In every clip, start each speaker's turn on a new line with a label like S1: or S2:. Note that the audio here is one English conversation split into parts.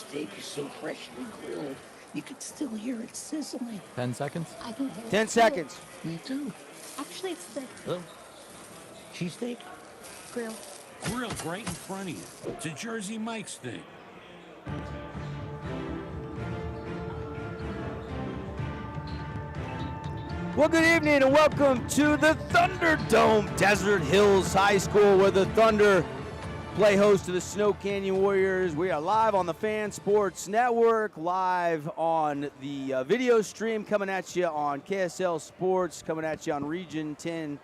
S1: steak is so freshly grilled, you can still hear it sizzling.
S2: 10 seconds?
S3: I can hear
S4: 10
S3: it.
S4: seconds.
S1: Me too.
S3: Actually, it's the
S1: Huh? Cheesesteak?
S3: grill.
S5: Grilled right in front of you. It's a Jersey Mike's thing.
S4: Well, good evening and welcome to the Thunderdome, Desert Hills High School, where the Thunder play host to the Snow Canyon Warriors. We are live on the Fan Sports Network, live on the video stream, coming at you on KSL Sports, coming at you on Region 10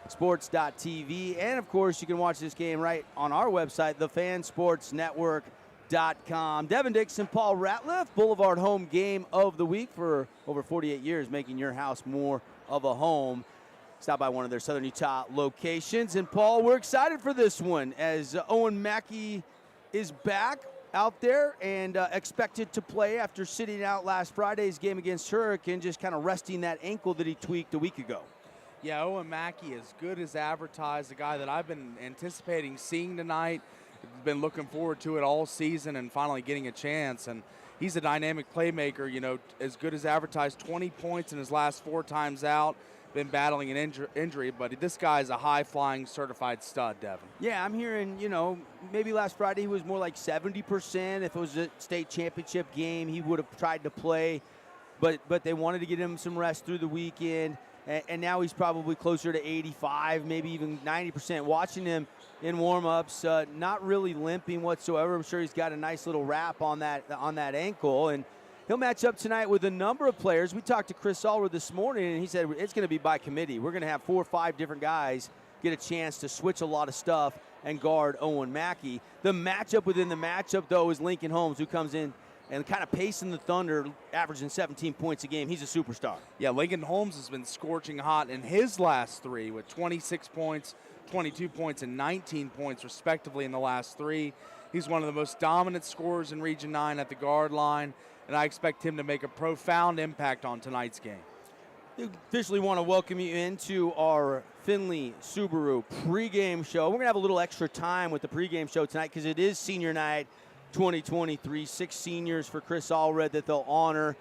S4: Sports.tv, and of course you can watch this game right on our website, thefansportsnetwork.com. Devin Dixon, Paul Ratliff, Boulevard Home Game of the Week for over 48 years, making your house more of a home. Stop by one of their Southern Utah locations. And Paul, we're excited for this one as Owen Mackey is back out there and expected to play after sitting out last Friday's game against Hurricane, just kind of resting that ankle that he tweaked a week ago.
S6: Yeah, Owen Mackey, as good as advertised, a guy that I've been anticipating seeing tonight. Been looking forward to it all season and finally getting a chance. And he's a dynamic playmaker, you know, as good as advertised. 20 points in his last 4 times out. Been battling an injury, but this guy is a high-flying certified stud, Devin.
S4: Yeah, I'm hearing, you know, maybe last Friday he was more like 70%. If it was a state championship game, he would have tried to play. But they wanted to get him some rest through the weekend. And now he's probably closer to 85, maybe even 90%. Watching him in warm-ups, not really limping whatsoever. I'm sure he's got a nice little wrap on that ankle, and he'll match up tonight with a number of players. We talked to Chris Allred this morning, and he said it's going to be by committee. We're going to have 4 or 5 different guys get a chance to switch a lot of stuff and guard Owen Mackey. The matchup within the matchup, though, is Lincoln Holmes, who comes in and kind of pacing the Thunder, averaging 17 points a game. He's a superstar.
S6: Yeah, Lincoln Holmes has been scorching hot in his last 3 with 26 points, 22 points, and 19 points, respectively, in the last 3. He's one of the most dominant scorers in Region 9 at the guard line, and I expect him to make a profound impact on tonight's game.
S4: We officially want to welcome you into our Finley Subaru pregame show. We're going to have a little extra time with the pregame show tonight because it is senior night 2023. 6 seniors for Chris Allred that they'll honor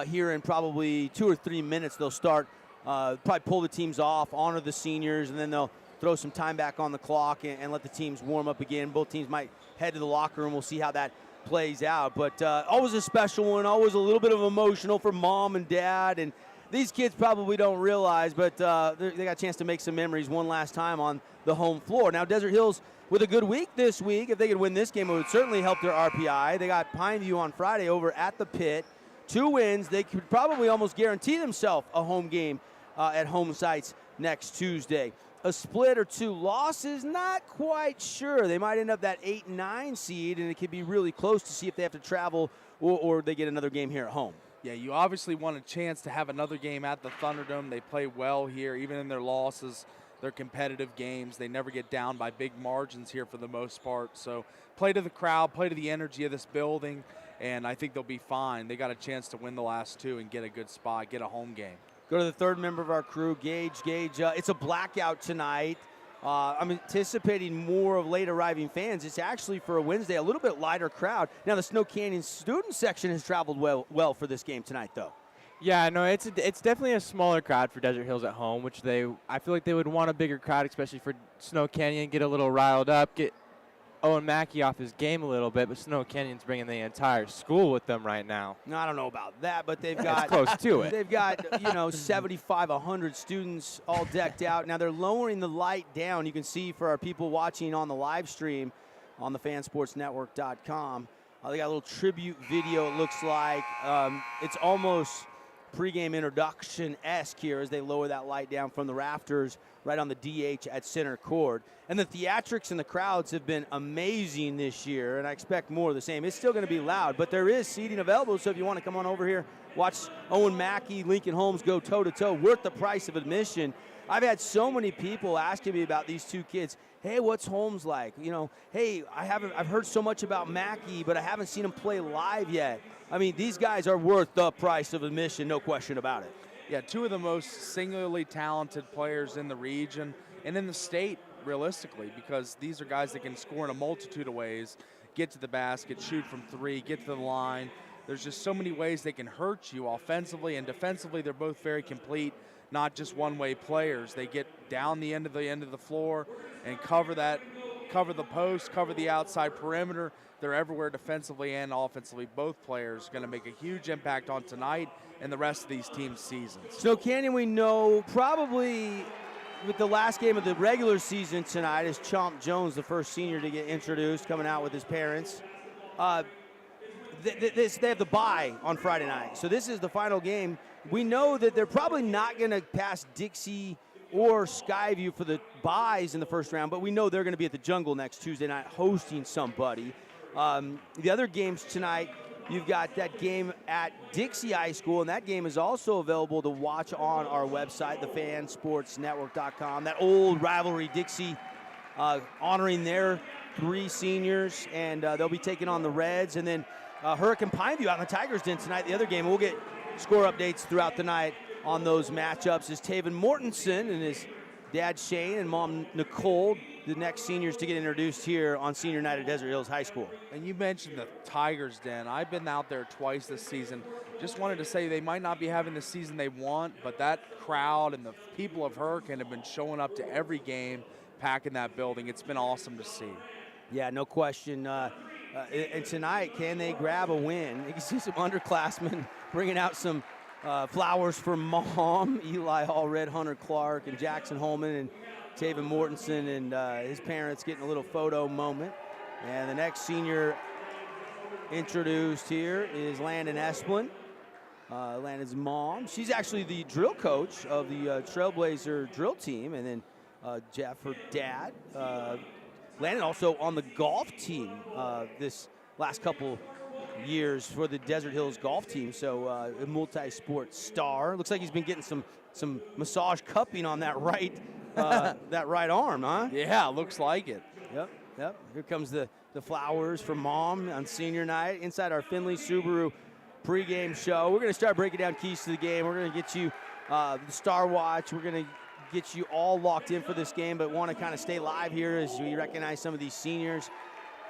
S4: here in probably 2 or 3 minutes. They'll start, probably pull the teams off, honor the seniors, and then they'll throw some time back on the clock and let the teams warm up again. Both teams might head to the locker room. We'll see how that plays out. But always a special one, always a little bit of emotional for mom and dad. And these kids probably don't realize, but they got a chance to make some memories one last time on the home floor. Now, Desert Hills with a good week this week. If they could win this game, it would certainly help their RPI. They got Pineview on Friday over at the Pit. 2 wins. They could probably almost guarantee themselves a home game at home sites next Tuesday. A split or 2 losses, not quite sure. They might end up that 8-9 seed, and it could be really close to see if they have to travel or they get another game here at home.
S6: Yeah, you obviously want a chance to have another game at the Thunderdome. They play well here, even in their losses. They're competitive games. They never get down by big margins here for the most part. So play to the crowd, play to the energy of this building, and I think they'll be fine. They got a chance to win the last 2 and get a good spot, get a home game.
S4: Go to the third member of our crew, Gage. Gage, it's a blackout tonight. I'm anticipating more of late arriving fans. It's actually, for a Wednesday, a little bit lighter crowd. Now, the Snow Canyon student section has traveled well for this game tonight, though.
S7: Yeah, no, it's definitely a smaller crowd for Desert Hills at home, which I feel like they would want a bigger crowd, especially for Snow Canyon, get a little riled up, get Owen Mackey off his game a little bit, but Snow Canyon's bringing the entire school with them right now.
S4: No, I don't know about that, but they've got
S7: close to it.
S4: They've got 75, 100 students all decked out. Now they're lowering the light down. You can see for our people watching on the live stream on the fansportsnetwork.com. They got a little tribute video. It looks like it's almost pregame introduction-esque here as they lower that light down from the rafters right on the DH at center court. And the theatrics and the crowds have been amazing this year, and I expect more of the same. It's still going to be loud, but there is seating available, so if you want to come on over here, watch Owen Mackey, Lincoln Holmes go toe-to-toe, worth the price of admission. I've had so many people asking me about these 2 kids. Hey, what's Holmes like? Hey, I've heard so much about Mackey, but I haven't seen him play live yet. I mean, these guys are worth the price of admission, no question about it.
S6: Yeah, 2 of the most singularly talented players in the region and in the state, realistically, because these are guys that can score in a multitude of ways. get to the basket, shoot from three, get to the line. There's just so many ways they can hurt you offensively and defensively. They're both very complete, not just one-way players. They get down the end of the floor and cover the post, cover the outside perimeter. They're everywhere defensively and offensively. Both players going to make a huge impact on tonight and the rest of these teams' seasons.
S4: Snow Canyon, we know probably with the last game of the regular season tonight is Chomp Jones, the first senior to get introduced, coming out with his parents. They have the bye on Friday night, so this is the final game. We know that they're probably not going to pass Dixie or Skyview for the byes in the first round, but we know they're going to be at the Jungle next Tuesday night hosting somebody. The other games tonight, you've got that game at Dixie High School, and that game is also available to watch on our website, thefansportsnetwork.com. That old rivalry, Dixie, honoring their 3 seniors, and they'll be taking on the Reds. And then Hurricane Pineview out in the Tigers Den tonight, the other game. We'll get score updates throughout the night on those matchups as Taven Mortensen and his dad Shane and mom Nicole, the next seniors to get introduced here on senior night at Desert Hills High School.
S6: And you mentioned the Tigers Den. I've been out there twice this season. Just wanted to say they might not be having the season they want, but that crowd and the people of Hurricane have been showing up to every game, packing that building. It's been awesome to see.
S4: Yeah, no question. And tonight, can they grab a win? You can see some underclassmen bringing out some flowers for mom, Eli Allred, Hunter Clark, and Jackson Holman, and Taven Mortensen and his parents getting a little photo moment. And the next senior introduced here is Landon Esplin. Landon's mom. She's actually the drill coach of the Trailblazer drill team. And then Jeff, her dad. Landon also on the golf team this last couple years for the Desert Hills golf team. So a multi-sport star. Looks like he's been getting some massage cupping on that right that right arm, huh?
S6: Yeah, looks like it.
S4: Yep. Here comes the flowers from mom on senior night inside our Finley Subaru pregame show. We're going to start breaking down keys to the game. We're going to get you the Star Watch. We're going to get you all locked in for this game, but want to kind of stay live here as we recognize some of these seniors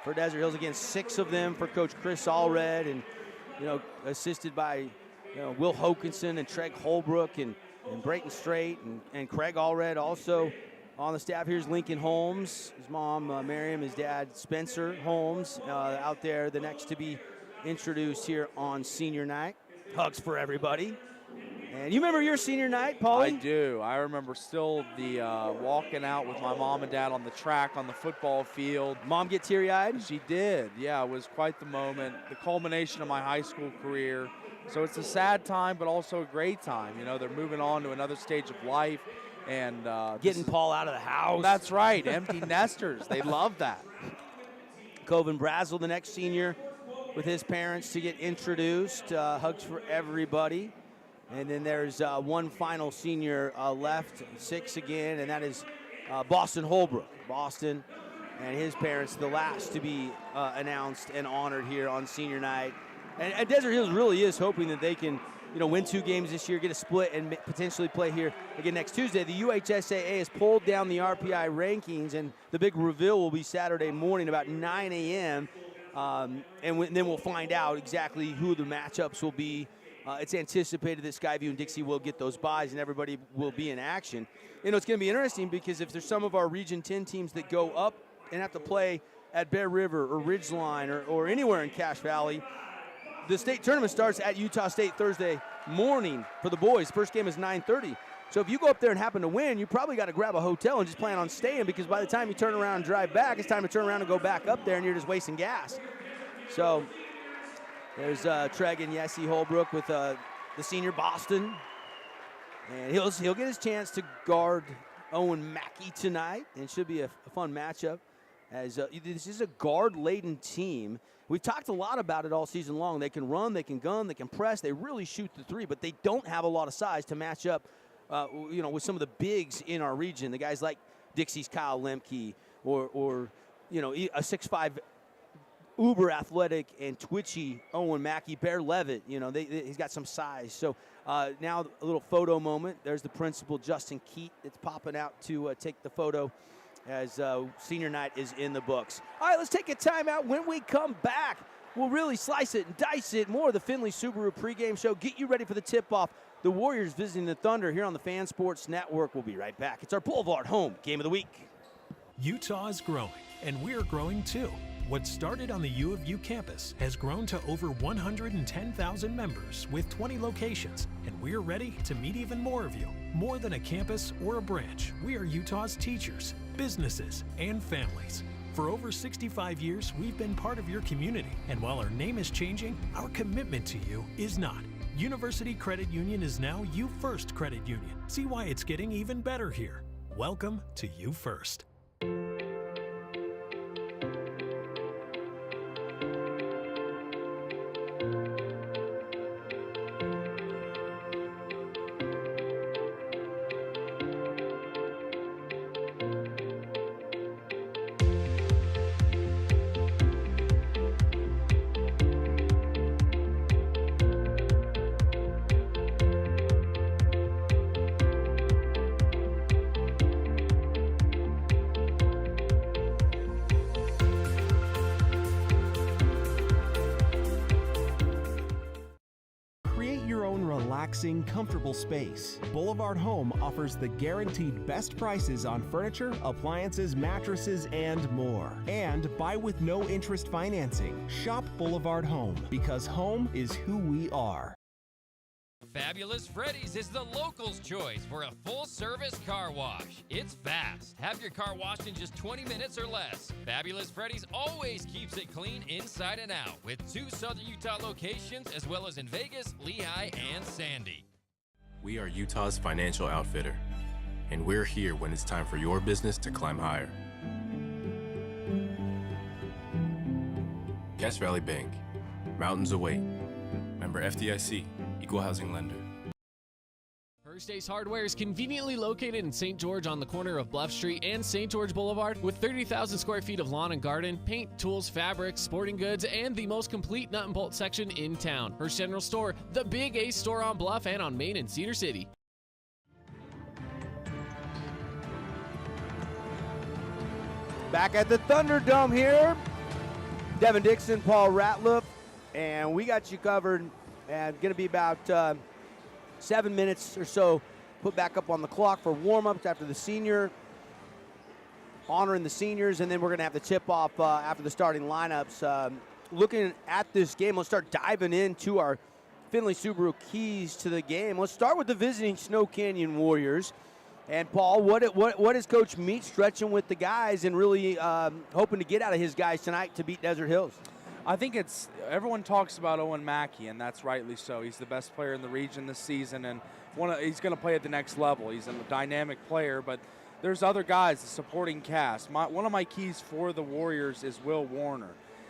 S4: for Desert Hills. Again, 6 of them for Coach Chris Allred, and assisted by Will Hokinson and Treg Holbrook and Brayton Strait and Craig Allred. Also on the staff here's Lincoln Holmes, his mom Miriam, his dad Spencer Holmes out there, the next to be introduced here on senior night. Hugs for everybody. And you remember your senior night, Paulie?
S6: I do. I remember still the walking out with my mom and dad on the track on the football field.
S4: Mom get teary-eyed?
S6: She did. Yeah, it was quite the moment. The culmination of my high school career. So it's a sad time, but also a great time. They're moving on to another stage of life. And
S4: getting Paul out of the house.
S6: That's right. Empty nesters. They love that.
S4: Coven Brazel, the next senior, with his parents to get introduced. Hugs for everybody. And then there's one final senior left, 6 again, and that is Boston Holbrook. Boston and his parents, the last to be announced and honored here on senior night. And Desert Hills really is hoping that they can, win 2 games this year, get a split, and potentially play here again next Tuesday. The UHSAA has pulled down the RPI rankings, and the big reveal will be Saturday morning about 9 a.m. And then we'll find out exactly who the matchups will be. It's anticipated that Skyview and Dixie will get those byes and everybody will be in action. It's going to be interesting because if there's some of our Region 10 teams that go up and have to play at Bear River or Ridgeline or anywhere in Cache Valley, the state tournament starts at Utah State Thursday morning for the boys. First game is 9:30. So if you go up there and happen to win, you probably got to grab a hotel and just plan on staying, because by the time you turn around and drive back, it's time to turn around and go back up there and you're just wasting gas. So there's Treg and Yessie Holbrook with the senior Boston. And he'll get his chance to guard Owen Mackey tonight. And it should be a fun matchup, as this is a guard-laden team. We've talked a lot about it all season long. They can run, they can gun, they can press. They really shoot the 3, but they don't have a lot of size to match up with some of the bigs in our region. The guys like Dixie's Kyle Lemke or a 6'5", uber athletic and twitchy Owen Mackey, Bear Levitt. He's got some size. So now a little photo moment. There's the principal, Justin Keat, that's popping out to take the photo as senior night is in the books. All right, let's take a timeout. When we come back, we'll really slice it and dice it. More of the Findlay Subaru pregame show. Get you ready for the tip-off. The Warriors visiting the Thunder here on the Fan Sports Network. We'll be right back. It's our Boulevard Home Game of the Week.
S2: Utah is growing, and we're growing too. What started on the U of U campus has grown to over 110,000 members with 20 locations, and we're ready to meet even more of you. More than a campus or a branch, we are Utah's teachers, businesses, and families. For over 65 years, we've been part of your community, and while our name is changing, our commitment to you is not. University Credit Union is now You First Credit Union. See why it's getting even better here. Welcome to You First.
S8: Relaxing, comfortable space. Boulevard Home offers the guaranteed best prices on furniture, appliances, mattresses, and more. And buy with no interest financing. Shop Boulevard Home, because home is who we are.
S9: Fabulous Freddy's is the locals' choice for a full-service car wash. It's fast. Have your car washed in just 20 minutes or less. Fabulous Freddy's always keeps it clean inside and out, with 2 Southern Utah locations as well as in Vegas, Lehigh, and Sandy.
S10: We are Utah's financial outfitter, and we're here when it's time for your business to climb higher. Cache Valley Bank, mountains await. Member FDIC. Equal housing lender.
S11: First Ace Hardware is conveniently located in St. George on the corner of Bluff Street and St. George Boulevard with 30,000 square feet of lawn and garden, paint, tools, fabrics, sporting goods, and the most complete nut and bolt section in town. First General Store, the Big Ace store on Bluff and on Main in Cedar City.
S4: Back at the Thunderdome here. Devin Dixon, Paul Ratliff, and we got you covered. And going to be about 7 minutes or so put back up on the clock for warm-ups after the senior, honoring the seniors, and then we're going to have the tip-off after the starting lineups. Looking at this game, let's start diving into our Findlay Subaru keys to the game. Let's start with the visiting Snow Canyon Warriors. And, Paul, what is Coach Meach stretching with the guys and really hoping to get out of his guys tonight to beat Desert Hills?
S6: I think everyone talks about Owen Mackey, and that's rightly so. He's the best player in the region this season, and he's going to play at the next level. He's a dynamic player, but there's other guys, the supporting cast. One of my keys for the Warriors is Will Warner.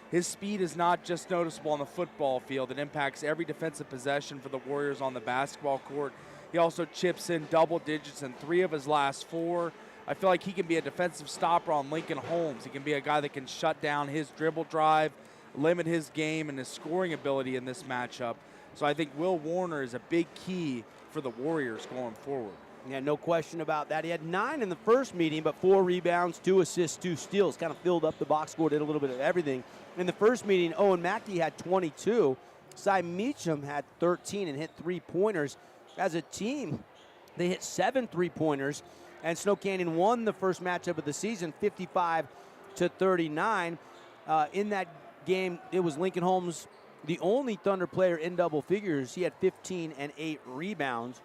S6: His speed is not just noticeable on the football field. It impacts every defensive possession for the Warriors on the basketball court. He also chips in double digits in 3 of his last 4. I feel like he can be a defensive stopper on Lincoln Holmes. He can be a guy that can shut down his dribble drive, limit his game and his scoring ability in this matchup. So I think Will Warner is a big key for the Warriors going forward.
S4: Yeah, no question about that. He had 9 in the first meeting, but 4 rebounds, 2 assists, 2 steals. Kind of filled up the box score, did a little bit of everything. In the first meeting, Owen Mackey had 22. Cy Meacham had 13 and hit 3-pointers. As a team, they hit 7 3-pointers, and Snow Canyon won the first matchup of the season, 55-39. In that game, it was Lincoln Holmes, the only Thunder player in double figures. He had 15 and 8 rebounds.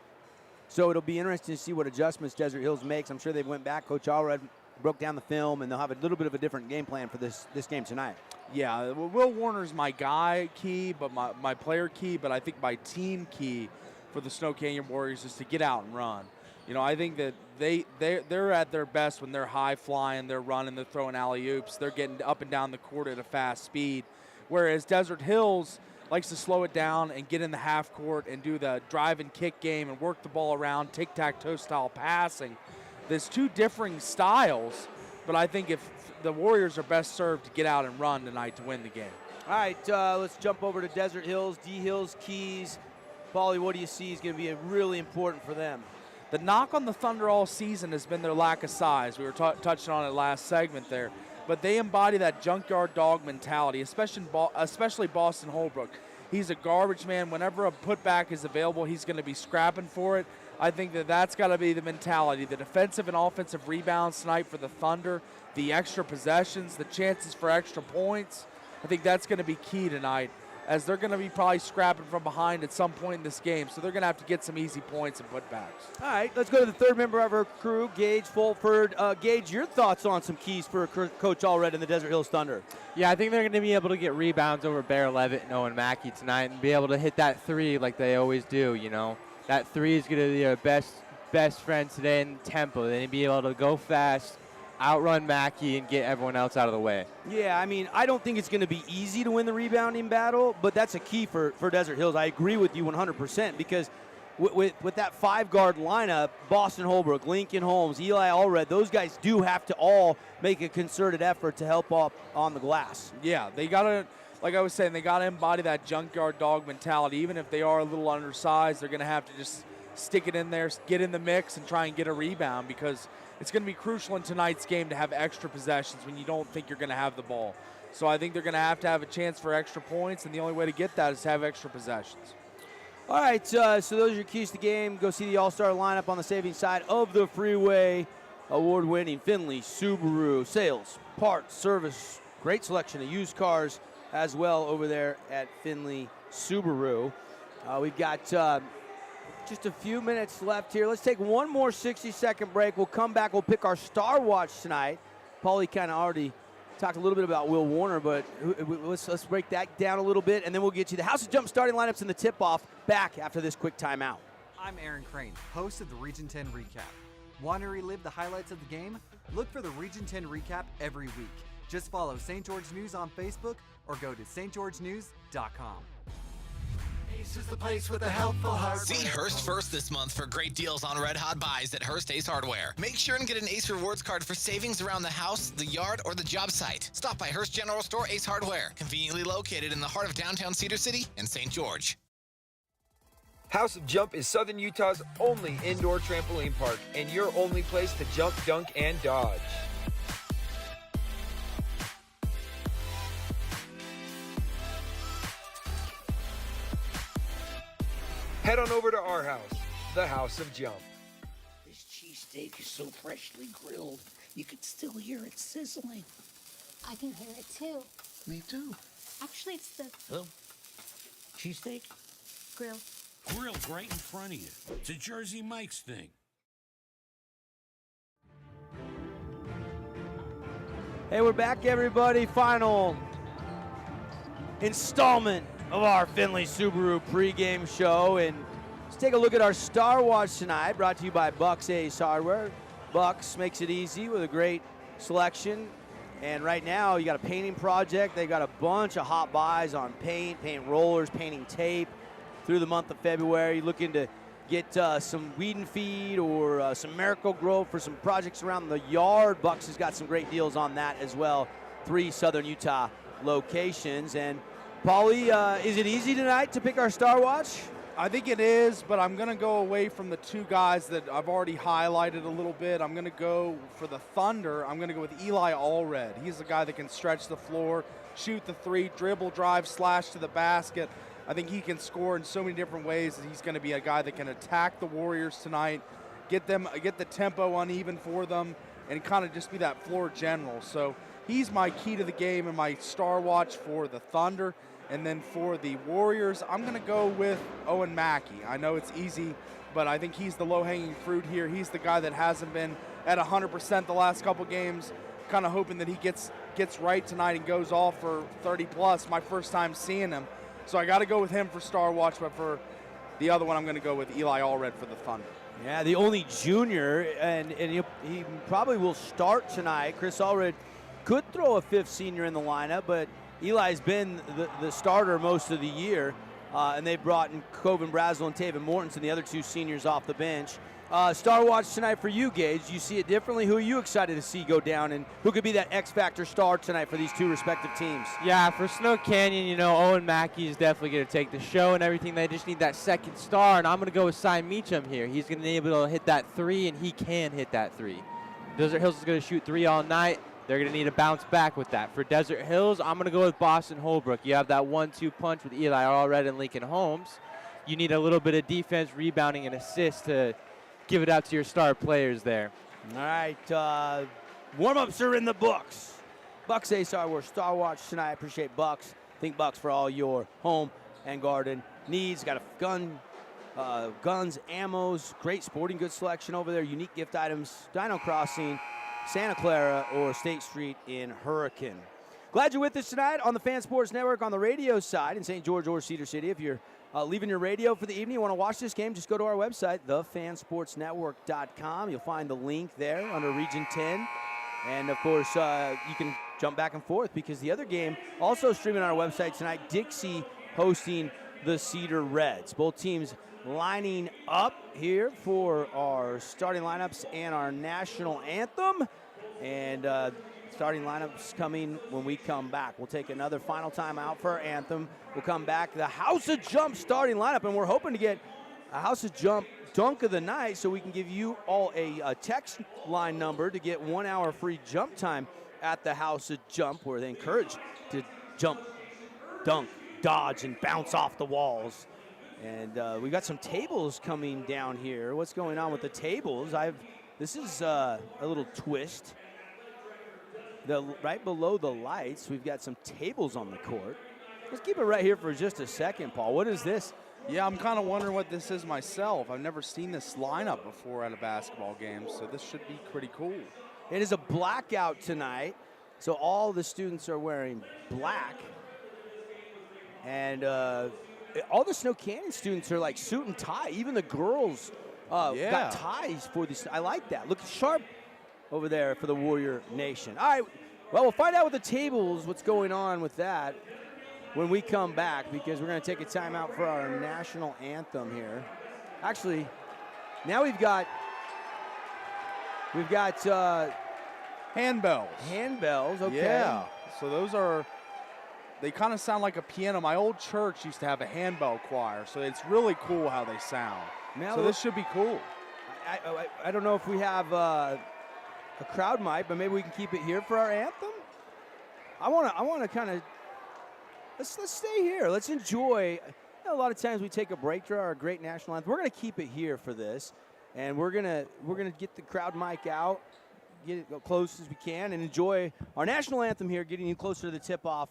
S4: So it'll be interesting to see what adjustments Desert Hills makes. I'm sure they went back. Coach Allred broke down the film, and they'll have a little bit of a different game plan for this game tonight.
S6: Yeah, Will Warner's my guy key, but my player key, but I think my team key for the Snow Canyon Warriors is to get out and run. You know, I think that they're at their best when they're high flying, they're running, they're throwing alley-oops, they're getting up and down the court at a fast speed. Whereas Desert Hills likes to slow it down and get in the half court and do the drive and kick game and work the ball around, tic-tac-toe style passing. There's 2 differing styles, but I think if the Warriors are best served to get out and run tonight to win the game.
S4: All right, let's jump over to Desert Hills, D Hills, keys. Paulie, what do you see is going to be really important for them?
S6: The knock on the Thunder all season has been their lack of size. We were touching on it last segment there. But they embody that junkyard dog mentality, especially Boston Holbrook. He's a garbage man. Whenever a putback is available, he's going to be scrapping for it. I think that's got to be the mentality. The defensive and offensive rebounds tonight for the Thunder, the extra possessions, the chances for extra points. I think that's going to be key tonight, as they're going to be probably scrapping from behind at some point in this game. So they're going to have to get some easy points and putbacks.
S4: All right, let's go to the third member of our crew, Gage Fulford. Gage, your thoughts on some keys for Coach Allred and the Desert Hills Thunder?
S7: Yeah, I think they're going to be able to get rebounds over Bear Levitt and Owen Mackey tonight and be able to hit that three like they always do, you know. That three is going to be their best friend today in tempo. They're going to be able to go fast, outrun Mackey, and get everyone else out of the way.
S4: Yeah, I mean, I don't think it's going to be easy to win the rebounding battle, but that's a key for Desert Hills. I agree with you 100% because with that five-guard lineup, Boston Holbrook, Lincoln Holmes, Eli Allred, those guys do have to all make a concerted effort to help up on the glass.
S6: Yeah, they got to, like I was saying, they got to embody that junkyard dog mentality. Even if they are a little undersized, they're going to have to just stick it in there, get in the mix, and try and get a rebound, because it's going to be crucial in tonight's game to have extra possessions when you don't think you're going to have the ball. So I think they're going to have a chance for extra points, and the only way to get that is to have extra possessions.
S4: All right, so those are your keys to the game. Go see the all-star lineup on the savings side of the freeway. Award-winning Finley Subaru sales, parts, service, great selection of used cars as well over there at Finley Subaru. We've got just a few minutes left here. Let's take one more 60-second break. We'll come back. We'll pick our Star Watch tonight. Paulie kind of already talked a little bit about Will Warner, but let's break that down a little bit, and then we'll get you the House of Jump starting lineups and the tip-off back after this quick timeout.
S12: I'm Aaron Crane, host of the Region 10 Recap. Want to relive the highlights of the game? Look for the Region 10 Recap every week. Just follow St. George News on Facebook or go to stgeorgenews.com.
S13: Ace is the place with a helpful heart.
S14: See Hearst first this month for great deals on red hot buys at Hearst Ace Hardware. Make sure and get an Ace Rewards card for savings around the house, the yard, or the job site. Stop by Hearst General Store Ace Hardware, conveniently located in the heart of downtown Cedar City and St. George.
S15: House of Jump is Southern Utah's only indoor trampoline park and your only place to jump, dunk, and dodge. Head on over to our house, the House of Jump.
S1: This cheesesteak is so freshly grilled, you can still hear it sizzling.
S3: I can hear it too.
S1: Me too.
S3: Actually, it's the
S1: Oh, cheesesteak?
S3: grill.
S5: Grilled right in front of you. It's a Jersey Mike's thing.
S4: Hey, we're back, everybody. Final installment of our Finley Subaru pregame show. And let's take a look at our Star Watch tonight, brought to you by Bucks Ace Hardware. Bucks makes it easy with a great selection. And right now, you got a painting project. They've got a bunch of hot buys on paint rollers, painting tape through the month of February. Looking to get some weed and feed or some Miracle-Gro for some projects around the yard. Bucks has got some great deals on that as well. 3 Southern Utah locations. And Paulie, is it easy tonight to pick our Star Watch?
S6: I think it is, but I'm going to go away from the two guys that I've already highlighted a little bit. I'm going to go for the Thunder. I'm going to go with Eli Allred. He's the guy that can stretch the floor, shoot the three, dribble, drive, slash to the basket. I think he can score in so many different ways. He's going to be a guy that can attack the Warriors tonight, get the tempo uneven for them, and kind of just be that floor general. So he's my key to the game and my Star Watch for the Thunder. And then for the Warriors, I'm going to go with Owen Mackey. I know it's easy, but I think he's the low-hanging fruit here. He's the guy that hasn't been at 100% the last couple games. Kind of hoping that he gets right tonight and goes off for 30-plus. My first time seeing him. So I got to go with him for Star Watch, but for the other one, I'm going to go with Eli Allred for the Thunder.
S4: Yeah, the only junior, and he probably will start tonight. Chris Allred could throw a fifth senior in the lineup, but Eli's been the starter most of the year. and they brought in Coven Brazel and Taven Mortensen, the other 2 seniors off the bench. Star Watch tonight for you, Gage. You see it differently. Who are you excited to see go down, and who could be that X-Factor star tonight for these 2 respective teams?
S7: Yeah, for Snow Canyon, Owen Mackey is definitely going to take the show and everything. They just need that second star, and I'm going to go with Cy Meacham here. He's going to be able to hit that 3, and he can hit that 3. Desert Hills is going to shoot 3 all night. They're going to need to bounce back with that. For Desert Hills, I'm going to go with Boston Holbrook. You have that 1-2 punch with Eli Allred and Lincoln Holmes. You need a little bit of defense, rebounding, and assist to give it out to your star players there.
S4: All right, warm-ups are in the books. Bucks Ace Hardware Star Watch tonight. I appreciate Bucks. Think Bucks for all your home and garden needs. Got a gun, guns, ammos, great sporting goods selection over there. Unique gift items, Dino Crossing, Santa Clara, or State Street in Hurricane. Glad you're with us tonight on the Fan Sports Network on the radio side in St. George or Cedar City. If you're leaving your radio for the evening, you want to watch this game, just go to our website, thefansportsnetwork.com. You'll find the link there under Region 10. And, of course, you can jump back and forth because the other game also streaming on our website tonight, Dixie hosting the Cedar Reds. Both teams lining up here for our starting lineups and our national anthem. And starting lineups coming when we come back. We'll take another final time out for our anthem. We'll come back. The House of Jump starting lineup, and we're hoping to get a House of Jump dunk of the night so we can give you all a text line number to get 1 hour free jump time at the House of Jump, where they encourage to jump, dunk, dodge, and bounce off the walls. And we got some tables coming down here. What's going on with the tables? This is a little twist. Right below the lights, we've got some tables on the court. Let's keep it right here for just a second, Paul. What is this?
S6: Yeah, I'm kind of wondering what this is myself. I've never seen this lineup before at a basketball game, so this should be pretty cool.
S4: It is a blackout tonight, so all the students are wearing black. And all the Snow Canyon students are like suit and tie. Even the girls got ties for this. I like that. Look sharp over there for the Warrior Nation. All right, well, we'll find out with the tables what's going on with that when we come back, because we're going to take a timeout for our national anthem here. Actually, now we've got
S6: handbells.
S4: Handbells, okay.
S6: Yeah, so those are, they kind of sound like a piano. My old church used to have a handbell choir, so it's really cool how they sound.
S4: Now
S6: so this should be cool.
S4: I don't know if we have a crowd mic, but maybe we can keep it here for our anthem. I want to kind of let's stay here. Let's enjoy. A lot of times we take a break to our great national anthem. We're going to keep it here for this, and we're gonna get the crowd mic out, get it close as we can, and enjoy our national anthem here, getting you closer to the tip-off.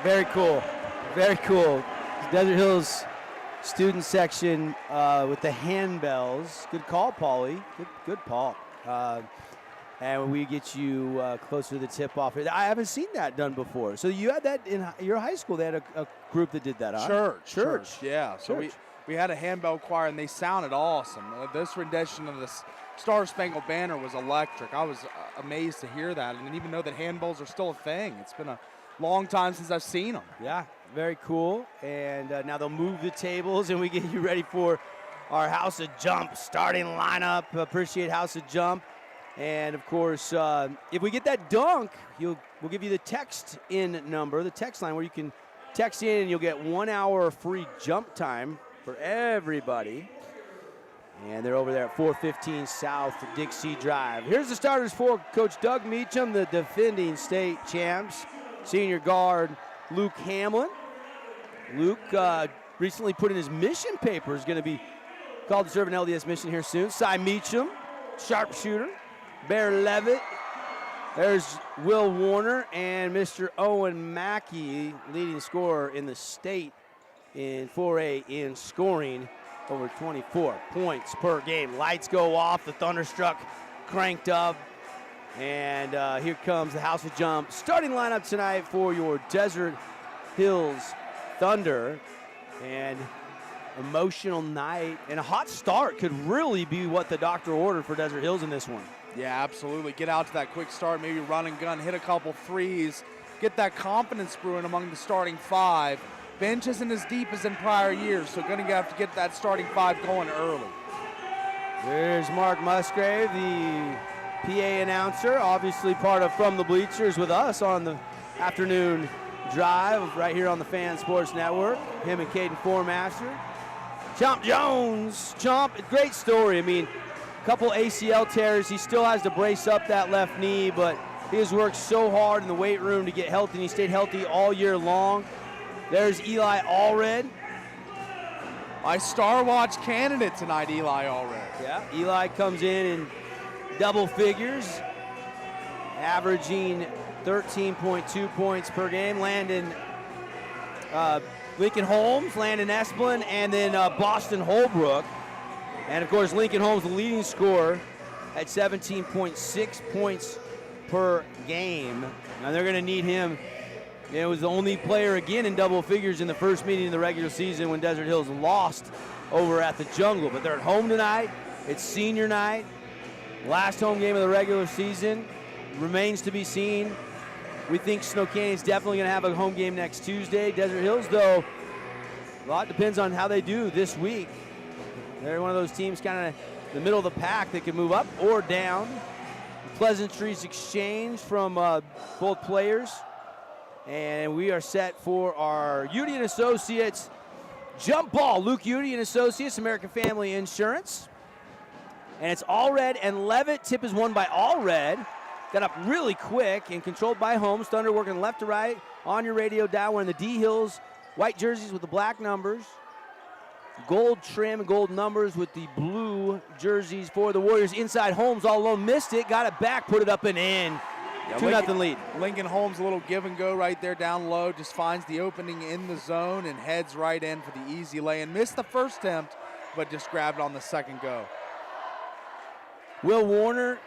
S4: Very cool. Very cool. Desert Hills student section with the handbells. Good call, Paulie. Good Paul. And we get you closer to the tip-off. I haven't seen that done before. So you had that in your high school. They had a group that did that, huh?
S6: Church. Yeah. So
S4: Church.
S6: we had a handbell choir, and they sounded awesome. This rendition of the Star Spangled Banner was electric. I was amazed to hear that, and even know that handbells are still a thing. It's been a long time since I've seen them.
S4: Yeah, very cool. And now they'll move the tables, and we get you ready for our House of Jump starting lineup. Appreciate House of Jump. And, of course, if we get that dunk, we'll give you the text-in number, the text line, where you can text in and you'll get 1 hour free jump time for everybody. And they're over there at 415 South Dixie Drive. Here's the starters for Coach Doug Meacham, the defending state champs. Senior guard Luke Hamlin. Luke recently put in his mission paper. Is going to be called to serve an LDS mission here soon. Cy Meacham, sharpshooter. Bear Levitt. There's Will Warner and Mr. Owen Mackey, leading scorer in the state in 4A in scoring, over 24 points per game. Lights go off, the Thunderstruck cranked up, and here comes the House of Jump. Starting lineup tonight for your Desert Hills Thunder. And emotional night and a hot start could really be what the doctor ordered for Desert Hills in this one.
S6: Yeah, absolutely. Get out to that quick start, maybe run and gun, hit a couple threes, get that confidence brewing among the starting five. Bench isn't as deep as in prior years, so going to have to get that starting five going early.
S4: There's Mark Musgrave, the PA announcer, obviously part of From the Bleachers with us on the afternoon drive right here on the Fan Sports Network. Him and Caden Formaster. Chomp Jones. Chomp, great story. I mean, couple ACL tears. He still has to brace up that left knee, but he has worked so hard in the weight room to get healthy, and he stayed healthy all year long. There's Eli Allred.
S6: My Star Watch candidate tonight, Eli Allred.
S4: Yeah, Eli comes in double figures, averaging 13.2 points per game. Landon Lincoln Holmes, Landon Esplin, and then Boston Holbrook. And, of course, Lincoln Holmes, the leading scorer, at 17.6 points per game. Now, they're going to need him. He was the only player, again, in double figures in the first meeting of the regular season when Desert Hills lost over at the Jungle. But they're at home tonight. It's senior night. Last home game of the regular season. Remains to be seen. We think Snow Canyon's definitely going to have a home game next Tuesday. Desert Hills, though, a lot depends on how they do this week. They're one of those teams kind of in the middle of the pack that can move up or down. Pleasantries exchange from both players. And we are set for our Udy and Associates jump ball. Luke Udy and Associates, American Family Insurance. And it's Allred and Levitt. Tip is won by Allred. Got up really quick and controlled by Holmes. Thunder working left to right on your radio dial. We're in the D Hills white jerseys with the black numbers. Gold trim, gold numbers with the blue jerseys for the Warriors. Inside Holmes all alone, missed it, got it back, put it up and in. 2-0 lead.
S6: Lincoln Holmes, a little give and go right there down low, just finds the opening in the zone and heads right in for the easy lay and missed the first attempt, but just grabbed on the second go.
S4: Will Warner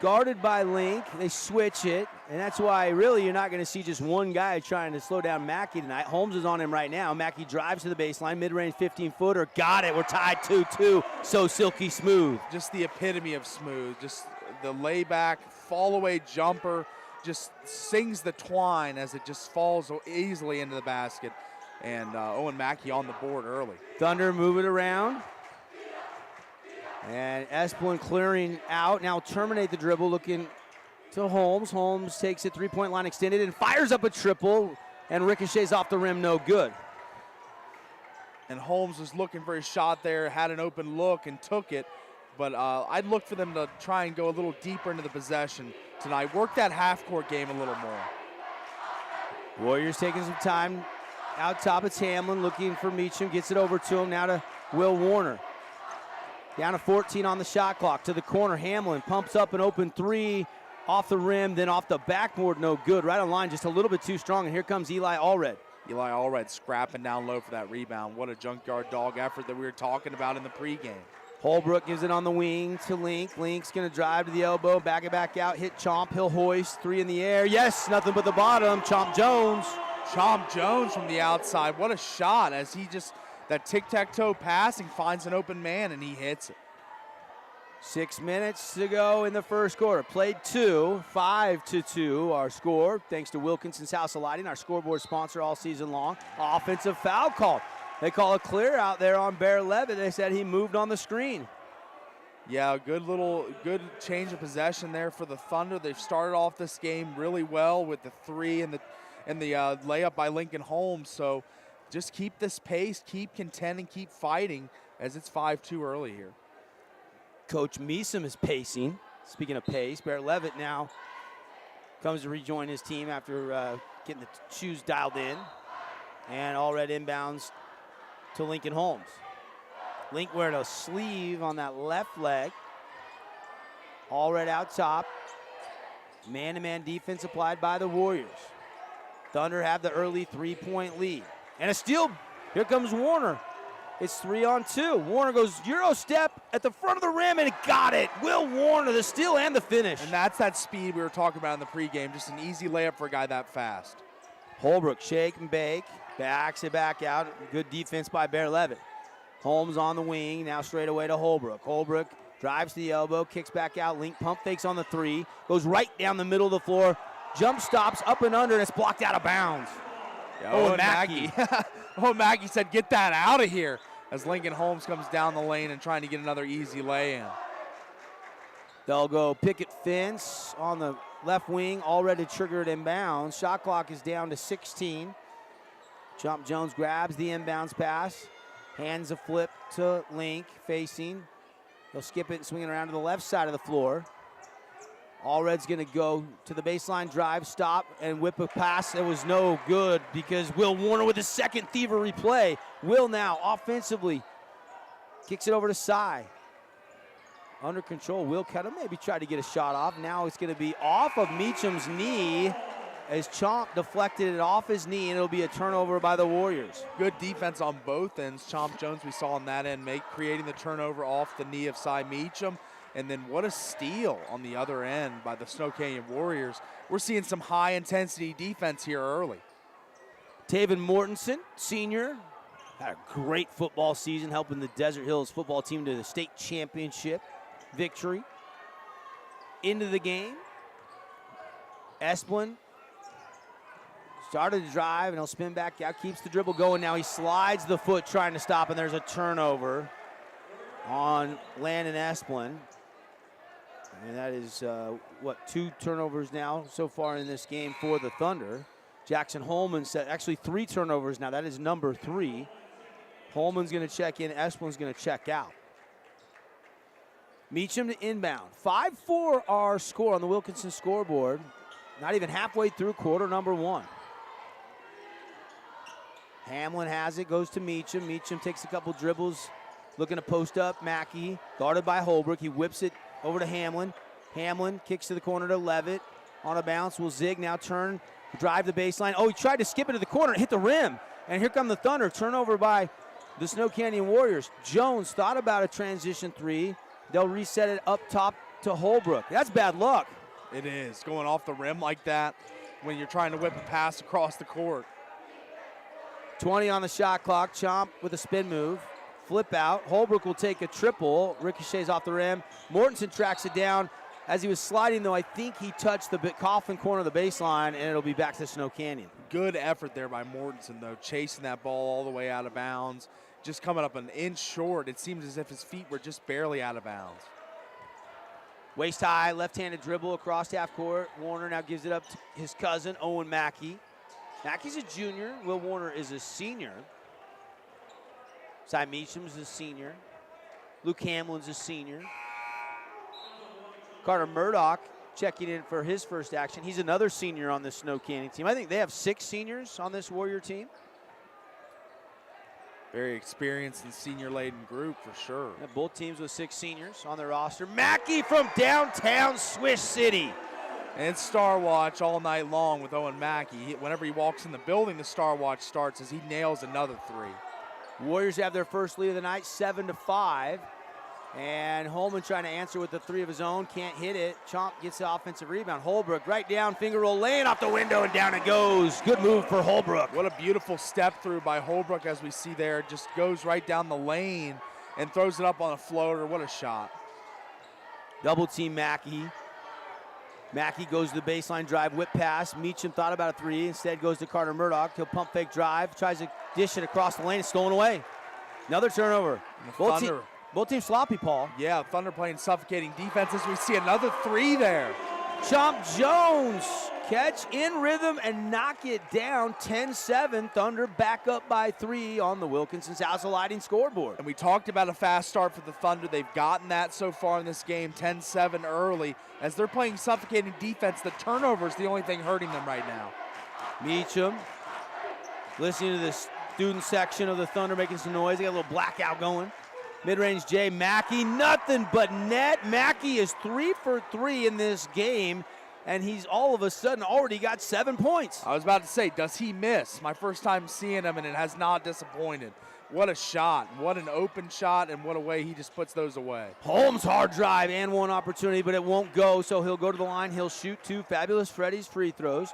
S4: guarded by Link. They switch it, and that's why really you're not going to see just one guy trying to slow down Mackey tonight. Holmes is on him right now. Mackey drives to the baseline, mid-range 15-footer. Got it. We're tied 2-2. So silky smooth.
S6: Just the epitome of smooth. Just the layback, fall-away jumper, just sings the twine as it just falls easily into the basket. And Owen Mackey on the board early.
S4: Thunder move it around. And Esplin clearing out. Now terminate the dribble, looking to Holmes. Holmes takes it, three-point line extended, and fires up a triple, and ricochets off the rim, no good.
S6: And Holmes was looking for his shot there, had an open look and took it. But I'd look for them to try and go a little deeper into the possession tonight. Work that half-court game a little more.
S4: Warriors taking some time. Out top, it's Hamlin looking for Meacham. Gets it over to him, now to Will Warner. Down to 14 on the shot clock. To the corner, Hamlin pumps up an open three. Off the rim, then off the backboard, no good. Right on line, just a little bit too strong, and here comes Eli Allred.
S6: Eli Allred scrapping down low for that rebound. What a junkyard dog effort that we were talking about in the pregame.
S4: Holbrook gives it on the wing to Link. Link's going to drive to the elbow, back it back out, hit Chomp, he'll hoist, 3 in the air. Yes, nothing but the bottom. Chomp Jones.
S6: Chomp Jones from the outside. What a shot as he just, that tic-tac-toe passing finds an open man and he hits it.
S4: 6 minutes to go in the first quarter. Played 2, 5-2 our score. Thanks to Wilkinson's House of Lighting, our scoreboard sponsor all season long. Offensive foul call. They call a clear out there on Bear Levitt. They said he moved on the screen.
S6: Yeah, good change of possession there for the Thunder. They've started off this game really well with the 3 and the layup by Lincoln Holmes. So just keep this pace, keep contending, keep fighting as it's 5-2 early here.
S4: Coach Meeson is pacing. Speaking of pace, Bear Levitt now comes to rejoin his team after getting the shoes dialed in. And Allred inbounds to Lincoln Holmes. Link wearing a sleeve on that left leg. Allred out top. Man-to-man defense applied by the Warriors. Thunder have the early 3-point lead. And a steal. Here comes Warner. It's 3-on-2. Warner goes Euro step at the front of the rim and got it. Will Warner, the steal and the finish.
S6: And that's that speed we were talking about in the pregame. Just an easy layup for a guy that fast.
S4: Holbrook shake and bake. Backs it back out. Good defense by Bear Levitt. Holmes on the wing. Now straight away to Holbrook. Holbrook drives to the elbow. Kicks back out. Link pump fakes on the 3. Goes right down the middle of the floor. Jump stops up and under and it's blocked out of bounds.
S6: Owen Mackey. Owen Mackey said, get that out of here, as Lincoln Holmes comes down the lane and trying to get another easy lay-in.
S4: They'll go picket fence on the left wing, already triggered inbounds. Shot clock is down to 16. Chomp Jones grabs the inbounds pass, hands a flip to Link, facing. He'll skip it and swing it around to the left side of the floor. Allred's going to go to the baseline drive, stop, and whip a pass that was no good because Will Warner with his second thievery play. Will now offensively kicks it over to Cy. Under control, Will Kettle maybe tried to get a shot off. Now it's going to be off of Meacham's knee as Chomp deflected it off his knee, and it'll be a turnover by the Warriors.
S6: Good defense on both ends. Chomp Jones, we saw on that end, creating the turnover off the knee of Cy Meacham. And then what a steal on the other end by the Snow Canyon Warriors. We're seeing some high-intensity defense here early.
S4: Taven Mortensen, senior, had a great football season, helping the Desert Hills football team to the state championship victory. Into the game. Esplin started to drive, and he'll spin back out, keeps the dribble going. Now he slides the foot trying to stop, and there's a turnover on Landon Esplin. And that is, 2 turnovers now so far in this game for the Thunder. Jackson Holman said, actually 3 turnovers now. That is number 3. Holman's going to check in. Esplin's going to check out. Meacham to inbound. 5-4 our score on the Wilkinson scoreboard. Not even halfway through quarter number 1. Hamlin has it, goes to Meacham. Meacham takes a couple dribbles, looking to post up. Mackey, guarded by Holbrook. He whips it over to Hamlin. Hamlin kicks to the corner to Levitt. On a bounce, will zig, now turn, drive the baseline. Oh, he tried to skip it to the corner, hit the rim. And here come the Thunder, turnover by the Snow Canyon Warriors. Jones thought about a transition 3. They'll reset it up top to Holbrook. That's bad luck.
S6: It is, going off the rim like that when you're trying to whip a pass across the court.
S4: 20 on the shot clock. Chomp with a spin move. Flip out. Holbrook will take a triple. Ricochets off the rim. Mortensen tracks it down. As he was sliding, though, I think he touched the coffin corner of the baseline, and it'll be back to Snow Canyon.
S6: Good effort there by Mortensen, though, chasing that ball all the way out of bounds. Just coming up an inch short. It seemed as if his feet were just barely out of bounds.
S4: Waist high, left-handed dribble across half court. Warner now gives it up to his cousin, Owen Mackey. Mackey's a junior. Will Warner is a senior. Cy Meacham's a senior. Luke Hamlin's a senior. Carter Murdoch checking in for his first action. He's another senior on this Snow Canyon team. I think they have 6 seniors on this Warrior team.
S6: Very experienced and senior-laden group for sure.
S4: Yeah, both teams with 6 seniors on their roster. Mackey from downtown Swish City.
S6: And it's Star Watch all night long with Owen Mackey. Whenever he walks in the building, the Star Watch starts as he nails another three.
S4: Warriors have their first lead of the night, 7-5. And Holman trying to answer with the three of his own. Can't hit it. Chomp gets the offensive rebound. Holbrook right down, finger roll, laying off the window, and down it goes. Good move for Holbrook.
S6: What a beautiful step through by Holbrook as we see there. Just goes right down the lane and throws it up on a floater. What a shot.
S4: Double team Mackey. Mackey goes to the baseline drive, whip pass. Meacham thought about a three. Instead goes to Carter Murdoch. He'll pump fake drive. Tries to dish it across the lane. It's stolen away. Another turnover. Both teams sloppy, Paul.
S6: Yeah, Thunder playing suffocating defense as we see another three there.
S4: Chomp Jones catch in rhythm and knock it down. 10-7. Thunder back up by 3 on the Wilkinson South Lighting scoreboard.
S6: And we talked about a fast start for the Thunder. They've gotten that so far in this game, 10-7 early. As they're playing suffocating defense, the turnover is the only thing hurting them right now.
S4: Meacham listening to the student section of the Thunder making some noise. They got a little blackout going. Mid-range Jay Mackey, nothing but net. Mackey is 3 for 3 in this game, and he's all of a sudden already got 7 points.
S6: I was about to say, does he miss? My first time seeing him, and it has not disappointed. What a shot. What an open shot, and what a way he just puts those away.
S4: Holmes hard drive and one opportunity, but it won't go, so he'll go to the line. He'll shoot 2 Fabulous Freddy's free throws.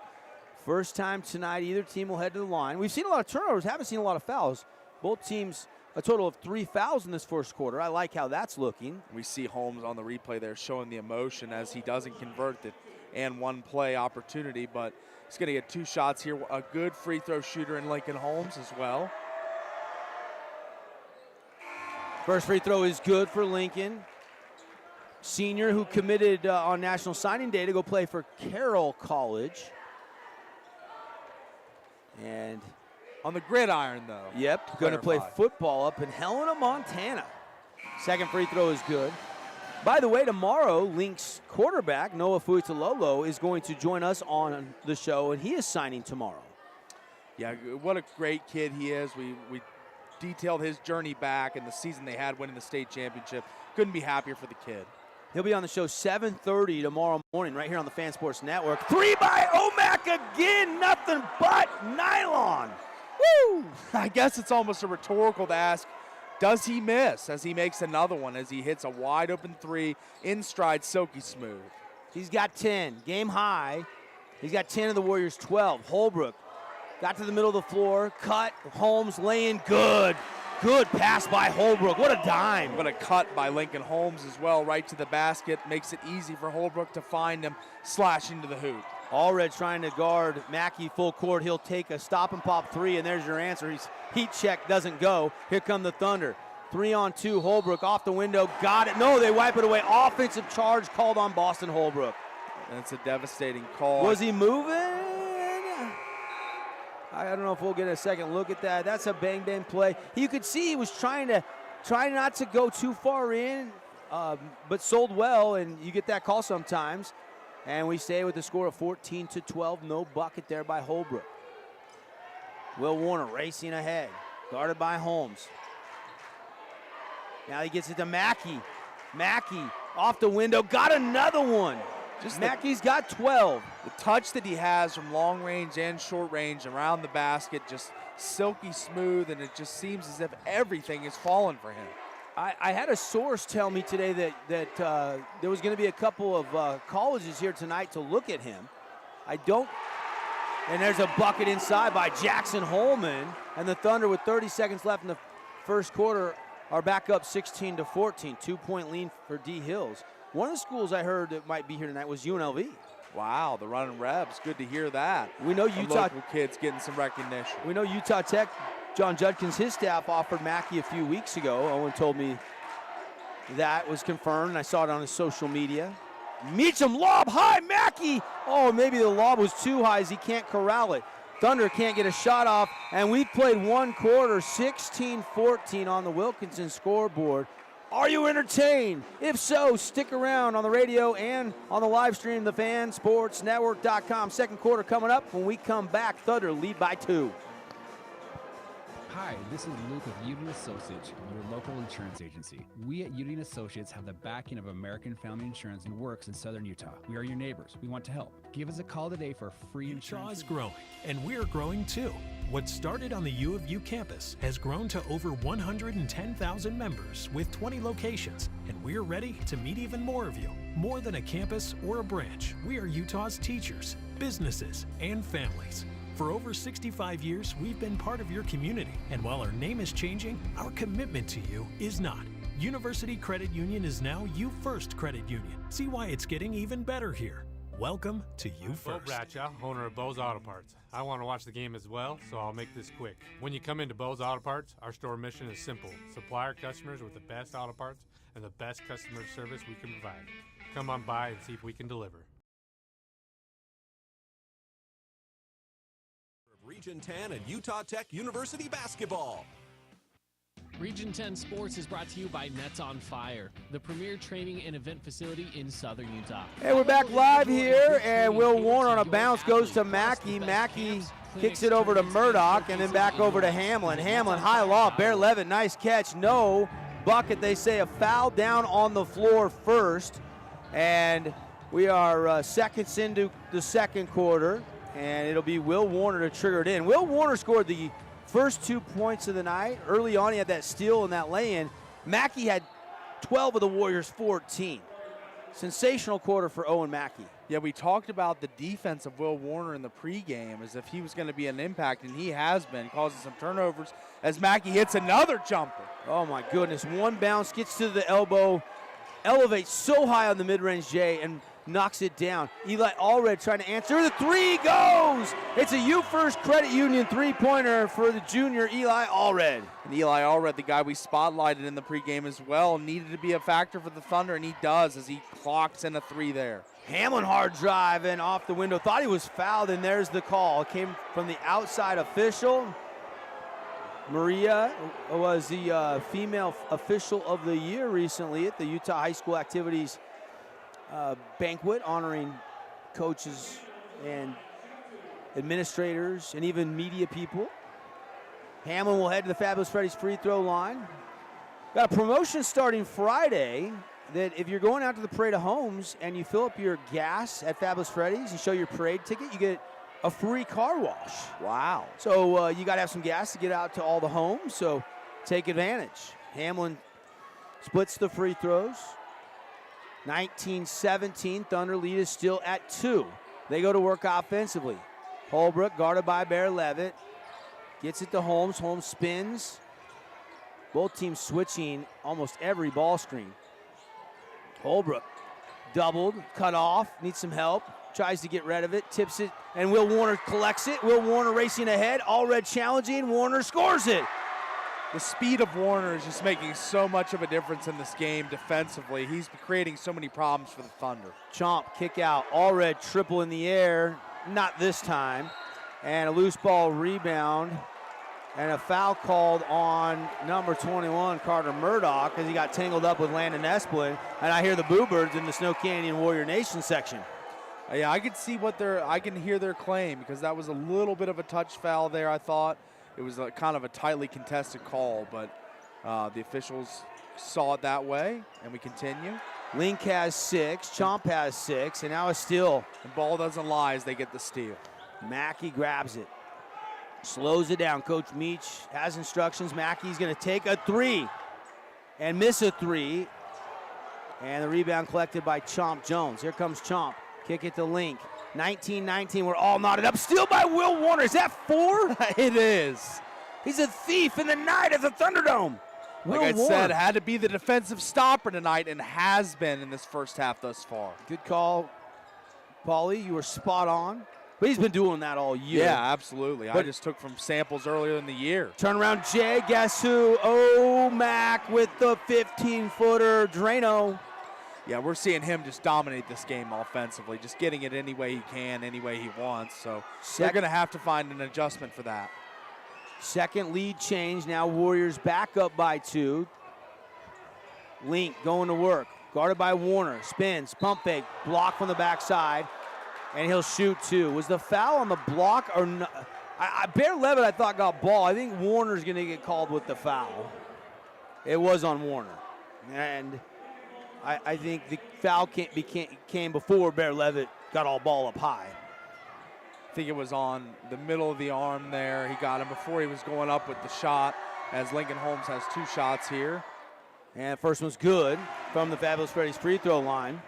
S4: First time tonight, either team will head to the line. We've seen a lot of turnovers, haven't seen a lot of fouls. Both teams a total of 3 fouls in this first quarter. I like how that's looking.
S6: We see Holmes on the replay there showing the emotion as he doesn't convert the and one play opportunity, but he's going to get 2 shots here. A good free throw shooter in Lincoln Holmes as well.
S4: First free throw is good for Lincoln. Senior who committed on National Signing Day to go play for Carroll College. And
S6: on the gridiron, though.
S4: Yep, going to play football up in Helena, Montana. Second free throw is good. By the way, tomorrow, Lynx quarterback Noah Fuitalolo is going to join us on the show, and he is signing tomorrow.
S6: Yeah, what a great kid he is. We detailed his journey back and the season they had winning the state championship. Couldn't be happier for the kid.
S4: He'll be on the show 7:30 tomorrow morning right here on the Fan Sports Network. 3 by Omac again, nothing but nylon.
S6: Woo! I guess it's almost a rhetorical to ask, does he miss as he makes another one as he hits a wide open 3 in stride, silky smooth.
S4: He's got 10, game high. He's got 10 of the Warriors' 12. Holbrook got to the middle of the floor, cut, Holmes laying good. Good pass by Holbrook, what a dime.
S6: But a cut by Lincoln Holmes as well, right to the basket. Makes it easy for Holbrook to find him, slashing to the hoop.
S4: Allred trying to guard Mackey full court. He'll take a stop and pop 3, and there's your answer. He's heat check, doesn't go. Here come the Thunder. 3-on-2, Holbrook off the window, got it. No, they wipe it away. Offensive charge called on Boston Holbrook.
S6: That's a devastating call.
S4: Was he moving? I don't know if we'll get a second look at that. That's a bang-bang play. You could see he was trying not to go too far in, but sold well, and you get that call sometimes. And we stay with the score of 14-12. No bucket there by Holbrook. Will Warner racing ahead. Guarded by Holmes. Now he gets it to Mackey. Mackey off the window. Got another one. Mackey's got 12.
S6: The touch that he has from long range and short range around the basket, just silky smooth, and it just seems as if everything is falling for him.
S4: I had a source tell me today that there was going to be a couple of colleges here tonight to look at him. And there's a bucket inside by Jackson Holman, and the Thunder with 30 seconds left in the first quarter are back up 16-14, 2-point lead for D Hills. One of the schools I heard that might be here tonight was UNLV.
S6: Wow, the running Rebs, good to hear that.
S4: We know Utah
S6: local kids getting some recognition.
S4: We know Utah Tech. John Judkins, his staff offered Mackey a few weeks ago. Owen told me that was confirmed, and I saw it on his social media. Meacham lob high, Mackey. Oh, maybe the lob was too high as he can't corral it. Thunder can't get a shot off, and we've played one quarter, 16-14 on the Wilkinson scoreboard. Are you entertained? If so, stick around on the radio and on the live stream, thefansportsnetwork.com. Second quarter coming up. When we come back, Thunder lead by 2.
S16: Hi, this is Luke with Udine Associates, your local insurance agency. We at Udine Associates have the backing of American Family Insurance and works in Southern Utah. We are your neighbors. We want to help. Give us a call today for free insurance.
S2: Utah is growing, and we're growing too. What started on the U of U campus has grown to over 110,000 members with 20 locations, and we're ready to meet even more of you. More than a campus or a branch, we are Utah's teachers, businesses, and families. For over 65 years, we've been part of your community, and while our name is changing, our commitment to you is not. University Credit Union is now You First Credit Union. See why it's getting even better here. Welcome to You First.
S17: Bo Bradshaw, owner of Bo's Auto Parts. I want to watch the game as well, so I'll make this quick. When you come into Bo's Auto Parts, our store mission is simple. Supply our customers with the best auto parts and the best customer service we can provide. Come on by and see if we can deliver.
S18: Region 10 and Utah Tech University basketball.
S11: Region 10 Sports is brought to you by Nets on Fire, the premier training and event facility in Southern Utah.
S4: Hey, we're back live here, and Will Warner on a bounce goes to Mackey. Mackey kicks it over to Murdoch, and then back over to Hamlin. Hamlin, high loft, Bear Levitt, nice catch. No bucket. They say a foul down on the floor first, and we are seconds into the second quarter, and it'll be Will Warner to trigger it in. Will Warner scored the first 2 points of the night. Early on, he had that steal and that lay-in. Mackey had 12 of the Warriors' 14. Sensational quarter for Owen Mackey.
S6: Yeah, we talked about the defense of Will Warner in the pregame as if he was going to be an impact, and he has been, causing some turnovers as Mackey hits another jumper.
S4: Oh, my goodness. One bounce, gets to the elbow, elevates so high on the mid-range J, and knocks it down. Eli Allred trying to answer. The three goes! It's a U First Credit Union three-pointer for the junior Eli Allred.
S6: And Eli Allred, the guy we spotlighted in the pregame as well, needed to be a factor for the Thunder, and he does as he clocks in a three there.
S4: Hamlin hard drive and off the window. Thought he was fouled, and there's the call. It came from the outside official. Maria was the female official of the year recently at the Utah High School Activities banquet, honoring coaches and administrators and even media people. Hamlin will head to the Fabulous Freddy's free throw line. Got a promotion starting Friday that if you're going out to the Parade of Homes and you fill up your gas at Fabulous Freddy's, you show your parade ticket, you get a free car wash.
S6: Wow.
S4: So you got to have some gas to get out to all the homes, so take advantage. Hamlin splits the free throws. 19-17, Thunder lead is still at 2. They go to work offensively. Holbrook guarded by Bear Levitt. Gets it to Holmes. Holmes spins. Both teams switching almost every ball screen. Holbrook doubled, cut off, needs some help. Tries to get rid of it, tips it, and Will Warner collects it. Will Warner racing ahead. Allred challenging. Warner scores it.
S6: The speed of Warner is just making so much of a difference in this game defensively. He's creating so many problems for the Thunder.
S4: Chomp, kick out. Allred triple in the air. Not this time. And a loose ball rebound. And a foul called on number 21, Carter Murdoch, as he got tangled up with Landon Esplin. And I hear the Boo Birds in the Snow Canyon Warrior Nation section.
S6: Yeah, I can see I can hear their claim, because that was a little bit of a touch foul there, I thought. It was kind of a tightly contested call, but the officials saw it that way, and we continue.
S4: Link has 6, Chomp has 6, and now a steal.
S6: The ball doesn't lie as they get the steal.
S4: Mackey grabs it, slows it down. Coach Meach has instructions. Mackey's going to take a 3 and miss a 3, and the rebound collected by Chomp Jones. Here comes Chomp. Kick it to Link. 19-19, we're all knotted up. Steal by Will Warner. Is that 4?
S6: It is.
S4: He's a thief in the night at the Thunderdome.
S6: Like I said, had to be the defensive stopper tonight, and has been in this first half thus far.
S4: Good call, Paulie. You were spot on. But he's been doing that all year.
S6: Yeah, absolutely. I just took from samples earlier in the year.
S4: Turnaround Jay, guess who? Oh, Mac with the 15-footer, Drano.
S6: Yeah, we're seeing him just dominate this game offensively, just getting it any way he can, any way he wants. So they're going to have to find an adjustment for that.
S4: Second lead change. Now Warriors back up by 2. Link going to work. Guarded by Warner. Spins, pump fake, block from the backside, and he'll shoot 2. Was the foul on the block or no? Bear Levitt, I thought, got ball. I think Warner's going to get called with the foul. It was on Warner. And I think the foul came before Bear Levitt got all ball up high.
S6: I think it was on the middle of the arm there. He got him before he was going up with the shot, as Lincoln Holmes has 2 shots here.
S4: And first one's good from the Fabulous Freddy's free throw line.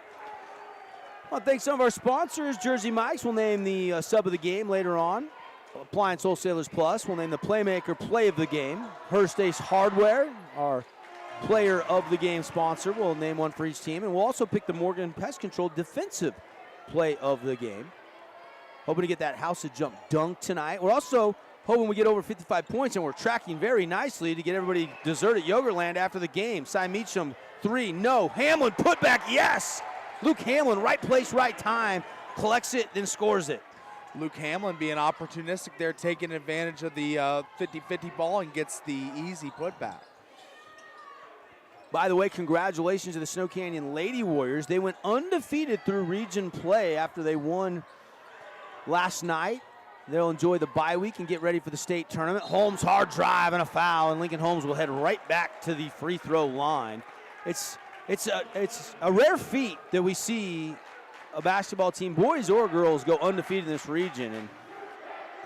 S4: I want to thank some of our sponsors. Jersey Mike's will name the sub of the game later on. Appliance Wholesalers Plus will name the Playmaker Play of the Game. Hearst Ace Hardware, our Player of the Game sponsor, will name one for each team. And we'll also pick the Morgan Pest Control Defensive Play of the Game. Hoping to get that House of Jump dunk tonight. We're also hoping we get over 55 points, and we're tracking very nicely to get everybody dessert at Yogurtland after the game. Cy Meacham, 3, no. Hamlin, put back, yes! Luke Hamlin, right place, right time, collects it, then scores it.
S6: Luke Hamlin being opportunistic there, taking advantage of the 50-50 ball and gets the easy putback.
S4: By the way, congratulations to the Snow Canyon Lady Warriors. They went undefeated through region play after they won last night. They'll enjoy the bye week and get ready for the state tournament. Holmes, hard drive and a foul, and Lincoln Holmes will head right back to the free throw line. It's a rare feat that we see a basketball team, boys or girls, go undefeated in this region. And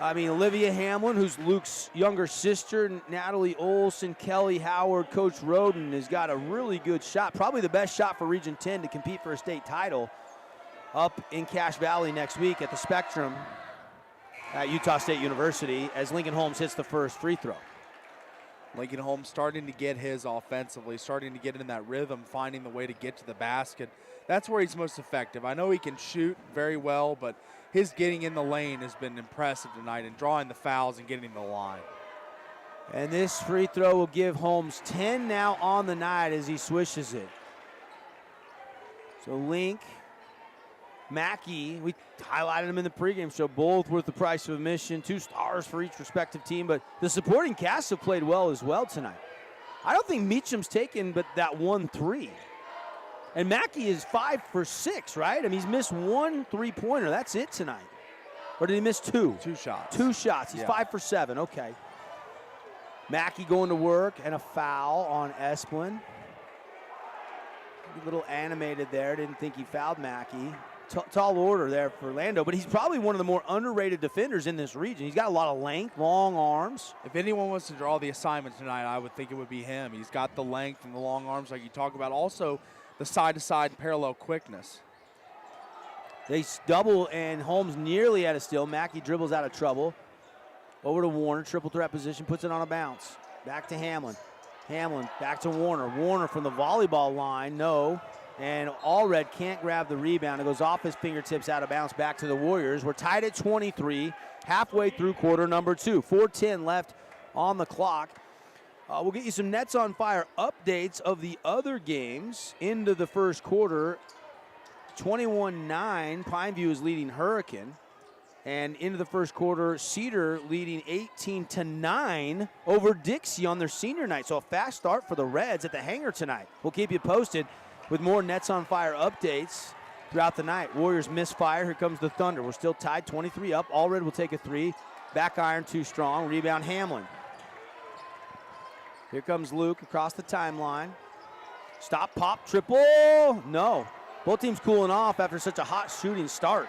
S4: I mean, Olivia Hamlin, who's Luke's younger sister, Natalie Olson, Kelly Howard, Coach Roden has got a really good shot, probably the best shot for Region 10 to compete for a state title up in Cache Valley next week at the Spectrum at Utah State University as Lincoln Holmes hits the first free throw.
S6: Lincoln Holmes starting to get his offensively, starting to get in that rhythm, finding the way to get to the basket. That's where he's most effective. I know he can shoot very well, but his getting in the lane has been impressive tonight and drawing the fouls and getting the line.
S4: And this free throw will give Holmes 10 now on the night as he swishes it. So Link, Mackey, we highlighted them in the pregame show, both worth the price of admission, 2 stars for each respective team, but the supporting cast have played well as well tonight. I don't think Meacham's taken but that 1 3. And Mackey is 5 for 6, right? I mean, he's missed 1 3-pointer. That's it tonight. Or did he miss 2?
S6: 2 shots.
S4: 2 shots. He's 5 for 7. Okay. Mackey going to work and a foul on Esplin. A little animated there. Didn't think he fouled Mackey. Tall order there for Lando, but he's probably one of the more underrated defenders in this region. He's got a lot of length, long arms.
S6: If anyone wants to draw the assignment tonight, I would think it would be him. He's got the length and the long arms like you talk about. Also, the side-to-side parallel quickness.
S4: They double, and Holmes nearly at a steal. Mackey dribbles out of trouble. Over to Warner, triple threat position, puts it on a bounce. Back to Hamlin. Hamlin back to Warner. Warner from the volleyball line, no. And Allred can't grab the rebound. It goes off his fingertips, out of bounds, back to the Warriors. We're tied at 23, halfway through quarter number 2. 4:10 left on the clock. We'll get you some Nets on Fire updates of the other games into the first quarter. 21-9, Pineview is leading Hurricane. And into the first quarter, Cedar leading 18-9 over Dixie on their senior night. So a fast start for the Reds at the hangar tonight. We'll keep you posted with more Nets on Fire updates throughout the night. Warriors misfire. Here comes the Thunder. We're still tied 23 up. Allred will take a 3. Back iron too strong. Rebound Hamlin. Here comes Luke across the timeline. Stop, pop, triple. No. Both teams cooling off after such a hot shooting start.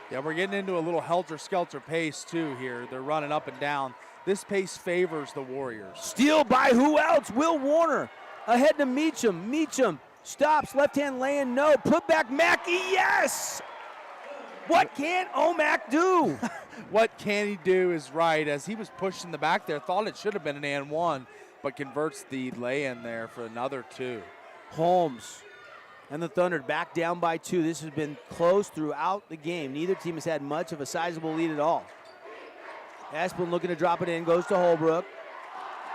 S6: Yeah, we're getting into a little helter-skelter pace, too, here. They're running up and down. This pace favors the Warriors.
S4: Steal by who else? Will Warner. Ahead to Meacham. Meacham stops. Left-hand lay-in, no. Put back Mackey, yes! What can Omac do?
S6: What can he do is right. As he was pushed in the back there, thought it should have been an and 1, but converts the lay-in there for another 2.
S4: Holmes and the Thunder back down by 2. This has been close throughout the game. Neither team has had much of a sizable lead at all. Esplin looking to drop it in, goes to Holbrook.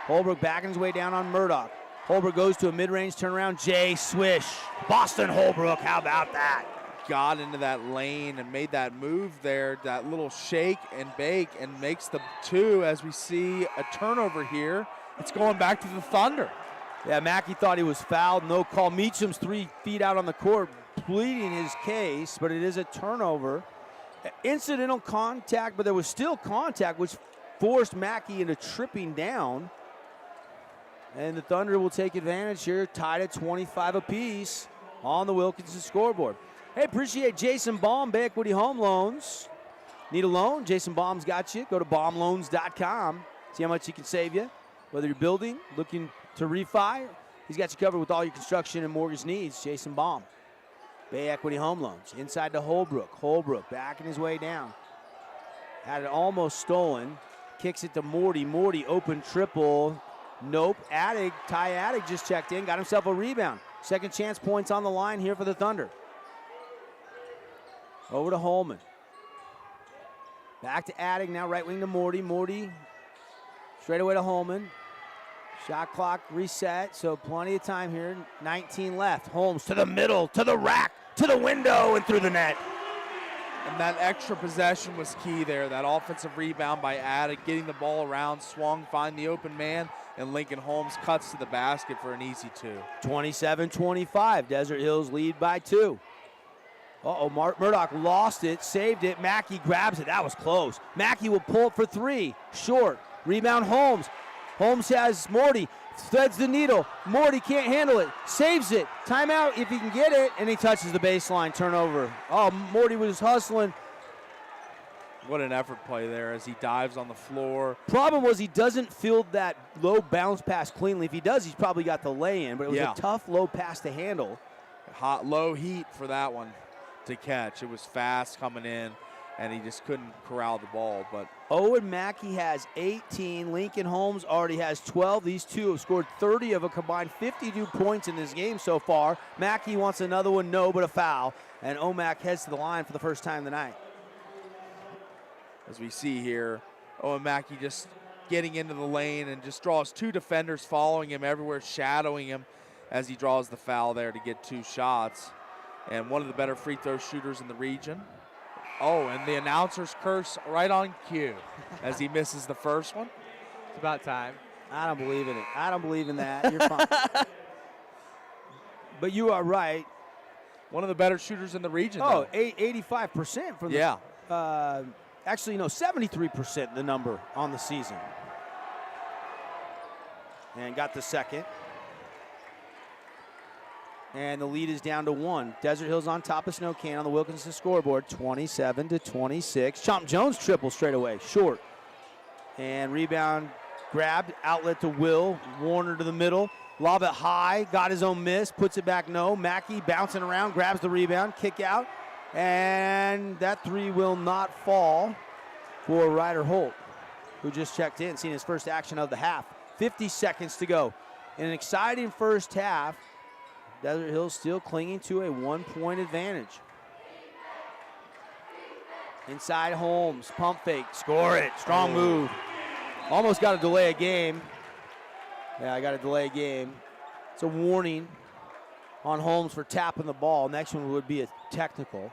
S4: Holbrook backing his way down on Murdoch. Holbrook goes to a mid-range turnaround. Jay, swish. Boston Holbrook, how about that?
S6: Got into that lane and made that move there, that little shake and bake, and makes the 2 as we see a turnover here. It's going back to the Thunder.
S4: Yeah, Mackey thought he was fouled. No call. Meacham's 3 feet out on the court, pleading his case, but it is a turnover. Incidental contact, but there was still contact, which forced Mackey into tripping down. And the Thunder will take advantage here, tied at 25 apiece on the Wilkinson scoreboard. Hey, appreciate Jason Baum, Bay Equity Home Loans. Need a loan? Jason Baum's got you. Go to baumloans.com. See how much he can save you. Whether you're building, looking to refi, he's got you covered with all your construction and mortgage needs. Jason Baum, Bay Equity Home Loans. Inside to Holbrook. Holbrook backing his way down. Had it almost stolen. Kicks it to Morty. Morty, open triple. Nope. Ty Addig just checked in. Got himself a rebound. Second chance points on the line here for the Thunder. Over to Holman. Back to Addig now, right wing to Morty. Morty straight away to Holman. Shot clock reset, so plenty of time here. 19 left. Holmes to the middle, to the rack, to the window, and through the net.
S6: And that extra possession was key there. That offensive rebound by Addig, getting the ball around, swung, find the open man, and Lincoln Holmes cuts to the basket for an easy 2.
S4: 27-25. Desert Hills lead by 2. Murdoch lost it, saved it. Mackey grabs it. That was close. Mackey will pull it for 3. Short. Rebound Holmes. Holmes has Morty. Threads the needle. Morty can't handle it. Saves it. Timeout if he can get it. And he touches the baseline. Turnover. Oh, Morty was hustling.
S6: What an effort play there as he dives on the floor.
S4: Problem was he doesn't field that low bounce pass cleanly. If he does, he's probably got the lay-in. But it was a tough low pass to handle.
S6: Hot, low heat for that one to catch. It was fast coming in, and he just couldn't corral the ball. But
S4: Owen Mackey has 18. Lincoln Holmes already has 12. These two have scored 30 of a combined 52 points in this game so far. Mackey wants another one, no, but a foul. And Omac heads to the line for the first time tonight.
S6: As we see here, Owen Mackey just getting into the lane and just draws 2 defenders following him everywhere, shadowing him as he draws the foul there to get 2 shots. And one of the better free throw shooters in the region. Oh, and the announcer's curse right on cue as he misses the first one.
S7: It's about time.
S4: I don't believe in it. I don't believe in that. You're fine. But you are right.
S6: One of the better shooters in the region.
S4: Oh, 85% for the.
S6: Yeah.
S4: Actually, no, 73% the number on the season. And got the second. And the lead is down to 1. Desert Hills on top of Snow Canyon on the Wilkinson scoreboard, 27-26. Chomp Jones triple straight away, short. And rebound grabbed, outlet to Will. Warner to the middle. Lob it high, got his own miss, puts it back, no. Mackey bouncing around, grabs the rebound, kick out. And that 3 will not fall for Ryder Holt, who just checked in, seeing his first action of the half. 50 seconds to go. In an exciting first half, Desert Hills still clinging to a 1-point advantage. Inside Holmes, pump fake, score it, strong move. Almost got to delay a game. Yeah, I got to delay a game. It's a warning on Holmes for tapping the ball. Next one would be a technical.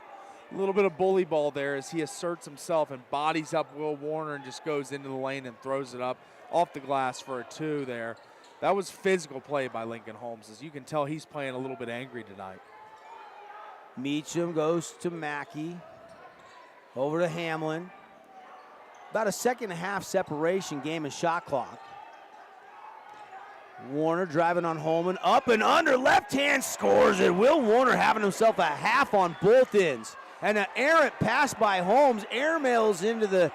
S6: A little bit of bully ball there as he asserts himself and bodies up Will Warner and just goes into the lane and throws it up off the glass for a 2 there. That was physical play by Lincoln Holmes. As you can tell, he's playing a little bit angry tonight.
S4: Meacham goes to Mackey. Over to Hamlin. About a 2.5 separation, game and shot clock. Warner driving on Holman. Up and under, left hand scores it. Will Warner having himself a half on both ends. And an errant pass by Holmes. Airmails into the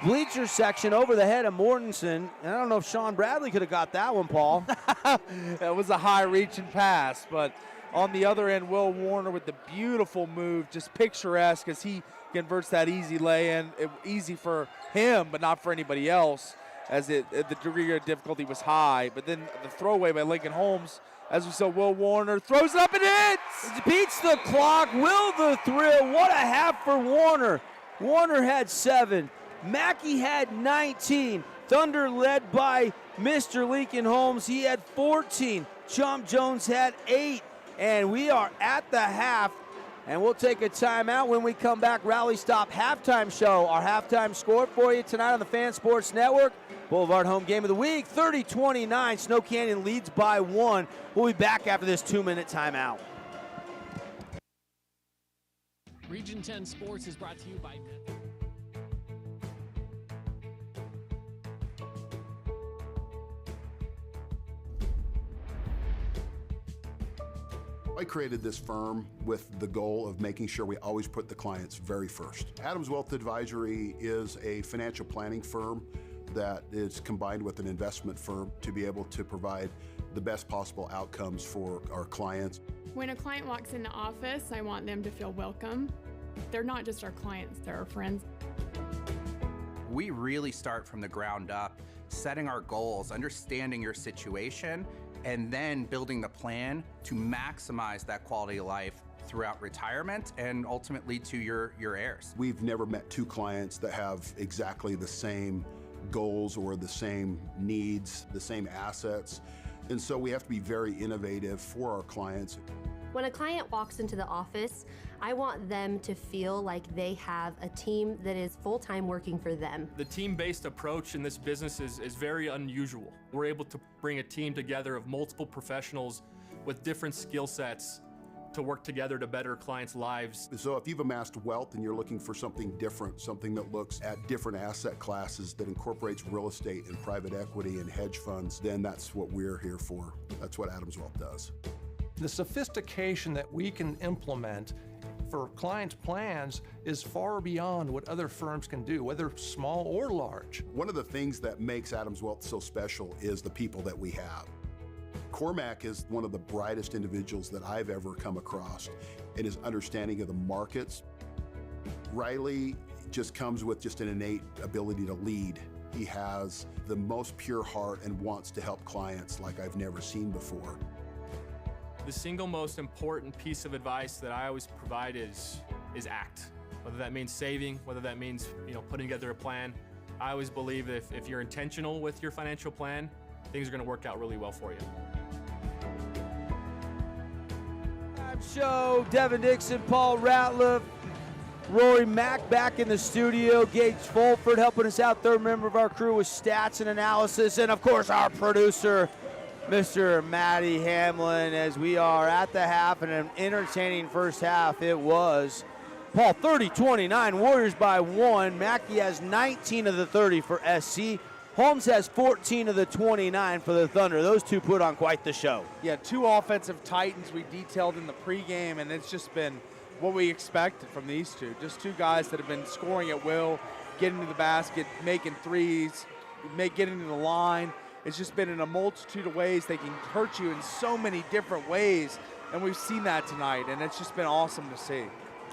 S4: bleacher section over the head of Mortensen. And I don't know if Sean Bradley could have got that one, Paul.
S6: That was a high-reaching pass, but on the other end, Will Warner with the beautiful move, just picturesque as he converts that easy lay-in. Easy for him, but not for anybody else, as the degree of difficulty was high. But then the throwaway by Lincoln Holmes, as we saw, Will Warner throws it up and hits!
S4: It beats the clock. Will the thrill. What a half for Warner. Warner had 7. Mackey had 19. Thunder led by Mr. Lincoln Holmes. He had 14. Chomp Jones had 8. And we are at the half. And we'll take a timeout. When we come back, Rally Stop halftime show. Our halftime score for you tonight on the Fan Sports Network. Boulevard home game of the week, 30-29. Snow Canyon leads by 1. We'll be back after this 2-minute timeout.
S11: Region 10 Sports is brought to you by
S19: I created this firm with the goal of making sure we always put the clients very first. Adams Wealth Advisory is a financial planning firm that is combined with an investment firm to be able to provide the best possible outcomes for our clients.
S20: When a client walks in the office, I want them to feel welcome. They're not just our clients, they're our friends.
S21: We really start from the ground up, setting our goals, understanding your situation, and then building the plan to maximize that quality of life throughout retirement and ultimately to your heirs.
S19: We've never met two clients that have exactly the same goals or the same needs, the same assets. And so we have to be very innovative for our clients.
S22: When a client walks into the office, I want them to feel like they have a team that is full-time working for them.
S23: The team-based approach in this business is very unusual. We're able to bring a team together of multiple professionals with different skill sets to work together to better clients' lives.
S19: So if you've amassed wealth and you're looking for something different, something that looks at different asset classes, that incorporates real estate and private equity and hedge funds, then that's what we're here for. That's what Adams Wealth does.
S24: The sophistication that we can implement for clients' plans is far beyond what other firms can do, whether small or large.
S19: One of the things that makes Adams Wealth so special is the people that we have. Cormac is one of the brightest individuals that I've ever come across in his understanding of the markets. Riley just comes with just an innate ability to lead. He has the most pure heart and wants to help clients like I've never seen before.
S23: The single most important piece of advice that I always provide is act. Whether that means saving, whether that means putting together a plan. I always believe that if you're intentional with your financial plan, things are going to work out really well for you.
S4: Show, Devin Dixon, Paul Ratliff, Rory Mack back in the studio, Gage Fulford helping us out, third member of our crew with stats and analysis, and of course our producer, Mr. Matty Hamlin, as we are at the half, and an entertaining first half it was. Paul, 30-29, Warriors by 1. Mackey has 19 of the 30 for SC. Holmes has 14 of the 29 for the Thunder. Those two put on quite the show.
S6: Yeah, two offensive titans we detailed in the pregame, and it's just been what we expected from these two. Just two guys that have been scoring at will, getting to the basket, making threes, getting to the line. It's just been in a multitude of ways. They can hurt you in so many different ways, and we've seen that tonight, and it's just been awesome to see.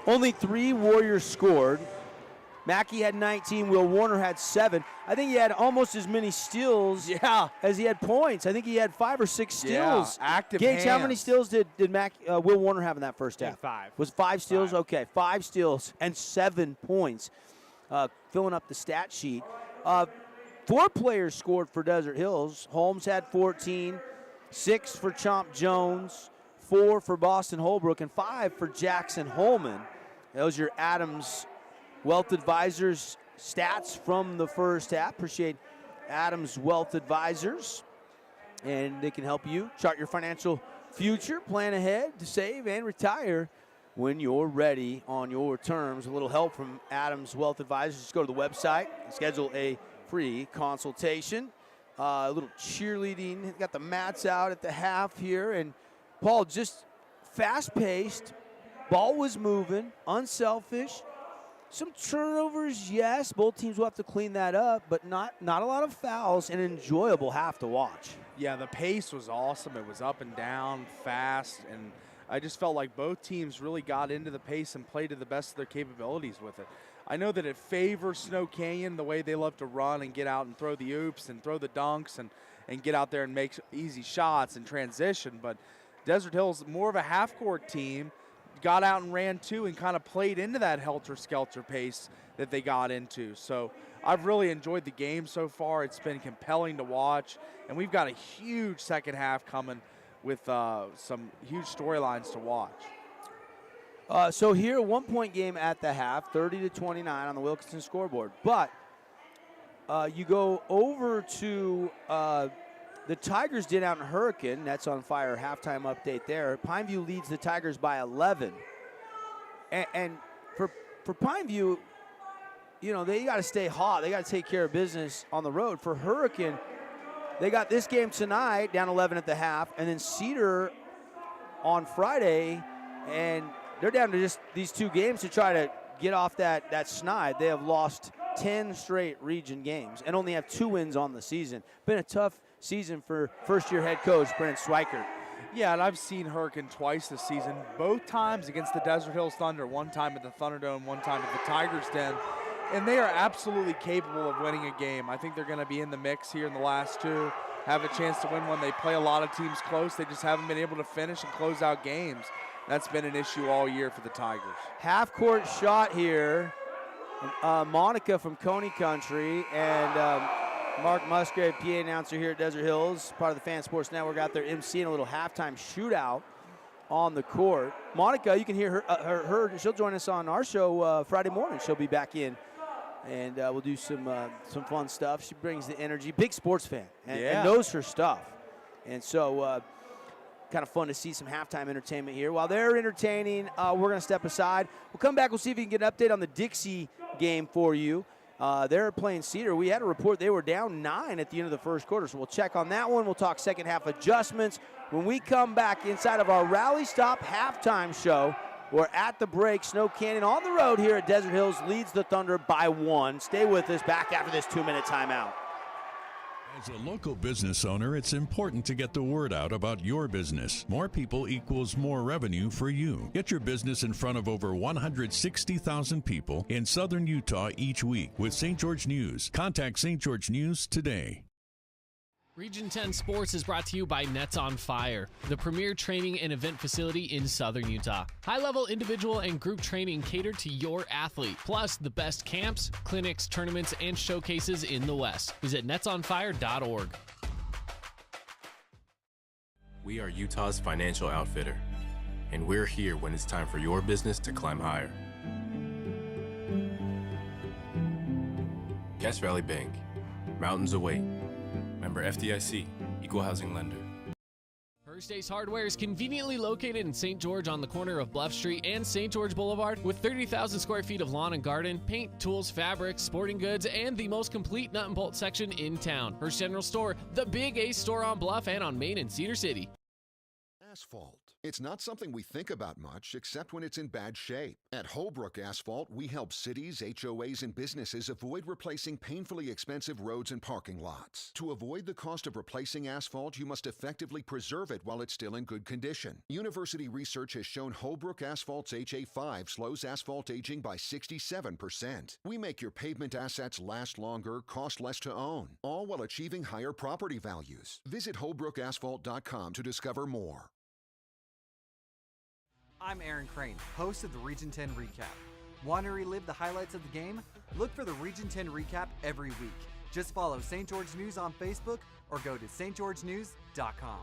S4: Only 3 Warriors scored. Mackey had 19, Will Warner had 7. I think he had almost as many steals as he had points. I think he had 5 or 6 steals.
S6: Yeah, active
S4: Gage,
S6: hands.
S4: how many steals did Will Warner have in that first half?
S7: 5.
S4: Was 5 steals? 5. Okay, 5 steals and 7 points. Filling up the stat sheet. 4 players scored for Desert Hills. Holmes had 14, 6 for Chomp Jones, 4 for Boston Holbrook, and 5 for Jackson Holman. Those are your Adams Wealth Advisors stats from the first half. Appreciate Adams Wealth Advisors, and they can help you chart your financial future, plan ahead to save and retire when you're ready on your terms. A little help from Adams Wealth Advisors. Just go to the website and schedule a free consultation. A little cheerleading. Got the mats out at the half here, and Paul, just fast-paced. Ball was moving, unselfish. Some turnovers, yes. Both teams will have to clean that up, but not a lot of fouls. An enjoyable half to watch.
S6: Yeah, the pace was awesome. It was up and down, fast, and I just felt like both teams really got into the pace and played to the best of their capabilities with it. I know that it favors Snow Canyon, the way they love to run and get out and throw the oops and throw the dunks and get out there and make easy shots and transition, but Desert Hills, more of a half-court team, got out and ran too and kind of played into that helter-skelter pace that they got into. So I've really enjoyed the game so far. It's been compelling to watch, and we've got a huge second half coming with some huge storylines to watch.
S4: So here, a 1-point game at the half, 30-29 on the Wilkinson scoreboard. But you go over to the Tigers did out in Hurricane. That's on fire. Halftime update there. Pineview leads the Tigers by 11. And for Pineview, they got to stay hot. They got to take care of business on the road. For Hurricane, they got this game tonight, down 11 at the half, and then Cedar on Friday, and they're down to just these 2 games to try to get off that schneid. They have lost 10 straight region games and only have 2 wins on the season. Been a tough season for first-year head coach Brent Schweikert.
S6: Yeah, and I've seen Hurricane twice this season, both times against the Desert Hills Thunder, one time at the Thunderdome, one time at the Tigers Den, and they are absolutely capable of winning a game. I think they're going to be in the mix here in the last 2, have a chance to win one. They play a lot of teams close. They just haven't been able to finish and close out games. That's been an issue all year for the Tigers.
S4: Half-court shot here. Monica from Coney Country and Mark Musgrave, PA announcer here at Desert Hills, part of the Fan Sports Network, out there emceeing a little halftime shootout on the court. Monica, you can hear her she'll join us on our show Friday morning. She'll be back in, and we'll do some fun stuff. She brings the energy. Big sports fan and knows her stuff. And so kind of fun to see some halftime entertainment here. While they're entertaining, we're going to step aside. We'll come back. We'll see if we can get an update on the Dixie game for you. They're playing Cedar. We had a report they were down 9 at the end of the first quarter, so we'll check on that one. We'll talk second half adjustments. When we come back inside of our Rally Stop halftime show, we're at the break. Snow Canyon on the road here at Desert Hills leads the Thunder by 1. Stay with us back after this 2-minute timeout.
S8: As a local business owner, it's important to get the word out about your business. More people equals more revenue for you. Get your business in front of over 160,000 people in southern Utah each week with St. George News. Contact St. George News today.
S11: Region 10 Sports is brought to you by Nets on Fire, the premier training and event facility in southern Utah. High-level individual and group training catered to your athlete, plus the best camps, clinics, tournaments, and showcases in the West. Visit netsonfire.org.
S9: We are Utah's financial outfitter, and we're here when it's time for your business to climb higher. Cache Valley Bank, mountains await. Member FDIC, Equal Housing Lender.
S11: First Ace Hardware is conveniently located in St. George on the corner of Bluff Street and St. George Boulevard with 30,000 square feet of lawn and garden, paint, tools, fabrics, sporting goods, and the most complete nut and bolt section in town. First General Store, the Big Ace store on Bluff and on Main in Cedar City.
S10: Asphalt. It's not something we think about much except when it's in bad shape. At Holbrook Asphalt, we help cities, HOAs, and businesses avoid replacing painfully expensive roads and parking lots. To avoid the cost of replacing asphalt, you must effectively preserve it while it's still in good condition. University research has shown Holbrook Asphalt's HA5 slows asphalt aging by 67%. We make your pavement assets last longer, cost less to own, all while achieving higher property values. Visit holbrookasphalt.com to discover more.
S12: I'm Aaron Crane, host of the Region 10 Recap. Want to relive the highlights of the game? Look for the Region 10 Recap every week. Just follow St. George News on Facebook or go to stgeorgenews.com.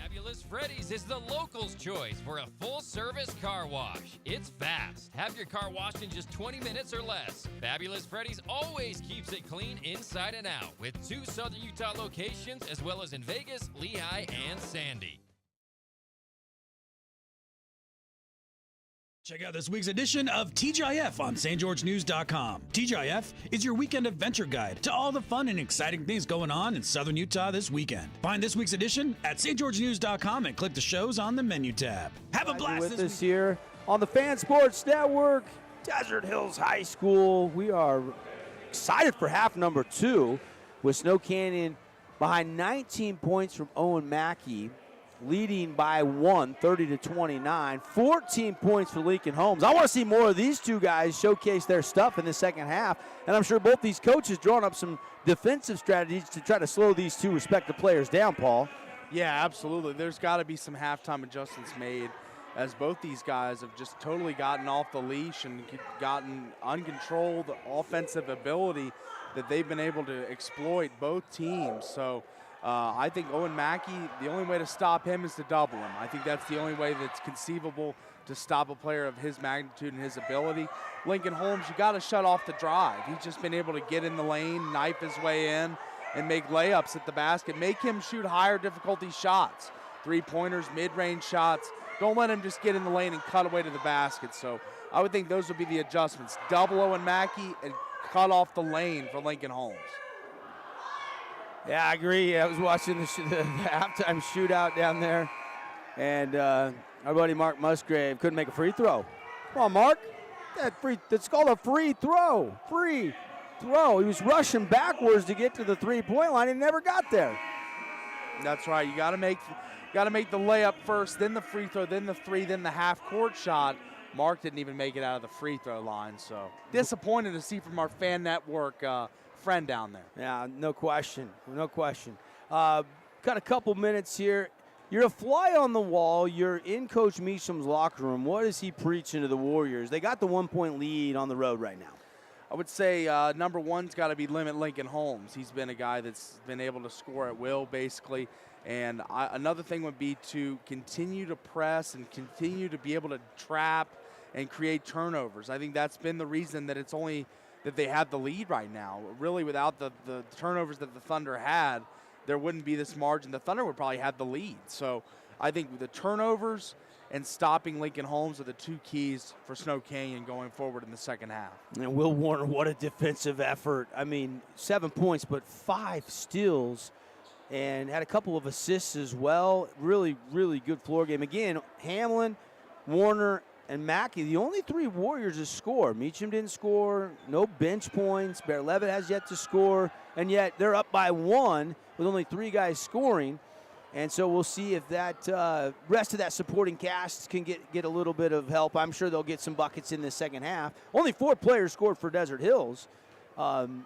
S25: Fabulous Freddy's is the locals' choice for a full-service car wash. It's fast. Have your car washed in just 20 minutes or less. Fabulous Freddy's always keeps it clean inside and out with 2 southern Utah locations as well as in Vegas, Lehigh, and Sandy.
S26: Check out this week's edition of TGIF on stgeorgenews.com. TGIF is your weekend adventure guide to all the fun and exciting things going on in southern Utah this weekend. Find this week's edition at stgeorgenews.com and click the shows on the menu tab. Have a blast
S4: with us here on the Fan Sports Network, Desert Hills High School. We are excited for half number 2 with Snow Canyon behind 19 points from Owen Mackey, leading by 1, 30-29. 14 points for Lincoln Holmes. I want to see more of these 2 guys showcase their stuff in the second half, and I'm sure both these coaches drawing up some defensive strategies to try to slow these 2 respective players down, Paul.
S6: Yeah, absolutely. There's got to be some halftime adjustments made as both these guys have just totally gotten off the leash and gotten uncontrolled offensive ability that they've been able to exploit both teams. So I think Owen Mackey, the only way to stop him is to double him. I think that's the only way that's conceivable to stop a player of his magnitude and his ability. Lincoln Holmes, you got to shut off the drive. He's just been able to get in the lane, knife his way in, and make layups at the basket. Make him shoot higher difficulty shots, 3-pointers, mid-range shots. Don't let him just get in the lane and cut away to the basket. So I would think those would be the adjustments. Double Owen Mackey and cut off the lane for Lincoln Holmes.
S4: Yeah, I agree. I was watching the halftime shootout down there, And our buddy Mark Musgrave couldn't make a free throw. Come on, Mark. That's called a free throw. Free throw. He was rushing backwards to get to the three-point line and never got there.
S6: That's right. You got to make the layup first, then the free throw, then the three, then the half-court shot. Mark didn't even make it out of the free throw line, so disappointed to see from our fan network friend down there.
S4: Yeah, no question. No question. Got a couple minutes here. You're a fly on the wall. You're in Coach Meacham's locker room. What is he preaching to the Warriors? They got the 1-point lead on the road right now.
S6: I would say number one's got to be limit Lincoln Holmes. He's been a guy that's been able to score at will, basically. And another thing would be to continue to press and continue to be able to trap and create turnovers. I think that's been the reason that it's only that they have the lead right now. Really, without the turnovers that the Thunder had, there wouldn't be this margin. The Thunder would probably have the lead. So I think the turnovers and stopping Lincoln Holmes are the two keys for Snow Canyon going forward in the second half.
S4: And Will Warner, what a defensive effort. I mean, 7 points, but 5 steals and had a couple of assists as well. Really, really good floor game. Again, Hamlin, Warner, and Mackey, the only 3 Warriors to score. Meacham didn't score, no bench points. Bear Levitt has yet to score, and yet they're up by 1 with only 3 guys scoring. And so we'll see if that rest of that supporting cast can get a little bit of help. I'm sure they'll get some buckets in the second half. Only 4 players scored for Desert Hills, and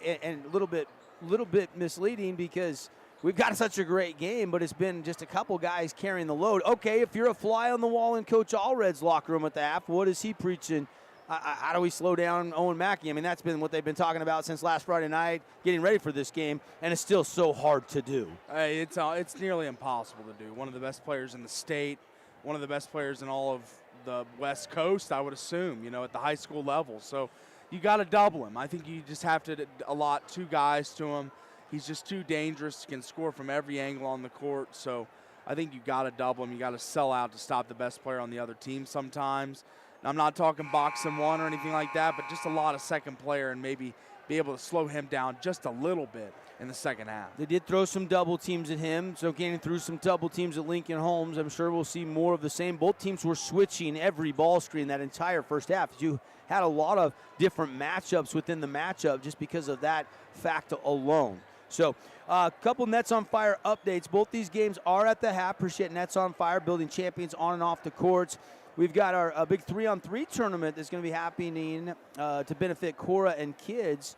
S4: a little bit misleading because we've got such a great game, but it's been just a couple guys carrying the load. Okay, if you're a fly on the wall in Coach Allred's locker room at the half, what is he preaching? How do we slow down Owen Mackey? I mean, that's been what they've been talking about since last Friday night, getting ready for this game, and it's still so hard to do.
S6: It's nearly impossible to do. One of the best players in the state, one of the best players in all of the West Coast, I would assume, at the high school level. So you got to double him. I think you just have to allot 2 guys to him. He's just too dangerous, can score from every angle on the court. So I think you got to double him. You got to sell out to stop the best player on the other team sometimes. And I'm not talking box and one or anything like that, but just a lot of second player and maybe be able to slow him down just a little bit in the second half.
S4: They did throw some double teams at him, so getting through some double teams at Lincoln Holmes. I'm sure we'll see more of the same. Both teams were switching every ball screen that entire first half. You had a lot of different matchups within the matchup just because of that fact alone. So a couple Nets on Fire updates. Both these games are at the half. Appreciate Nets on Fire, building champions on and off the courts. We've got our big 3-on-3 tournament that's going to be happening to benefit Cora and kids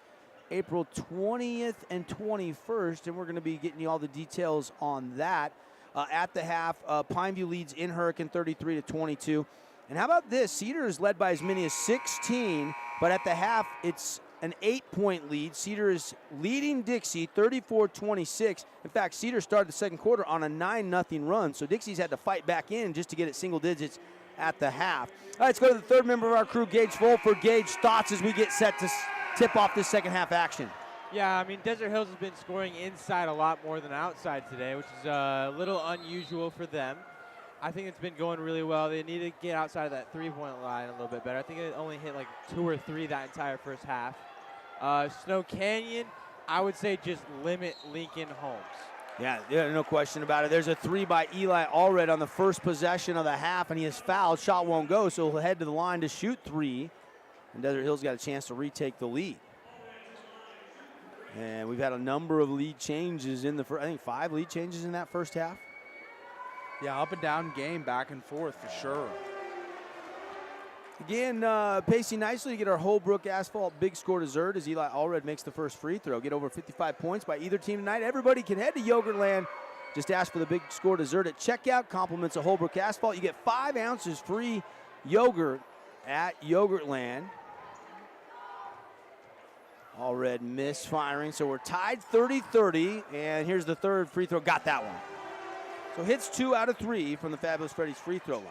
S4: April 20th and 21st, and we're going to be getting you all the details on that. At the half, Pineview leads in Hurricane 33-22. And how about this? Cedar is led by as many as 16, but at the half, it's an 8-point lead. Cedar is leading Dixie 34-26. In fact, Cedar started the second quarter on a 9-0 run, so Dixie's had to fight back in just to get it single digits at the half. All right, let's go to the third member of our crew, Gage Fulford. Gage, thoughts as we get set to tip off this second half action?
S7: Yeah, I mean, Desert Hills has been scoring inside a lot more than outside today, which is a little unusual for them. I think it's been going really well. They need to get outside of that three-point line a little bit better. I think it only hit like 2 or 3 that entire first half. Snow Canyon, I would say just limit Lincoln Holmes.
S4: Yeah, no question about it. There's a 3 by Eli Allred on the first possession of the half, and he is fouled. Shot won't go, so he'll head to the line to shoot 3. And Desert Hills got a chance to retake the lead. And we've had a number of lead changes in the first, I think 5 lead changes in that first half.
S6: Yeah, up and down game, back and forth for sure.
S4: Again, pacing nicely to get our Holbrook Asphalt big score dessert as Eli Allred makes the first free throw. Get over 55 points by either team tonight. Everybody can head to Yogurtland. Just ask for the big score dessert at checkout. Compliments of Holbrook Asphalt. You get 5 ounces free yogurt at Yogurtland. Allred misfiring, so we're tied 30-30. And here's the third free throw. Got that one. So hits 2 out of 3 from the Fabulous Freddy's free throw line.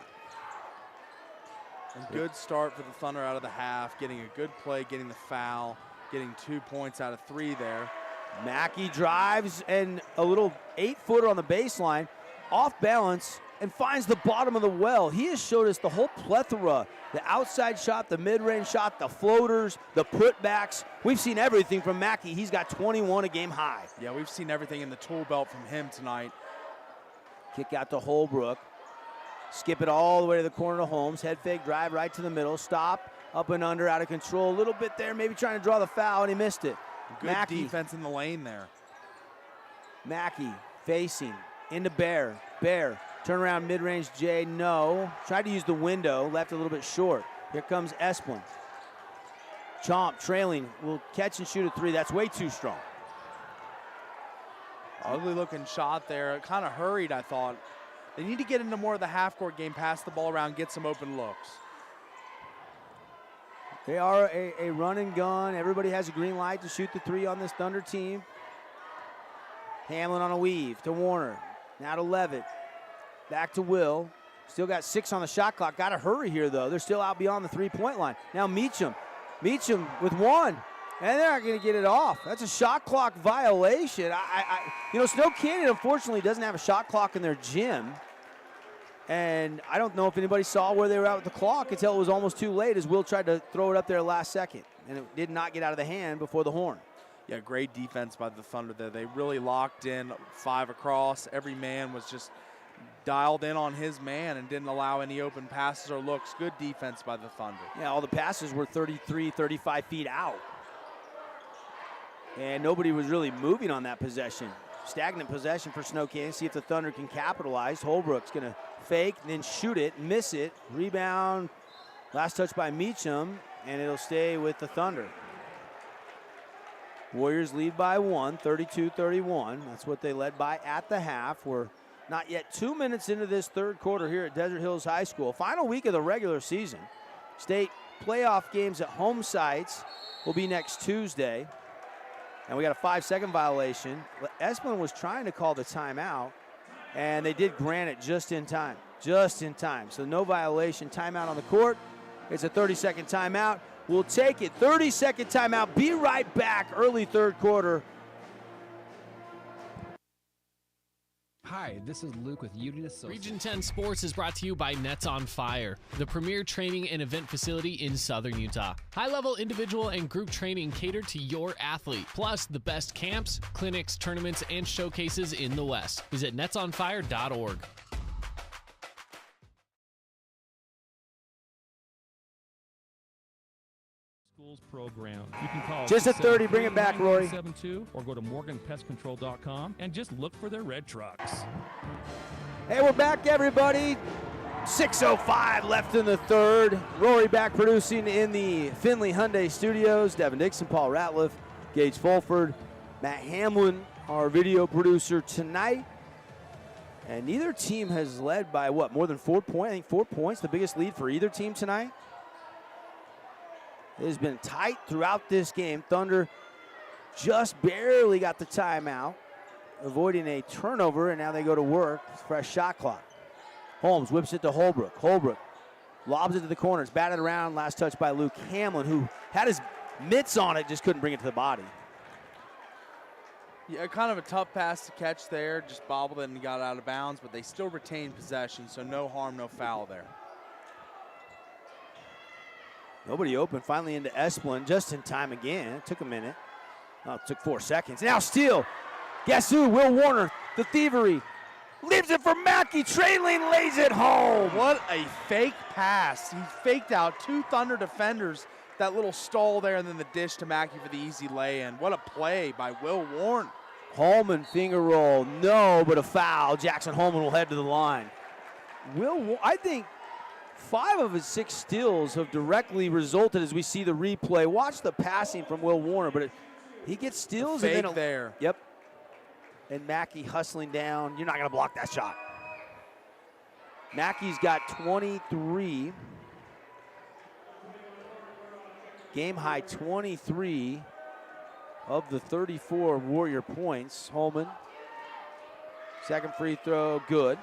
S6: And good start for the Thunder out of the half, getting a good play, getting the foul, getting 2 points out of 3 there.
S4: Mackey drives and a little 8-footer on the baseline, off balance, and finds the bottom of the well. He has showed us the whole plethora, the outside shot, the mid-range shot, the floaters, the putbacks. We've seen everything from Mackey. He's got 21 a game high.
S6: Yeah, we've seen everything in the tool belt from him tonight.
S4: Kick out to Holbrook. Skip it all the way to the corner to Holmes. Head fake, drive right to the middle. Stop, up and under, out of control. A little bit there, maybe trying to draw the foul, and he missed it.
S6: Good defense in the lane there.
S4: Mackey facing into Bear. Bear, turn around mid-range J, no. Tried to use the window, left a little bit short. Here comes Esplin. Chomp trailing, will catch and shoot a three. That's way too strong.
S6: Ugly looking shot there. It kind of hurried, I thought. They need to get into more of the half-court game, pass the ball around, get some open looks.
S4: They are a run and gun. Everybody has a green light to shoot the three on this Thunder team. Hamlin on a weave to Warner. Now to Levitt. Back to Will. Still got 6 on the shot clock. Got to hurry here, though. They're still out beyond the three-point line. Now Meacham. Meacham with 1. And they're not going to get it off. That's a shot clock violation. You know, Snow Canyon, unfortunately, doesn't have a shot clock in their gym. And I don't know if anybody saw where they were at with the clock until it was almost too late as Will tried to throw it up there last second. And it did not get out of the hand before the horn.
S6: Yeah, great defense by the Thunder there. They really locked in 5 across. Every man was just dialed in on his man and didn't allow any open passes or looks. Good defense by the Thunder.
S4: Yeah, all the passes were 33, 35 feet out. And nobody was really moving on that possession. Stagnant possession for Snow Canyon. See if the Thunder can capitalize. Holbrook's going to fake, then shoot it, miss it. Rebound, last touch by Meacham, and it'll stay with the Thunder. Warriors lead by 1, 32-31. That's what they led by at the half. We're not yet 2 minutes into this third quarter here at Desert Hills High School. Final week of the regular season. State playoff games at home sites will be next Tuesday. And we got a 5-second violation. Esplin was trying to call the timeout, and they did grant it just in time. Just in time. So no violation. Timeout on the court. It's a 30-second timeout. We'll take it. 30-second timeout. Be right back. Early third quarter.
S16: Hi, this is Luke with Udine Associates.
S11: Region 10 Sports is brought to you by Nets on Fire, the premier training and event facility in Southern Utah. High-level individual and group training catered to your athlete, plus the best camps, clinics, tournaments, and showcases in the West. Visit netsonfire.org.
S1: Program. You can call
S4: just at 30, bring it back, Rory.
S1: 72 or go to morganpestcontrol.com and just look for their red trucks.
S4: Hey, we're back, everybody. 6:05 left in the third. Rory back producing in the Findlay Hyundai Studios. Devin Dixon, Paul Ratliff, Gage Fulford, Matt Hamlin, our video producer tonight. And neither team has led by, what, more than 4 points? I think 4 points, the biggest lead for either team tonight. It has been tight throughout this game. Thunder just barely got the timeout, avoiding a turnover, and now they go to work. Fresh shot clock. Holmes whips it to Holbrook. Holbrook lobs it to the corner. It's batted around. Last touch by Luke Hamlin, who had his mitts on it, just couldn't bring it to the body.
S6: Yeah, kind of a tough pass to catch there. Just bobbled it and got out of bounds, but they still retained possession, so no harm, no foul there.
S4: Nobody open, finally into Esplin, just in time again. It took a minute. Oh, it took 4 seconds. Now steal. Guess who? Will Warner, the thievery. Leaves it for Mackey. Trailing, lays it home.
S6: What a fake pass. He faked out 2 Thunder defenders. That little stall there and then the dish to Mackey for the easy lay-in. What a play by Will Warner.
S4: Holman finger roll. No, but a foul. Jackson Holman will head to the line. I think 5 of his 6 steals have directly resulted as we see the replay. Watch the passing from Will Warner, but he gets steals.
S6: Fake
S4: and then
S6: there.
S4: Yep. And Mackey hustling down. You're not going to block that shot. Mackey's got 23. Game high 23 of the 34 Warrior points. Holman. Second free throw, good.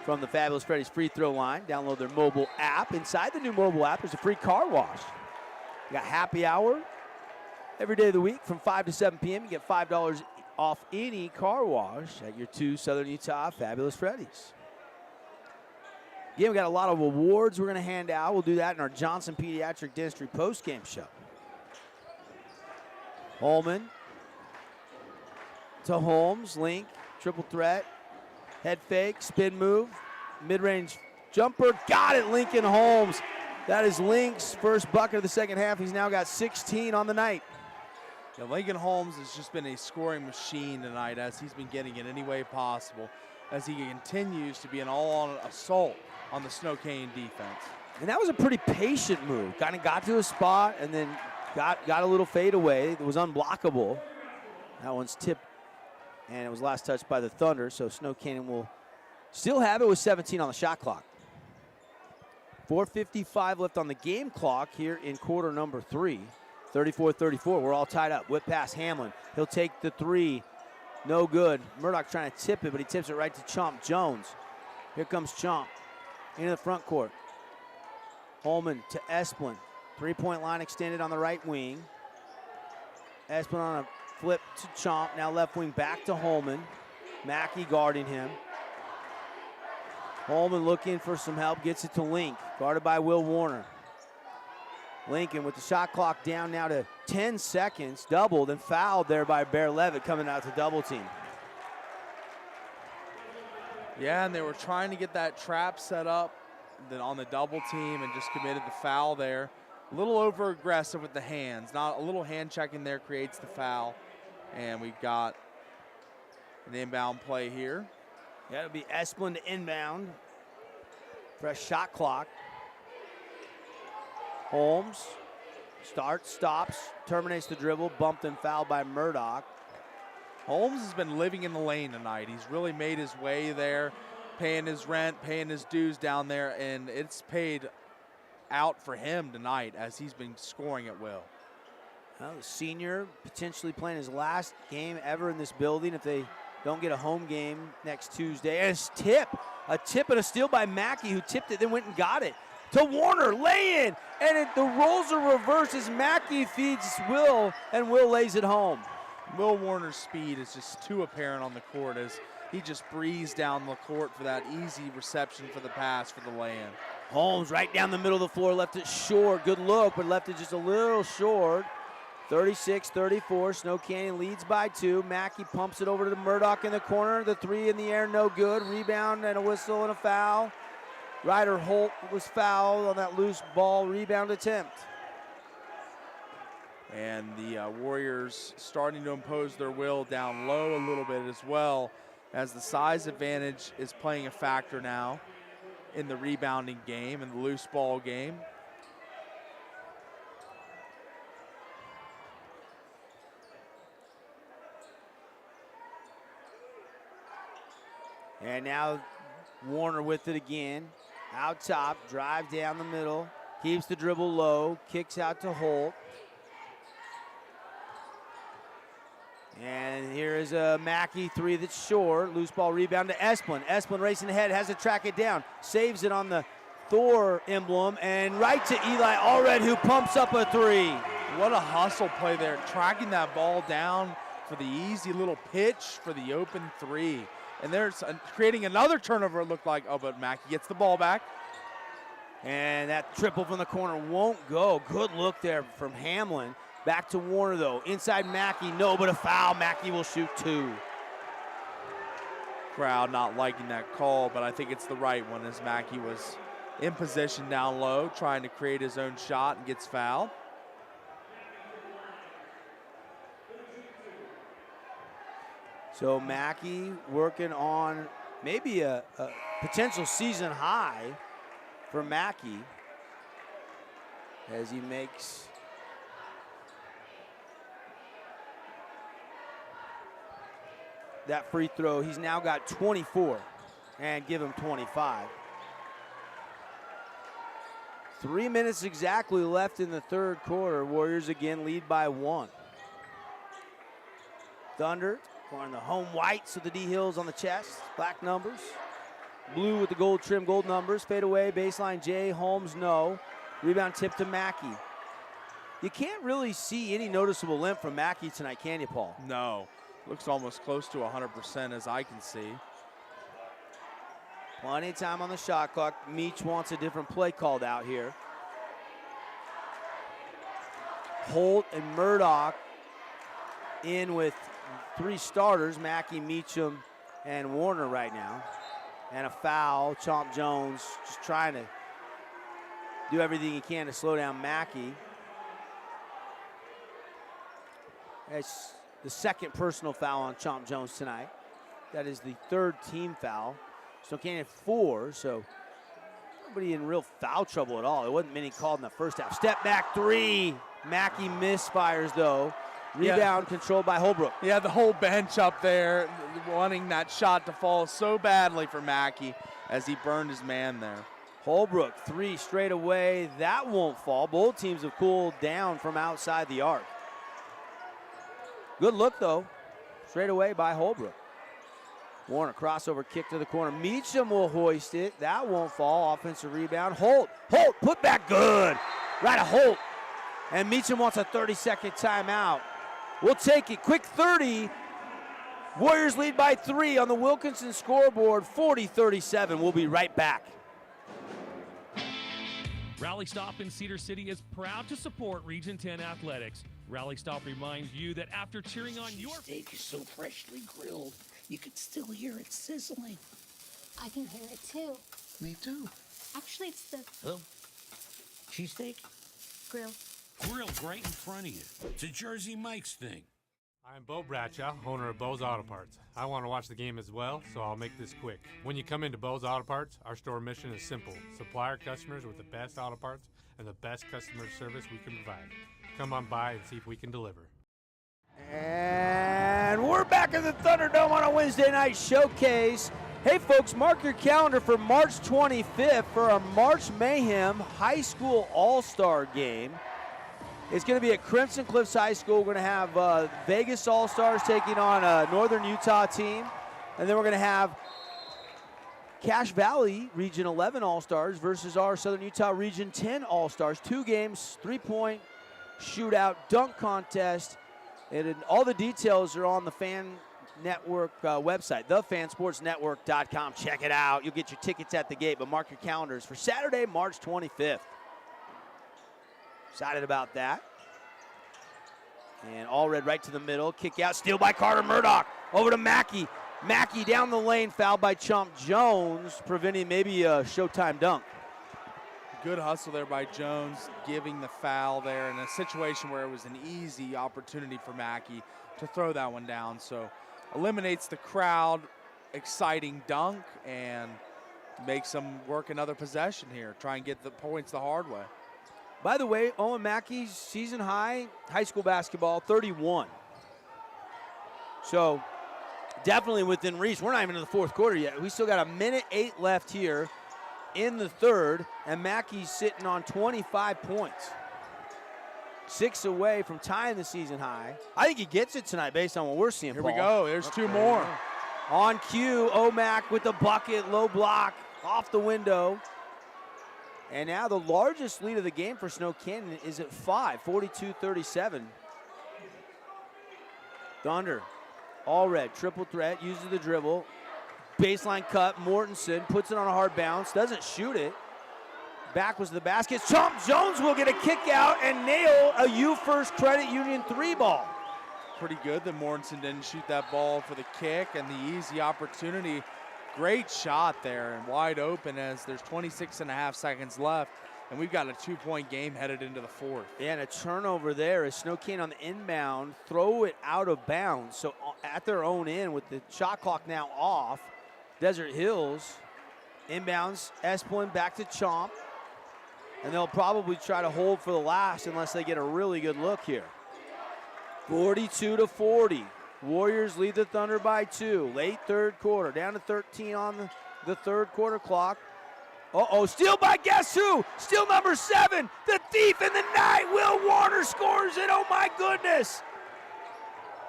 S4: From the Fabulous Freddy's free throw line. Download their mobile app. Inside the new mobile app, there's a free car wash. You got happy hour every day of the week from 5 to 7 p.m. You get $5 off any car wash at your 2 Southern Utah Fabulous Freddy's. Again, we got a lot of awards we're going to hand out. We'll do that in our Johnson Pediatric Dentistry postgame show. Holman to Holmes, link, triple threat. Head fake, spin move, mid-range jumper. Got it, Lincoln Holmes. That is Link's first bucket of the second half. He's now got 16 on the night.
S6: Yeah, Lincoln Holmes has just been a scoring machine tonight as he's been getting it any way possible as he continues to be an all-on assault on the Snow Canyon defense.
S4: And that was a pretty patient move. Kind of got to a spot and then got a little fade away. It was unblockable. That one's tipped, and it was last touched by the Thunder, so Snow Canyon will still have it with 17 on the shot clock. 4:55 left on the game clock here in quarter number 3. 34-34, we're all tied up. Whip pass, Hamlin. He'll take the three. No good. Murdoch trying to tip it, but he tips it right to Chomp Jones. Here comes Chomp into the front court. Holman to Esplin. Three-point line extended on the right wing. Esplin on a flip to Chomp. Now left wing back to Holman. Mackey guarding him. Holman looking for some help. Gets it to Link. Guarded by Will Warner. Lincoln with the shot clock down now to 10 seconds. Doubled and fouled there by Bear Levitt coming out to double team.
S6: Yeah, and they were trying to get that trap set up on the double team and just committed the foul there. A little over aggressive with the hands. Not a little hand checking there creates the foul. And we've got an inbound play here.
S4: Yeah, it'll be Esplin to inbound. Fresh shot clock. Holmes starts, stops, terminates the dribble, bumped and fouled by Murdoch.
S6: Holmes has been living in the lane tonight. He's really made his way there, paying his rent, paying his dues down there, and it's paid out for him tonight as he's been scoring at will.
S4: Well, the senior potentially playing his last game ever in this building if they don't get a home game next Tuesday. And a tip and a steal by Mackey, who tipped it, then went and got it. To Warner, lay in, and the roles are reversed as Mackey feeds Will, and Will lays it home.
S6: Will Warner's speed is just too apparent on the court as he just breezed down the court for that easy reception for the pass for the lay-in.
S4: Holmes right down the middle of the floor, left it short. Good look, but left it just a little short. 36-34, Snow Canyon leads by 2. Mackey pumps it over to Murdoch in the corner. The three in the air, no good. Rebound and a whistle and a foul. Ryder Holt was fouled on that loose ball rebound attempt.
S6: And the Warriors starting to impose their will down low a little bit as well, as the size advantage is playing a factor now in the rebounding game and the loose ball game.
S4: And now Warner with it again. Out top, drive down the middle, keeps the dribble low, kicks out to Holt. And here is a Mackey three that's short. Loose ball rebound to Esplin. Esplin racing ahead, has to track it down. Saves it on the Thor emblem, and right to Eli Allred, who pumps up a three.
S6: What a hustle play there, tracking that ball down for the easy little pitch for the open three. And there's creating another turnover, it looked like. Oh, but Mackey gets the ball back.
S4: And that triple from the corner won't go. Good look there from Hamlin. Back to Warner, though. Inside Mackey, no, but a foul. Mackey will shoot 2.
S6: Crowd not liking that call, but I think it's the right one as Mackey was in position down low, trying to create his own shot and gets fouled.
S4: So Mackey working on maybe a potential season high for Mackey as he makes that free throw. He's now got 24 and give him 25. 3 minutes exactly left in the third quarter. Warriors again lead by 1. Thunder wearing the home whites with the D Hills on the chest, black numbers. Blue with the gold trim, gold numbers. Fade away, baseline J, Holmes no. Rebound tip to Mackey. You can't really see any noticeable limp from Mackey tonight, can you, Paul?
S6: No, looks almost close to 100% as I can see.
S4: Plenty of time on the shot clock. Meach wants a different play called out here. Holt and Murdoch in with 3 starters, Mackey, Meacham, and Warner right now. And a foul. Chomp Jones just trying to do everything he can to slow down Mackey. It's the second personal foul on Chomp Jones tonight. That is the third team foul. Canyon 4, so nobody in real foul trouble at all. There wasn't many called in the first half. Step back 3. Mackey misfires though. Rebound controlled by Holbrook.
S6: Yeah, the whole bench up there wanting that shot to fall so badly for Mackey as he burned his man there.
S4: Holbrook 3 straight away. That won't fall. Both teams have cooled down from outside the arc. Good look though. Straight away by Holbrook. Warner, crossover kick to the corner. Meacham will hoist it. That won't fall. Offensive rebound. Holt, put back good. Right to Holt. And Meacham wants a 30-second timeout. We'll take it. Quick 30. Warriors lead by 3 on the Wilkinson scoreboard, 40-37. We'll be right back.
S1: Rally Stop in Cedar City is proud to support Region 10 athletics. Rally Stop reminds you that after cheering on your
S2: steak is so freshly grilled, you can still hear it sizzling.
S3: I can hear it too.
S2: Me too.
S3: Actually, it's the
S2: Cheesesteak?
S3: grill.
S2: Grilled right in front of you. It's a Jersey Mike's thing.
S17: I'm Bo Bradshaw, owner of Bo's Auto Parts. I want to watch the game as well, so I'll make this quick. When you come into Bo's Auto Parts, our store mission is simple. Supply our customers with the best auto parts and the best customer service we can provide. Come on by and see if we can deliver.
S4: And we're back at the Thunderdome on a Wednesday night showcase. Hey folks, mark your calendar for March 25th for our March Mayhem High School All-Star game. It's going to be at Crimson Cliffs High School. We're going to have Vegas All-Stars taking on a Northern Utah team. And then we're going to have Cache Valley Region 11 All-Stars versus our Southern Utah Region 10 All-Stars. 2 games, 3-point shootout, dunk contest. And all the details are on the Fan Network website, thefansportsnetwork.com. Check it out. You'll get your tickets at the gate, but mark your calendars for Saturday, March 25th. Excited about that. And Allred right to the middle. Kick out, steal by Carter Murdoch. Over to Mackey. Mackey down the lane, fouled by Chomp Jones, preventing maybe a Showtime dunk.
S6: Good hustle there by Jones, giving the foul there in a situation where it was an easy opportunity for Mackey to throw that one down. So eliminates the crowd, exciting dunk, and makes them work another possession here, try and get the points the hard way.
S4: By the way, Owen Mackey's season high school basketball, 31. So definitely within reach. We're not even in the fourth quarter yet. We still got 1:08 left here in the third, and Mackey's sitting on 25 points. 6 away from tying the season high. I think he gets it tonight based on what we're seeing,
S6: Here
S4: Paul.
S6: we go. There's 2 more.
S4: On cue, Omac with the bucket, low block, off the window. And now the largest lead of the game for Snow Canyon is at 5, 42-37. Thunder, Allred, triple threat, uses the dribble. Baseline cut, Mortensen puts it on a hard bounce, doesn't shoot it. Back was the basket. Chomp Jones will get a kick out and nail a U First Credit Union 3-ball.
S6: Pretty good that Mortensen didn't shoot that ball for the kick and the easy opportunity. Great shot there and wide open as there's 26.5 seconds left, and we've got a 2-point game headed into the fourth.
S4: Yeah, and a turnover there as Snow Canyon on the inbound, throw it out of bounds. So at their own end with the shot clock now off, Desert Hills inbounds, Esplin back to Chomp, and they'll probably try to hold for the last unless they get a really good look here. 42-40. Warriors lead the Thunder by 2. Late third quarter, down to 13 on the third quarter clock. Steal by guess who? Steal number 7, the thief in the night. Will Warner scores it, oh my goodness.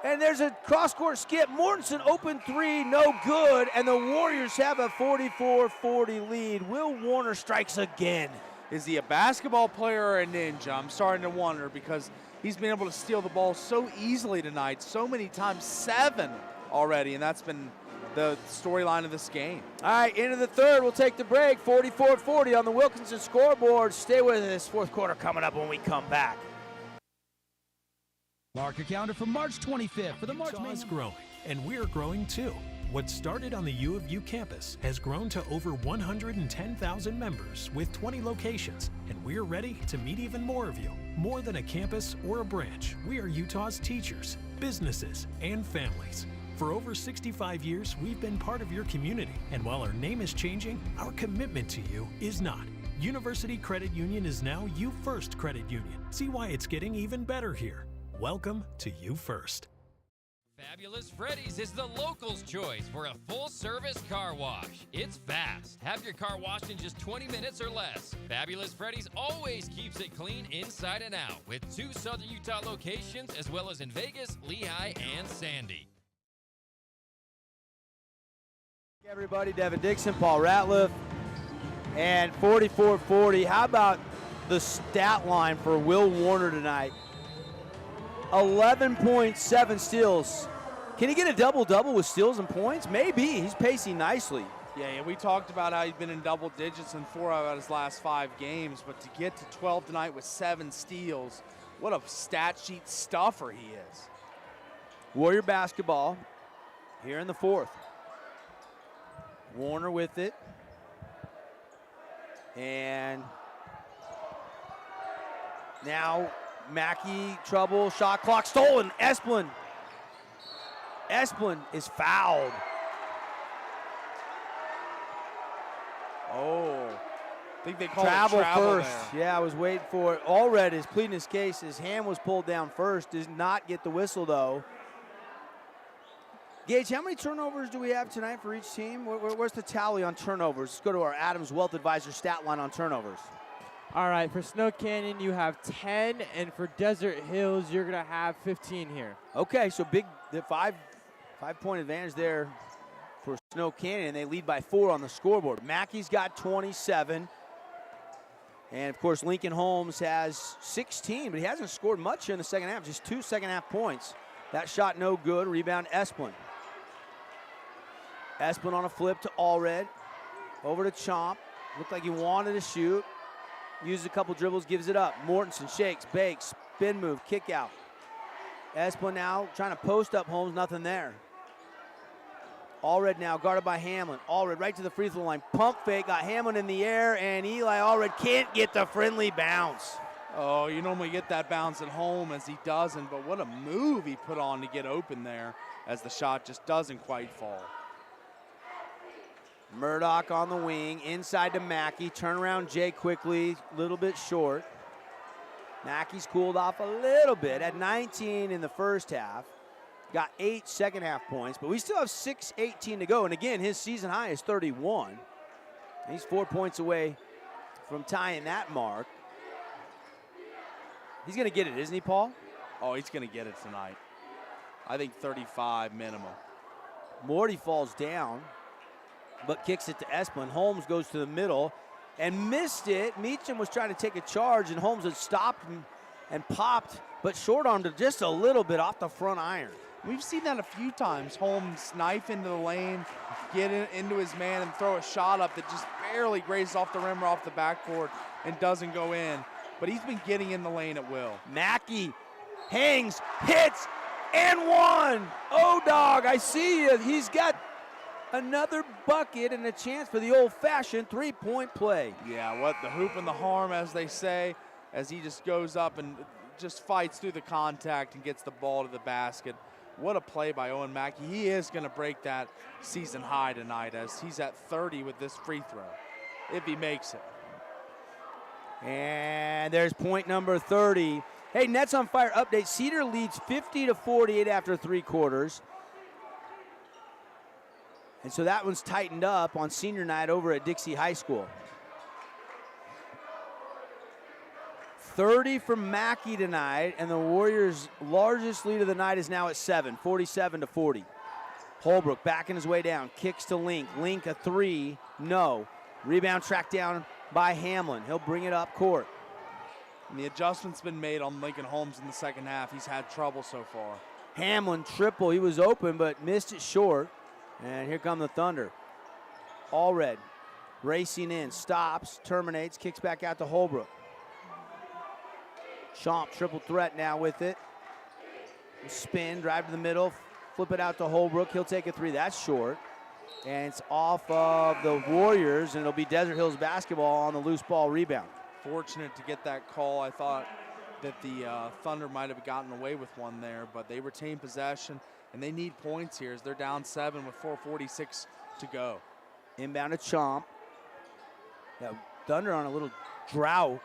S4: And there's a cross-court skip. Mortensen open 3, no good, and the Warriors have a 44-40 lead. Will Warner strikes again.
S6: Is he a basketball player or a ninja? I'm starting to wonder because he's been able to steal the ball so easily tonight, so many times, 7 already, and that's been the storyline of this game.
S4: All right, into the third, we'll take the break. 44-40 on the Wilkinson scoreboard. Stay with us. Fourth quarter coming up when we come back.
S26: Mark your calendar for March 25th for the March
S18: Utah's growing, and we're growing too.
S5: What started on the U of U campus has grown to over 110,000 members with 20 locations, and we're ready to meet even more of you. More than a campus or a branch, we are Utah's teachers, businesses, and families. For over 65 years, we've been part of your community, and while our name is changing, our commitment to you is not. University Credit Union is now You First Credit Union. See why it's getting even better here. Welcome to You First.
S25: Fabulous Freddy's is the locals' choice for a full-service car wash. It's fast. Have your car washed in just 20 minutes or less. Fabulous Freddy's always keeps it clean inside and out with 2 Southern Utah locations as well as in Vegas, Lehigh, and Sandy.
S4: Everybody, Devin Dixon, Paul Ratliff, and 44-40. How about the stat line for Will Warner tonight? 11.7 steals. Can he get a double-double with steals and points? Maybe. He's pacing nicely.
S6: Yeah, we talked about how he's been in double digits in 4 out of his last 5 games, but to get to 12 tonight with 7 steals, what a stat sheet stuffer he is.
S4: Warrior basketball here in the 4th. Warner with it. And now Mackey, trouble, shot clock stolen. Esplin is fouled.
S6: Oh, I think they called
S4: travel
S6: it travel
S4: first.
S6: there.
S4: Yeah, I was waiting for it. Allred is pleading his case. His hand was pulled down first. Did not get the whistle, though. Gage, how many turnovers do we have tonight for each team? Where's the tally on turnovers? Let's go to our Adams Wealth Advisor stat line on turnovers.
S7: All right, for Snow Canyon, you have 10, and for Desert Hills, you're going to have 15 here.
S4: Okay, so big, the five-point advantage there for Snow Canyon. They lead by 4 on the scoreboard. Mackey's got 27. And, of course, Lincoln Holmes has 16, but he hasn't scored much here in the second half, just 2 second-half points. That shot no good. Rebound, Esplin. Esplin on a flip to Allred. Over to Chomp. Looked like he wanted to shoot. Uses a couple dribbles, gives it up. Mortensen shakes, bakes, spin move, kick out. Esplin now trying to post up Holmes, nothing there. Allred now guarded by Hamlin. Allred right to the free throw line. Pump fake, got Hamlin in the air, and Eli Allred can't get the friendly bounce.
S6: Oh, you normally get that bounce at home as he doesn't, but what a move he put on to get open there as the shot just doesn't quite fall.
S4: Murdoch on the wing, inside to Mackey. Turnaround Jay quickly, a little bit short. Mackey's cooled off a little bit at 19 in the first half. Got 8 second half points, but we still have 6:18 to go. And again, his season high is 31. He's 4 points away from tying that mark. He's going to get it, isn't he, Paul?
S6: Oh, he's going to get it tonight. I think 35 minimum.
S4: Morty falls down, but kicks it to Esplin. Holmes goes to the middle and missed it. Meacham was trying to take a charge, and Holmes had stopped and popped, but short-armed it just a little bit off the front iron.
S6: We've seen that a few times. Holmes knife into the lane, get into his man, and throw a shot up that just barely grazes off the rim or off the backboard and doesn't go in. But he's been getting in the lane at will.
S4: Mackey hangs, hits, and one. Oh, dog, I see you. He's got another bucket and a chance for the old-fashioned three-point play.
S6: Yeah, what the hoop and the harm, as they say, as he just goes up and just fights through the contact and gets the ball to the basket. What a play by Owen Mackey. He is going to break that season high tonight as he's at 30 with this free throw, if he makes it.
S4: And there's point number 30. Hey, Nets on Fire update. Cedar leads 50-48 after 3 quarters. And so that one's tightened up on senior night over at Dixie High School. 30 from Mackey tonight, and the Warriors' largest lead of the night is now at 7, 47-40. Holbrook backing his way down, kicks to Link. Link a 3, no. Rebound tracked down by Hamlin. He'll bring it up court.
S6: And the adjustment's been made on Lincoln Holmes in the second half. He's had trouble so far.
S4: Hamlin triple. He was open but missed it short. And here come the Thunder. Allred racing in, stops, terminates, kicks back out to Holbrook. Chomp triple threat now with it. Spin, drive to the middle, flip it out to Holbrook. He'll take a three. That's short. And it's off of the Warriors, and it'll be Desert Hills basketball on the loose ball rebound.
S6: Fortunate to get that call. I thought that the Thunder might have gotten away with one there, but they retain possession, and they need points here as they're down 7 with 4:46 to go.
S4: Inbound to Chomp. Yeah, Thunder on a little drought.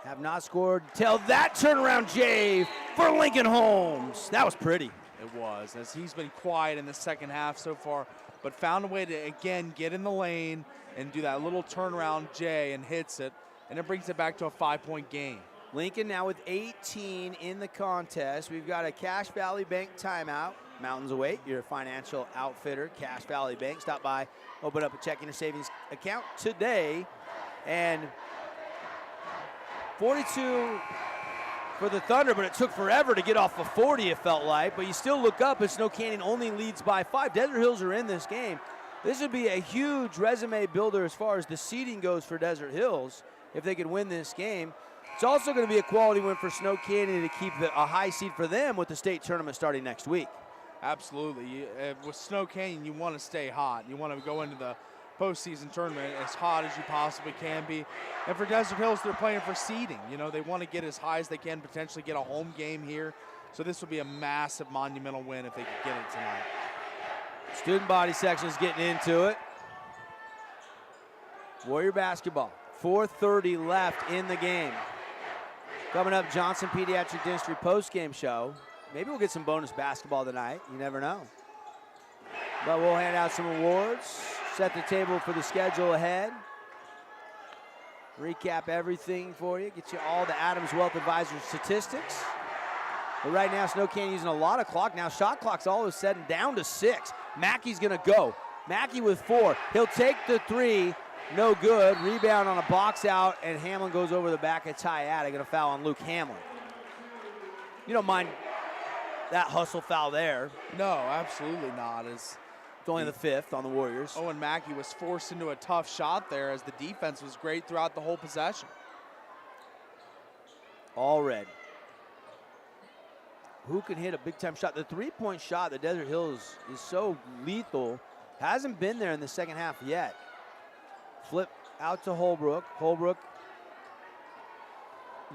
S4: Have not scored till that turnaround J for Lincoln Holmes. That was pretty.
S6: It was, as he's been quiet in the second half so far, but found a way to, again, get in the lane and do that little turnaround J and hits it, and it brings it back to a 5-point game.
S4: Lincoln now with 18 in the contest. We've got a Cache Valley Bank timeout. Mountains await, your financial outfitter, Cache Valley Bank. Stop by, open up a checking or savings account today. And 42 for the Thunder, but it took forever to get off of 40, it felt like. But you still look up, and Snow Canyon only leads by 5. Desert Hills are in this game. This would be a huge resume builder as far as the seeding goes for Desert Hills if they could win this game. It's also going to be a quality win for Snow Canyon to keep a high seed for them with the state tournament starting next week.
S6: Absolutely. With Snow Canyon, you want to stay hot. You want to go into the postseason tournament as hot as you possibly can be. And for Desert Hills, they're playing for seeding. You know, they want to get as high as they can, potentially get a home game here. So this would be a massive monumental win if they could get it tonight.
S4: Student body section is getting into it. Warrior basketball. 4:30 left in the game. Coming up, Johnson Pediatric Dentistry postgame show. Maybe we'll get some bonus basketball tonight. You never know. But we'll hand out some awards, set the table for the schedule ahead, recap everything for you, get you all the Adams Wealth Advisors statistics. But right now, Snow Canyon using a lot of clock. Now shot clock's all of a sudden down to 6. Mackey's gonna go. Mackey with 4. He'll take the 3. No good. Rebound on a box out, and Hamlin goes over the back of Ty Atta. Gonna foul on Luke Hamlin. You don't mind that hustle foul there?
S6: No, absolutely not. It's
S4: only the 5th on the Warriors.
S6: Owen Mackey was forced into a tough shot there as the defense was great throughout the whole possession.
S4: All red. Who can hit a big-time shot? The three-point shot that Desert Hills is so lethal. Hasn't been there in the second half yet. Flip out to Holbrook. Holbrook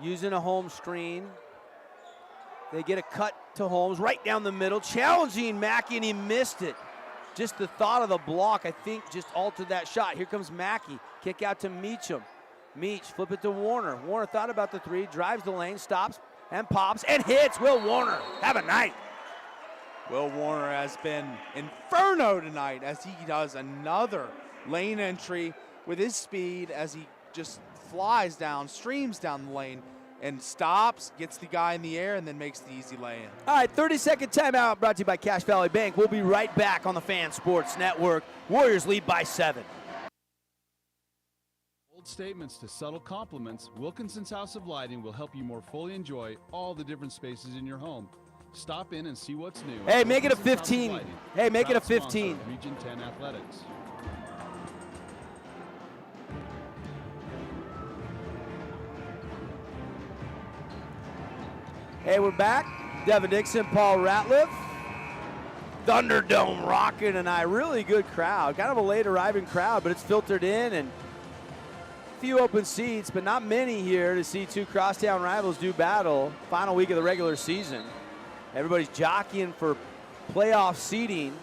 S4: using a home screen. They get a cut to Holmes right down the middle, challenging Mackey, and he missed it. Just the thought of the block, I think, just altered that shot. Here comes Mackey. Kick out to Meacham. Meach, flip it to Warner. Warner thought about the 3, drives the lane, stops, and pops, and hits. Will Warner, have a night.
S6: Will Warner has been inferno tonight as he does another lane entry with his speed as he just flies down, streams down the lane, and stops, gets the guy in the air, and then makes the easy lay-in.
S4: All right, 30-second timeout brought to you by Cache Valley Bank. We'll be right back on the Fan Sports Network. Warriors lead by 7.
S13: Bold statements to subtle compliments, Wilkinson's House of Lighting will help you more fully enjoy all the different spaces in your home. Stop in and see what's new.
S4: Hey, make it a 15. Hey, make it a 15.
S13: Region 10 Athletics.
S4: Hey, we're back. Devin Dixon, Paul Ratliff. Thunderdome rocking tonight. Really good crowd. Kind of a late arriving crowd, but it's filtered in, and a few open seats, but not many here to see two crosstown rivals do battle. Final week of the regular season. Everybody's jockeying for playoff seeding.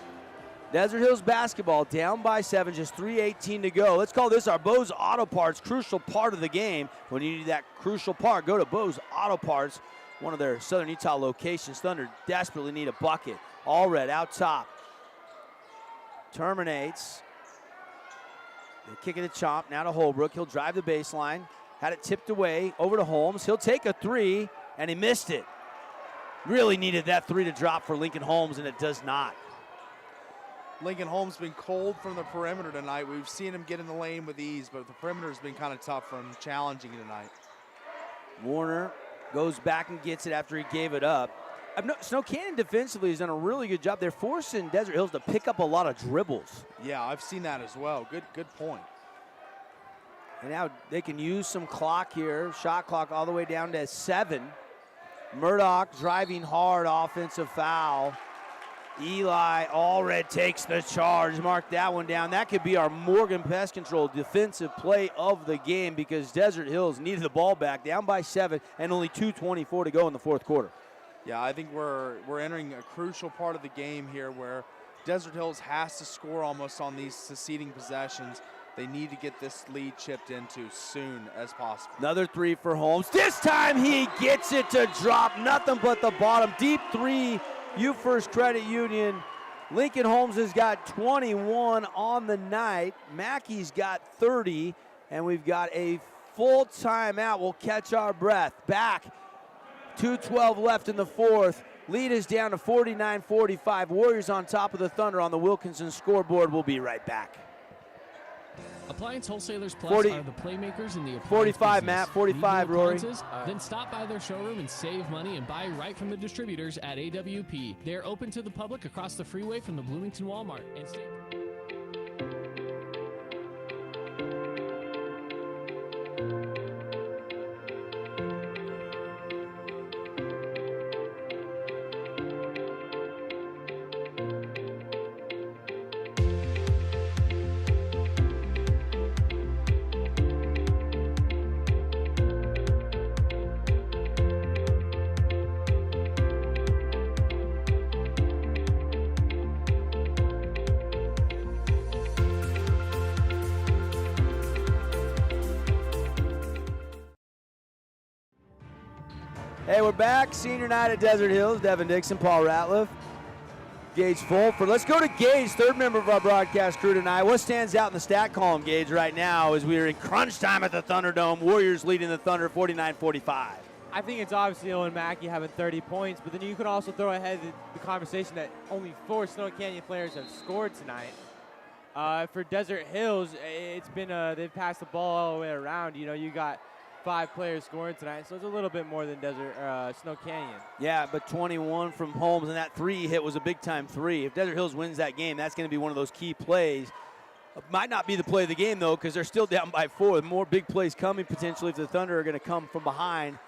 S4: Desert Hills basketball down by 7, just 3:18 to go. Let's call this our Bose Auto Parts crucial part of the game. When you need that crucial part, go to Bose Auto Parts, one of their Southern Utah locations. Thunder desperately need a bucket. All red out top. Terminates. They kick it to Chomp, now to Holbrook. He'll drive the baseline. Had it tipped away, over to Holmes. He'll take a 3, and he missed it. Really needed that 3 to drop for Lincoln Holmes, and it does not.
S6: Lincoln Holmes been cold from the perimeter tonight. We've seen him get in the lane with ease, but the perimeter has been kind of tough for him, challenging tonight.
S4: Warner goes back and gets it after he gave it up. Snow Canyon defensively has done a really good job. They're forcing Desert Hills to pick up a lot of dribbles.
S6: Yeah, I've seen that as well. Good point.
S4: And now they can use some clock here. Shot clock all the way down to 7. Murdoch driving hard, offensive foul. Eli Allred takes the charge. Mark that one down. That could be our Morgan Pest Control defensive play of the game because Desert Hills needed the ball back, down by 7, and only 2:24 to go in the fourth quarter.
S6: Yeah, I think we're entering a crucial part of the game here where Desert Hills has to score almost on these succeeding possessions. They need to get this lead chipped into soon as possible.
S4: Another 3 for Holmes. This time he gets it to drop. Nothing but the bottom. Deep 3. You First Credit Union. Lincoln Holmes has got 21 on the night. Mackey's got 30, and we've got a full timeout. We'll catch our breath. Back, 2:12 left in the fourth. Lead is down to 49-45. Warriors on top of the Thunder on the Wilkinson scoreboard. We'll be right back.
S11: Appliance Wholesalers Plus
S4: 40,
S11: are the playmakers in the appliance
S4: 45,
S11: business.
S4: Matt, 45,
S11: Need new
S4: Rory.
S11: appliances? Then stop by their showroom and save money and buy right from the distributors at AWP. They're open to the public across the freeway from the Bloomington Walmart. And
S4: Hey, we're back. Senior night at Desert Hills. Devin Dixon, Paul Ratliff, Gage Fulford. Let's go to Gage, third member of our broadcast crew tonight. What stands out in the stat column, Gage, right now as we are in crunch time at the Thunderdome. Warriors leading the Thunder 49-45.
S7: I think it's obviously Owen Mackey having 30 points, but then you can also throw ahead the conversation that only 4 Snow Canyon players have scored tonight. For Desert Hills, it's been they've passed the ball all the way around. You know, you got 5 players scoring tonight, so it's a little bit more than Snow Canyon.
S4: Yeah, but 21 from Holmes, and that 3 hit was a big-time 3. If Desert Hills wins that game, that's going to be one of those key plays. Might not be the play of the game, though, because they're still down by 4. More big plays coming potentially if the Thunder are going to come from behind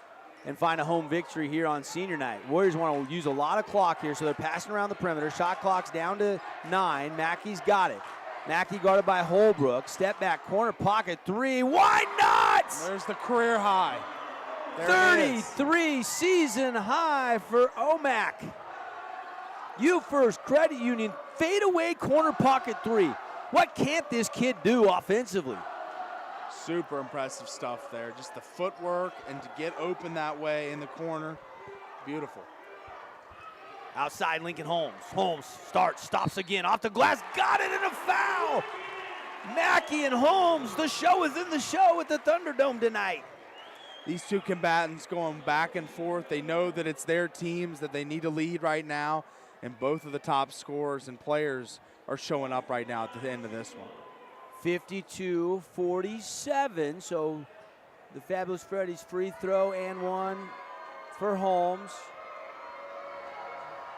S4: and find a home victory here on senior night. Warriors want to use a lot of clock here, so they're passing around the perimeter. Shot clock's down to 9. Mackey's got it. Mackey guarded by Holbrook. Step back, corner pocket, 3. Why not?
S6: There's the career high. There
S4: 33 season high for OMAC. You First Credit Union, fadeaway corner pocket 3. What can't this kid do offensively?
S6: Super impressive stuff there. Just the footwork and to get open that way in the corner. Beautiful.
S4: Outside Lincoln Holmes. Holmes starts, stops again, off the glass, got it, and a foul! Mackey and Holmes, the show is in the show at the Thunderdome tonight.
S6: These two combatants going back and forth. They know that it's their teams, that they need to lead right now, and both of the top scorers and players are showing up right now at the end of this one.
S4: 52-47, so the Fabulous Freddy's free throw and 1 for Holmes.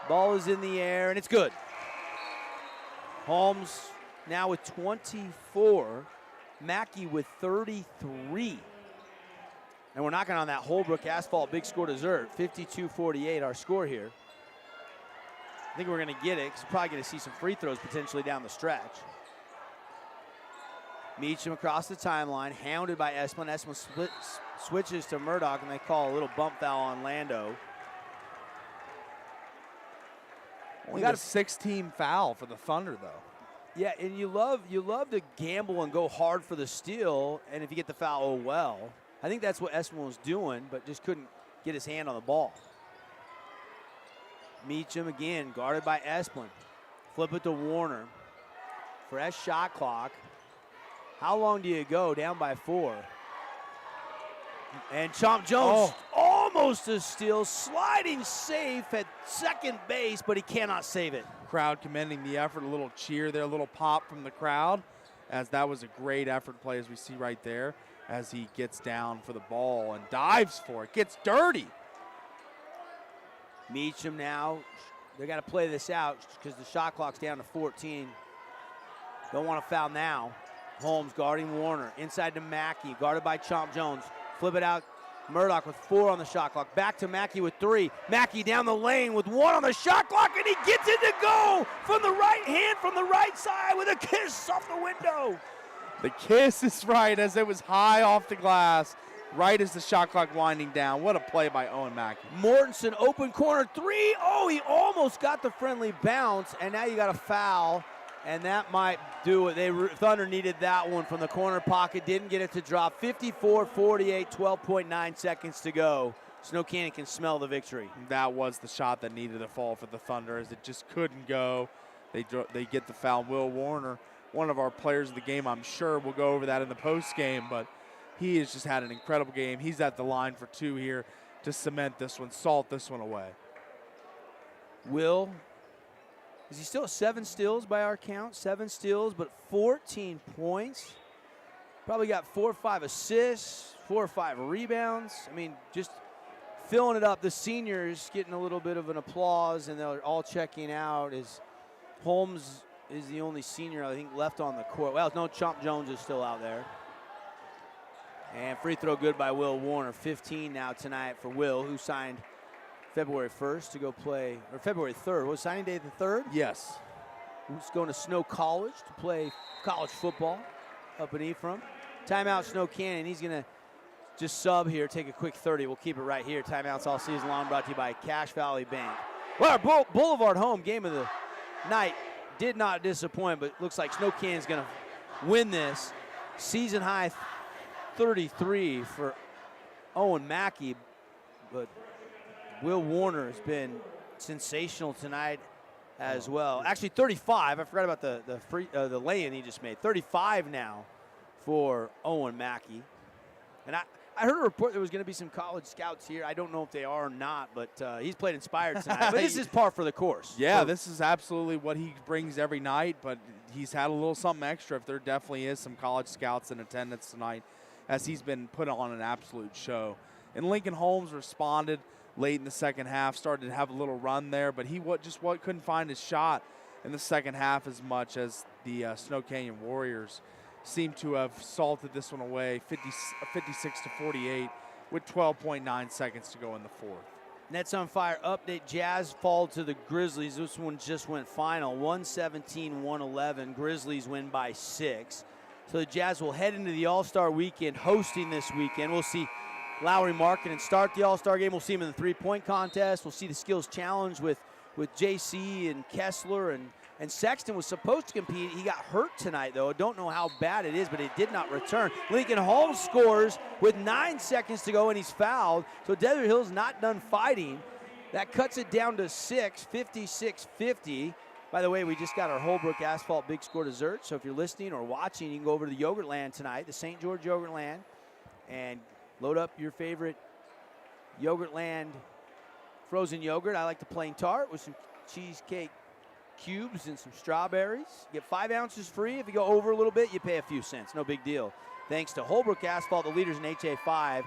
S4: Ball is in the air, and it's good. Holmes now with 24. Mackey with 33. And we're knocking on that Holbrook asphalt big score dessert. 52-48, our score here. I think we're going to get it because we're probably going to see some free throws potentially down the stretch. Meacham across the timeline, hounded by Esplin. Esplin switches to Murdoch, and they call a little bump foul on Lando.
S6: We got a 6-team foul for the Thunder, though.
S4: Yeah, and you love to gamble and go hard for the steal, and if you get the foul, oh well. I think that's what Esplin was doing, but just couldn't get his hand on the ball. Meacham again, guarded by Esplin. Flip it to Warner. Fresh shot clock. How long do you go? Down by 4. And Chomp Jones almost a steal, sliding safe at second base, but he cannot save it.
S6: Crowd commending the effort, a little cheer there, a little pop from the crowd, as that was a great effort play as we see right there, as he gets down for the ball and dives for it, gets dirty.
S4: Meacham now, they got to play this out because the shot clock's down to 14. Don't want to foul now. Holmes guarding Warner, inside to Mackey, guarded by Chomp Jones. Flip it out Murdoch with 4 on the shot clock. Back to Mackey with 3. Mackey down the lane with 1 on the shot clock, and he gets it to go from the right hand, from the right side with a kiss off the window.
S6: The kiss is right as it was high off the glass, right as the shot clock winding down. What a play by Owen Mackey.
S4: Mortensen, open corner 3. Oh, he almost got the friendly bounce, and now you got a foul, and that might do it. Thunder needed that one from the corner pocket, didn't get it to drop. 54-48, 12.9 seconds to go. Snow Canyon can smell the victory.
S6: That was the shot that needed to fall for the Thunder, as it just couldn't go. They get the foul. Will Warner, one of our players of the game, I'm sure we'll go over that in the post game, but he has just had an incredible game. He's at the line for 2 here to cement this one, salt this one away.
S4: Will, is he still at 7 steals by our count? 7 steals, but 14 points. Probably got 4 or 5 assists, 4 or 5 rebounds. I mean, just filling it up. The seniors getting a little bit of an applause, and they're all checking out. As Holmes is the only senior, I think, left on the court. Well, no, Chomp Jones is still out there. And free throw good by Will Warner. 15 now tonight for Will, who signed February 1st to go play, or February 3rd. Was signing day the 3rd?
S6: Yes.
S4: Who's going to Snow College to play college football up in Ephraim. Timeout Snow Canyon. He's going to just sub here, take a quick 30. We'll keep it right here. Timeouts all season long brought to you by Cache Valley Bank. Well, our Boulevard home game of the night did not disappoint, but looks like Snow Canyon's going to win this. Season high 33 for Owen Mackey, but Will Warner has been sensational tonight as well. Actually 35. I forgot about the lay-in he just made. 35 now for Owen Mackey. And I heard a report there was going to be some college scouts here. I don't know if they are or not, but he's played inspired tonight. But this is par for the course.
S6: Yeah, this is absolutely what he brings every night, but he's had a little something extra if there definitely is some college scouts in attendance tonight, as he's been put on an absolute show. And Lincoln Holmes responded late in the second half, started to have a little run there, but he couldn't find his shot in the second half as much as the Snow Canyon Warriors seem to have salted this one away, 56-48, with 12.9 seconds to go in the fourth.
S4: Nets on fire update. Jazz fall to the Grizzlies. This one just went final, 117-111. Grizzlies win by 6. So the Jazz will head into the All-Star weekend, hosting this weekend. We'll see Lowry Markkinen start the All-Star game. We'll see him in the three-point contest. We'll see the skills challenge with JC and Kessler, and Sexton was supposed to compete. He got hurt tonight, though. I don't know how bad it is, but it did not return. Lincoln Holmes scores with 9 seconds to go, and he's fouled. So Desert Hill's not done fighting. That cuts it down to 6, 56-50. By the way, we just got our Holbrook Asphalt Big Score dessert, so if you're listening or watching, you can go over to the Yogurtland tonight, the St. George Yogurtland, and load up your favorite Yogurtland frozen yogurt. I like the plain tart with some cheesecake cubes and some strawberries. You get 5 ounces free. If you go over a little bit, you pay a few cents. No big deal. Thanks to Holbrook Asphalt, the leaders in HA5.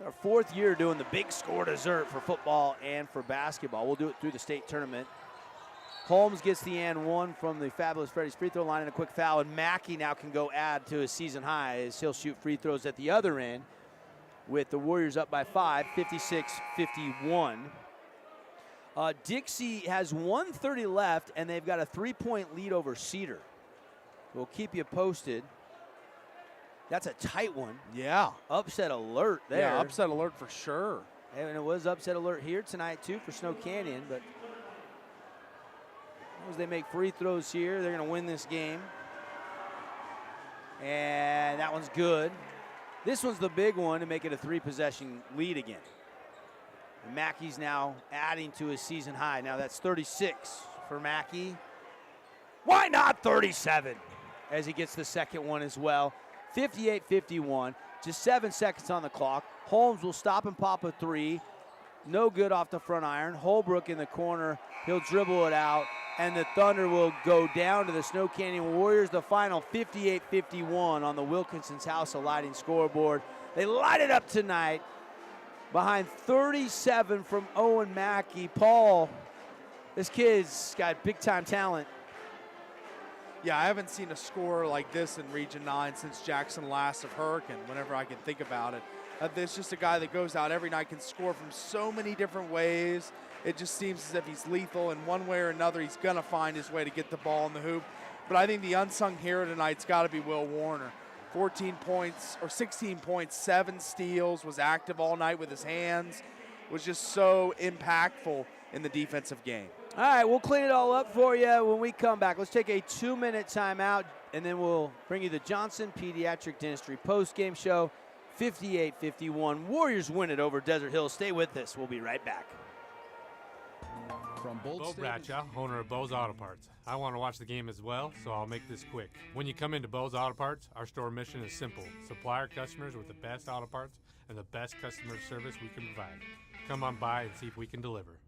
S4: Our 4th year doing the Big Score dessert for football and for basketball. We'll do it through the state tournament. Holmes gets the and one from the Fabulous Freddy's free throw line and a quick foul, and Mackey now can go add to his season high as he'll shoot free throws at the other end with the Warriors up by 5, 56-51. Dixie has 1:30 left, and they've got a 3-point lead over Cedar. We'll keep you posted. That's a tight one.
S6: Yeah.
S4: Upset alert there.
S6: Yeah, upset alert for sure.
S4: And it was upset alert here tonight, too, for Snow Canyon, but as they make free throws here, they're going to win this game. And that one's good. This one's the big one to make it a 3-possession lead again. And Mackey's now adding to his season high. Now that's 36 for Mackey. Why not 37? As he gets the second one as well. 58-51. Just 7 seconds on the clock. Holmes will stop and pop a 3. No good off the front iron. Holbrook in the corner. He'll dribble it out. And the Thunder will go down to the Snow Canyon Warriors. The final 58-51 on the Wilkinson's House of Lighting scoreboard. They light it up tonight behind 37 from Owen Mackey. Paul, this kid's got big-time talent.
S6: Yeah, I haven't seen a score like this in Region 9 since Jackson Lass of Hurricane, whenever I can think about it. There's just a guy that goes out every night, can score from so many different ways. It just seems as if he's lethal in one way or another. He's going to find his way to get the ball in the hoop. But I think the unsung hero tonight's got to be Will Warner. 14 points or 16 points, 7 steals, was active all night with his hands, was just so impactful in the defensive game.
S4: All right, we'll clean it all up for you when we come back. Let's take a 2-minute timeout, and then we'll bring you the Johnson Pediatric Dentistry post-game show. 58-51. Warriors win it over Desert Hills. Stay with us. We'll be right back.
S13: From
S17: Bo Bradshaw, owner of Bo's Auto Parts. I want to watch the game as well, so I'll make this quick. When you come into Bo's Auto Parts, our store mission is simple. Supply our customers with the best auto parts and the best customer service we can provide. Come on by and see if we can deliver.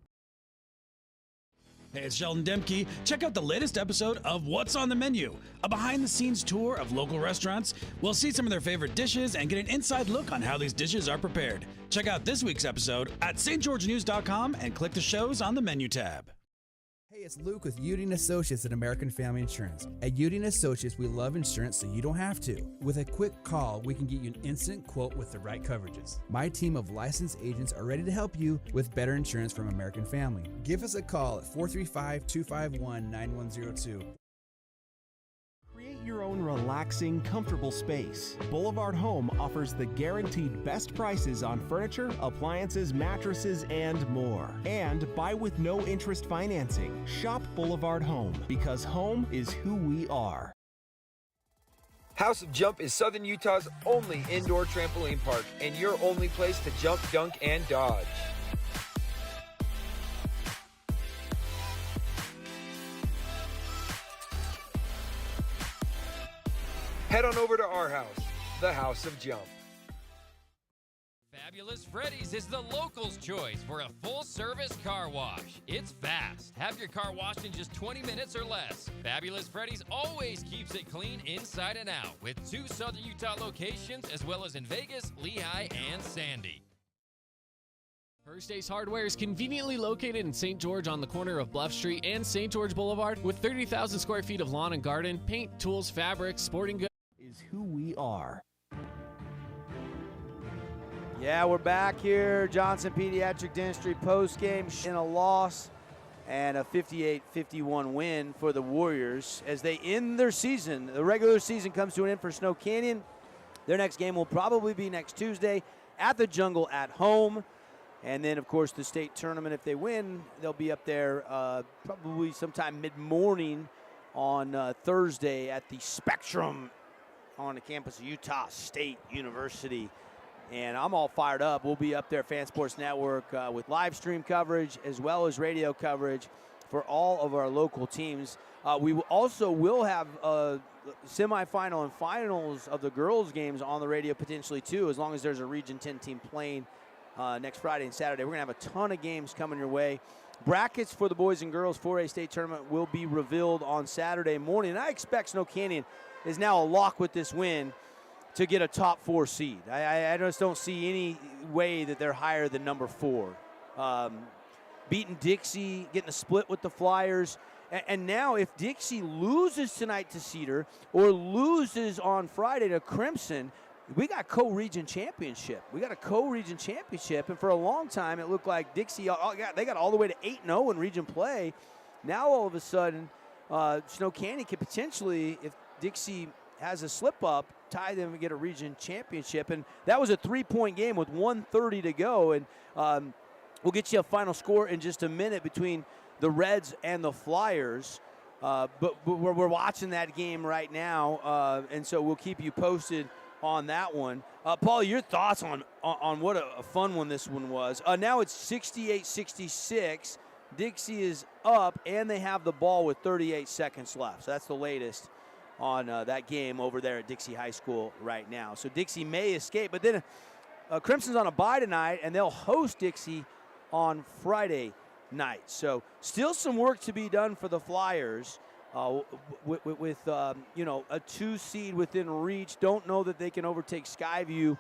S26: Hey, it's Sheldon Demke. Check out the latest episode of What's on the Menu, a behind-the-scenes tour of local restaurants. We'll see some of their favorite dishes and get an inside look on how these dishes are prepared. Check out this week's episode at stgeorgenews.com and click the shows on the menu tab.
S14: Hey, it's Luke with Udine Associates at American Family Insurance. At Udine Associates, we love insurance so you don't have to. With a quick call, we can get you an instant quote with the right coverages. My team of licensed agents are ready to help you with better insurance from American Family. Give us a call at 435-251-9102.
S15: Create your own relaxing, comfortable space. Boulevard Home offers the guaranteed best prices on furniture, appliances, mattresses, and more. And buy with no interest financing. Shop Boulevard Home, because home is who we are.
S20: House of Jump is Southern Utah's only indoor trampoline park and your only place to jump, dunk, and dodge. Head on over to our house, the House of Jump.
S25: Fabulous Freddy's is the locals' choice for a full-service car wash. It's fast. Have your car washed in just 20 minutes or less. Fabulous Freddy's always keeps it clean inside and out with 2 Southern Utah locations as well as in Vegas, Lehigh, and Sandy.
S11: First Ace Hardware is conveniently located in St. George on the corner of Bluff Street and St. George Boulevard with 30,000 square feet of lawn and garden, paint, tools, fabrics, sporting goods.
S15: Is who we are.
S4: Yeah, we're back here. Johnson Pediatric Dentistry post-game in a loss and a 58-51 win for the Warriors as they end their season. The regular season comes to an end for Snow Canyon. Their next game will probably be next Tuesday at the Jungle at home. And then, of course, the state tournament, if they win, they'll be up there probably sometime mid-morning on Thursday at the Spectrum on the campus of Utah State University. And I'm all fired up. We'll be up there, Fan Sports Network, with live stream coverage as well as radio coverage for all of our local teams. We also will have semifinal and finals of the girls' games on the radio potentially, too, as long as there's a Region 10 team playing next Friday and Saturday. We're going to have a ton of games coming your way. Brackets for the boys and girls 4A state tournament will be revealed on Saturday morning. And I expect Snow Canyon is now a lock with this win to get a top 4 seed. I just don't see any way that they're higher than number 4. Beating Dixie, getting a split with the Flyers. And now if Dixie loses tonight to Cedar or loses on Friday to Crimson, we got co-region championship. We got a co-region championship, and for a long time it looked like Dixie, they got all the way to 8-0 in region play. Now all of a sudden, Snow Canyon could potentially, if Dixie has a slip-up, tie them and get a region championship. And that was a 3-point game with 1:30 to go. And we'll get you a final score in just a minute between the Reds and the Flyers. But we're watching that game right now, and so we'll keep you posted on that one. Paul, your thoughts on what a fun one this one was. Now it's 68-66. Dixie is up, and they have the ball with 38 seconds left. So that's the latest on that game over there at Dixie High School right now. So Dixie may escape, but then Crimson's on a bye tonight, and they'll host Dixie on Friday night. So still some work to be done for the Flyers. With you know, a 2 seed within reach. Don't know that they can overtake Skyview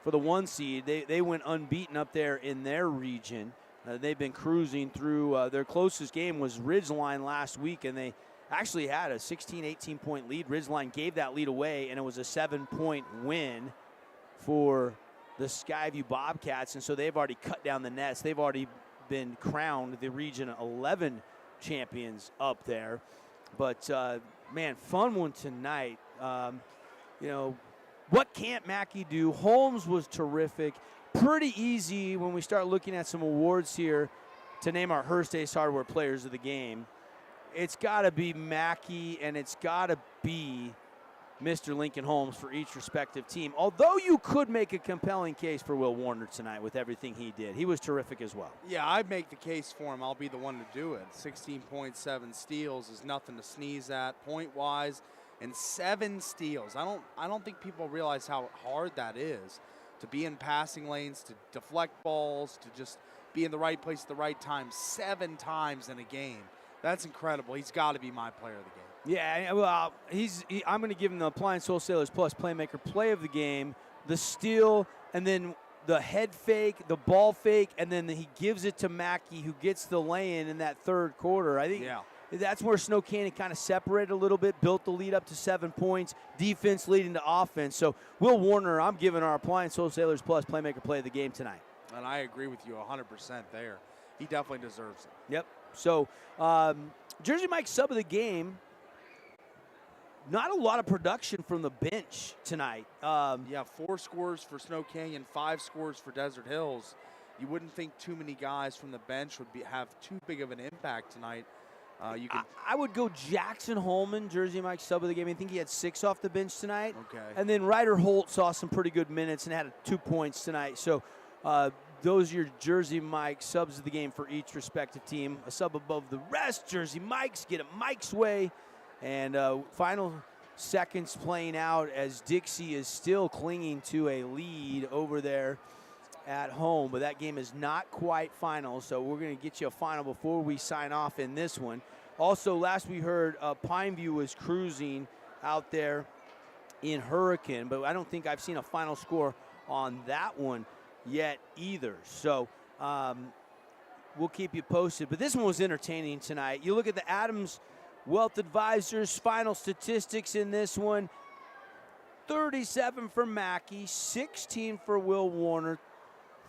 S4: for the 1 seed. They went unbeaten up there in their region. They've been cruising through. Their closest game was Ridgeline last week, and they actually had a 16, 18-point lead. Ridgeline gave that lead away, and it was a 7-point win for the Skyview Bobcats, and so they've already cut down the nets. They've already been crowned the Region 11 champions up there. But, man, fun one tonight. What can't Mackey do? Holmes was terrific. Pretty easy when we start looking at some awards here to name our Hearst Ace Hardware players of the game. It's got to be Mackey, and it's got to be Mr. Lincoln Holmes for each respective team. Although you could make a compelling case for Will Warner tonight with everything he did. He was terrific as well.
S6: Yeah, I'd make the case for him. I'll be the one to do it. 16.7 steals is nothing to sneeze at point-wise, and 7 steals. I don't think people realize how hard that is to be in passing lanes, to deflect balls, to just be in the right place at the right time 7 times in a game. That's incredible. He's got to be my player of the game.
S4: Yeah, well, I'm going to give him the Appliance Wholesalers Plus Playmaker Play of the Game, the steal, and then the head fake, the ball fake, and then he gives it to Mackey, who gets the lay-in in that third quarter. I think that's where Snow Canyon kind of separated a little bit, built the lead up to 7 points, defense leading to offense. So Will Warner, I'm giving our Appliance Wholesalers Plus Playmaker Play of the Game tonight.
S6: And I agree with you 100% there. He definitely deserves it.
S4: Yep. So Jersey Mike's sub of the game. Not a lot of production from the bench tonight.
S6: 4 scores for Snow Canyon, 5 scores for Desert Hills. You wouldn't think too many guys from the bench would have too big of an impact tonight.
S4: I would go Jackson Holman, Jersey Mike's sub of the game. I think he had 6 off the bench tonight.
S6: Okay.
S4: And then Ryder Holt saw some pretty good minutes and had 2 points tonight. So those are your Jersey Mike subs of the game for each respective team. A sub above the rest, Jersey Mike's get it Mike's way. And final seconds playing out as Dixie is still clinging to a lead over there at home. But that game is not quite final, so we're going to get you a final before we sign off in this one. Also, last we heard, Pineview was cruising out there in Hurricane, but I don't think I've seen a final score on that one yet either. So we'll keep you posted. But this one was entertaining tonight. You look at the Adams Wealth Advisors final statistics in this one. 37 for Mackey, 16 for Will Warner,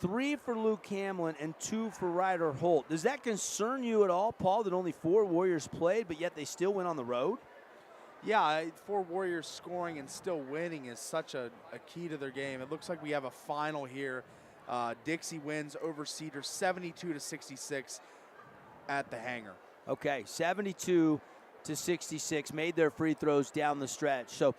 S4: 3 for Luke Hamlin, and 2 for Ryder Holt. Does that concern you at all, Paul, that only 4 Warriors played, but yet they still went on the road?
S6: Yeah, 4 Warriors scoring and still winning is such a key to their game. It looks like we have a final here. Dixie wins over Cedar 72-66 at the hangar.
S4: Okay, 72-66, made their free throws down the stretch. So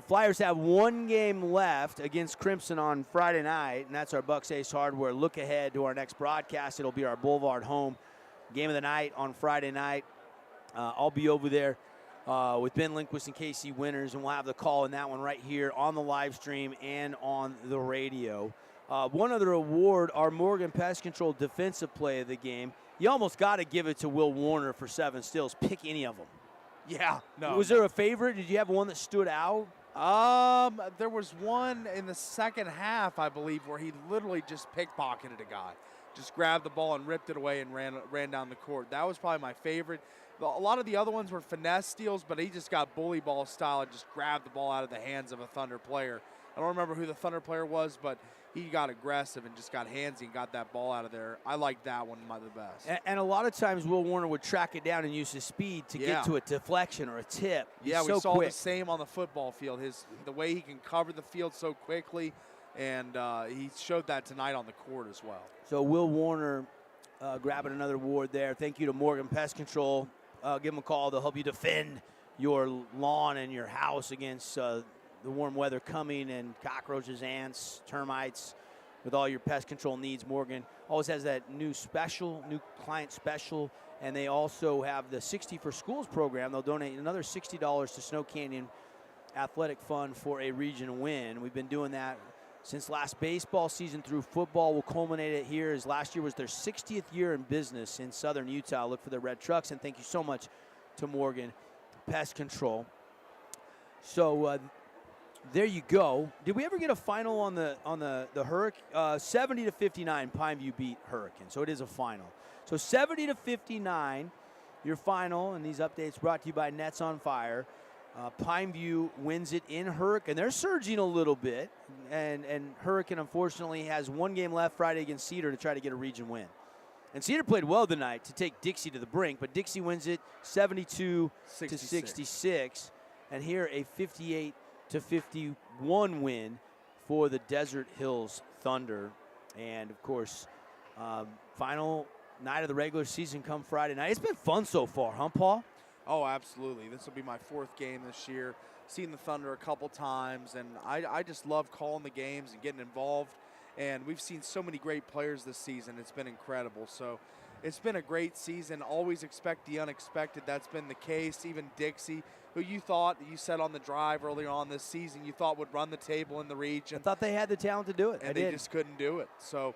S4: Flyers have 1 game left against Crimson on Friday night, and that's our Bucks Ace Hardware. Look ahead to our next broadcast. It'll be our Boulevard home game of the night on Friday night. I'll be over there with Ben Lindquist and Casey Winters, and we'll have the call in that one right here on the live stream and on the radio. One other award, our Morgan Pest Control Defensive Play of the Game. You almost got to give it to Will Warner for 7 steals. Pick any of them.
S6: Yeah, no.
S4: Was there a favorite? Did you have one that stood out?
S6: There was one in the second half, I believe, where he literally just pickpocketed a guy. Just grabbed the ball and ripped it away and ran down the court. That was probably my favorite. A lot of the other ones were finesse steals, but he just got bully ball style and just grabbed the ball out of the hands of a Thunder player. I don't remember who the Thunder player was, but he got aggressive and just got handsy and got that ball out of there. I like that one the best.
S4: And a lot of times Will Warner would track it down and use his speed to get to a deflection or a tip.
S6: Yeah,
S4: we
S6: saw the same on the football field. The way he can cover the field so quickly, and he showed that tonight on the court as well.
S4: So Will Warner grabbing another award there. Thank you to Morgan Pest Control. Give them a call. They'll help you defend your lawn and your house against the warm weather coming and cockroaches, ants, termites. With all your pest control needs, Morgan always has that new client special, and they also have the 60 for Schools program. They'll donate another $60 to Snow Canyon Athletic Fund for a region win. We've been doing that since last baseball season through football. We'll culminate it here, as last year was their 60th year in business in southern Utah. Look for their red trucks, and thank you so much to Morgan Pest Control. So there you go. Did we ever get a final on the Hurricane? 70-59, Pineview beat Hurricane, so it is a final. So 70-59, your final, and these updates brought to you by Nets on Fire. Pineview wins it in Hurricane. They're surging a little bit, and Hurricane, unfortunately, has one game left Friday against Cedar to try to get a region win. And Cedar played well tonight to take Dixie to the brink, but Dixie wins it 72-66. And here a 58-51 win for the Desert Hills Thunder. And, of course, final night of the regular season come Friday night. It's been fun so far, huh, Paul?
S6: Oh, absolutely. This will be my 4th game this year. Seen the Thunder a couple times, and I just love calling the games and getting involved. And we've seen so many great players this season. It's been incredible. So it's been a great season. Always expect the unexpected. That's been the case. Even Dixie, who you said on the drive earlier on this season, you thought would run the table in the region.
S4: I thought they had the talent to do it.
S6: And they just couldn't do it. So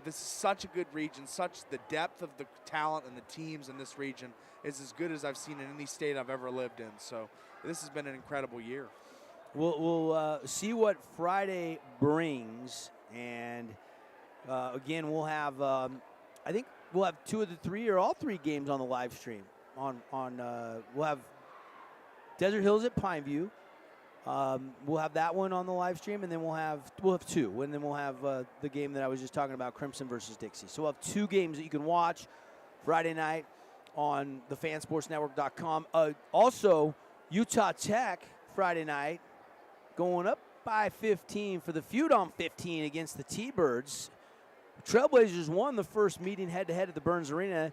S6: this is such a good region. The depth of the talent and the teams in this region is as good as I've seen in any state I've ever lived in. So this has been an incredible year.
S4: We'll see what Friday brings. And, again, we'll have, I think we'll have 2 of the 3 or all 3 games on the live stream. We'll have Desert Hills at Pineview. We'll have that one on the live stream, and then we'll have 2. And then we'll have the game that I was just talking about, Crimson versus Dixie. So we'll have 2 games that you can watch Friday night on the fansportsnetwork.com. Also, Utah Tech Friday night going up by 15 for the feud on 15 against the T-Birds. Trailblazers won the first meeting head-to-head at the Burns Arena,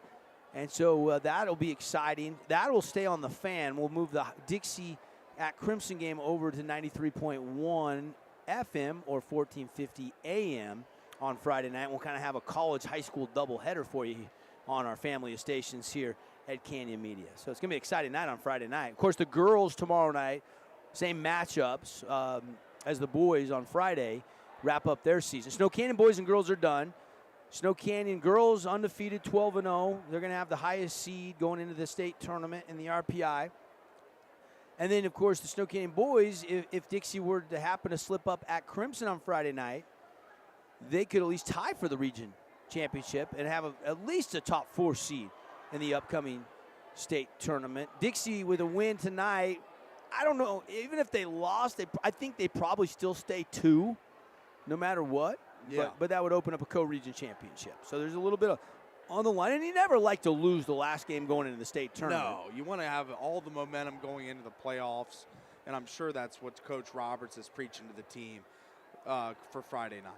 S4: and so that'll be exciting. That will stay on the fan. We'll move the Dixie at Crimson game over to 93.1 FM or 1450 AM on Friday night. We'll kind of have a college high school doubleheader for you on our family of stations here at Canyon Media. So it's going to be an exciting night on Friday night. Of course, the girls tomorrow night, same matchups as the boys on Friday, wrap up their season. Snow Canyon boys and girls are done. Snow Canyon girls undefeated, 12-0. They're going to have the highest seed going into the state tournament in the RPI. And then, of course, the Snow Canyon boys, if Dixie were to happen to slip up at Crimson on Friday night, they could at least tie for the region championship and have at least a top 4 seed in the upcoming state tournament. Dixie with a win tonight, I don't know, even if they lost, I think they probably still stay 2 no matter what.
S6: Yeah.
S4: But that would open up a co-region championship. So there's a little bit of on the line. And you never like to lose the last game going into the state tournament.
S6: No, you want to have all the momentum going into the playoffs. And I'm sure that's what Coach Roberts is preaching to the team for Friday night.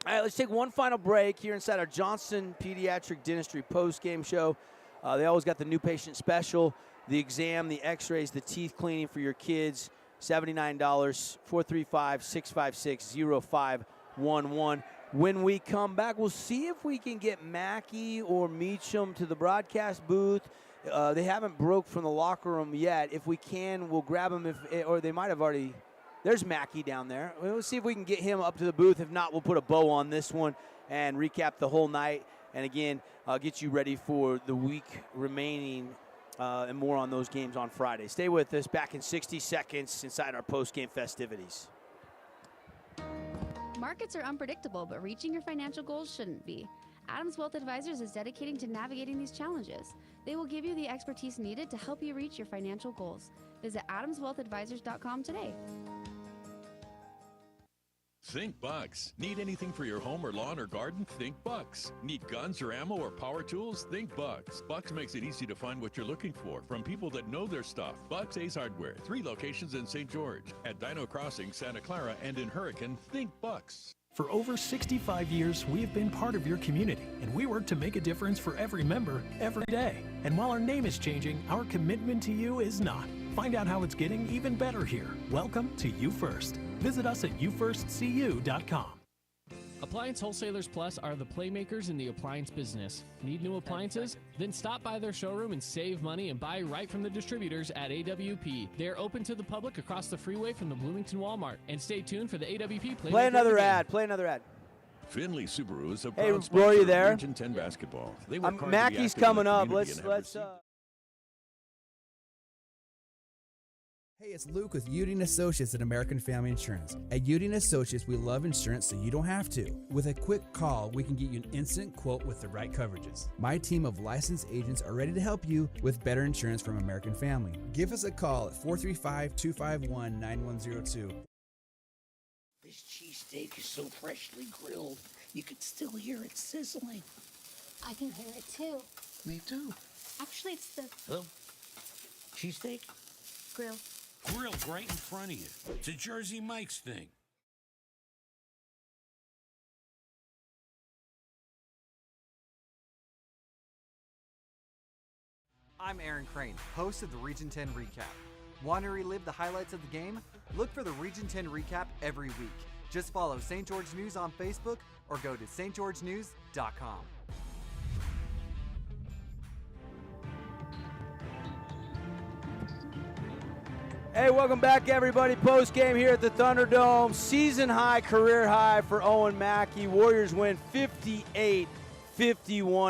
S4: All right, let's take one final break here inside our Johnson Pediatric Dentistry post-game show. They always got the new patient special, the exam, the x-rays, the teeth cleaning for your kids, $79, 435-656-0511. When we come back, we'll see if we can get Mackey or Meacham to the broadcast booth. They haven't broke from the locker room yet. If we can, we'll grab them, or they might have already. There's Mackey down there. We'll see if we can get him up to the booth. If not, we'll put a bow on this one and recap the whole night. And again, get you ready for the week remaining and more on those games on Friday. Stay with us. Back in 60 seconds inside our post-game festivities.
S8: Markets are unpredictable, but reaching your financial goals shouldn't be. Adams Wealth Advisors is dedicated to navigating these challenges. They will give you the expertise needed to help you reach your financial goals. Visit adamswealthadvisors.com today.
S19: Think Bucks. Need anything for your home or lawn or garden? Think Bucks. Need guns or ammo or power tools? Think Bucks. Bucks makes it easy to find what you're looking for from people that know their stuff. Bucks Ace Hardware. 3 locations in St. George. At Dino Crossing, Santa Clara, and in Hurricane. Think Bucks.
S5: For over 65 years, we have been part of your community, and we work to make a difference for every member, every day. And while our name is changing, our commitment to you is not. Find out how it's getting even better here. Welcome to You First. Visit us at youfirstcu.com.
S11: Appliance Wholesalers Plus are the playmakers in the appliance business. Need new appliances? Then stop by their showroom and save money and buy right from the distributors at AWP. They're open to the public across the freeway from the Bloomington Walmart. And stay tuned for the AWP Playmaker.
S4: Play another ad. Play another ad.
S19: Finley Subaru is a
S4: Hey,
S19: proud
S4: Roy, you
S19: sponsor of
S4: there?
S19: Region 10 basketball. They work hard to be
S4: Mackey's
S19: active in the
S4: coming up.
S19: community
S4: Let's
S19: and have
S14: Hey, it's Luke with Udine Associates at American Family Insurance. At Udine Associates, we love insurance so you don't have to. With a quick call, we can get you an instant quote with the right coverages. My team of licensed agents are ready to help you with better insurance from American Family. Give us a call at 435-251-9102.
S2: This cheesesteak is so freshly grilled, you can still hear it sizzling.
S3: I can hear it too.
S2: Me too.
S3: Actually, it's the
S2: Hello? Cheesesteak?
S3: grill.
S9: Grilled right in front of you. It's a Jersey Mike's thing.
S12: I'm Aaron Crane, host of the Region 10 Recap. Want to relive the highlights of the game? Look for the Region 10 Recap every week. Just follow St. George News on Facebook or go to stgeorgenews.com.
S4: Hey, welcome back, everybody. Postgame here at the Thunderdome. Season high, career high for Owen Mackey. Warriors win 58-51,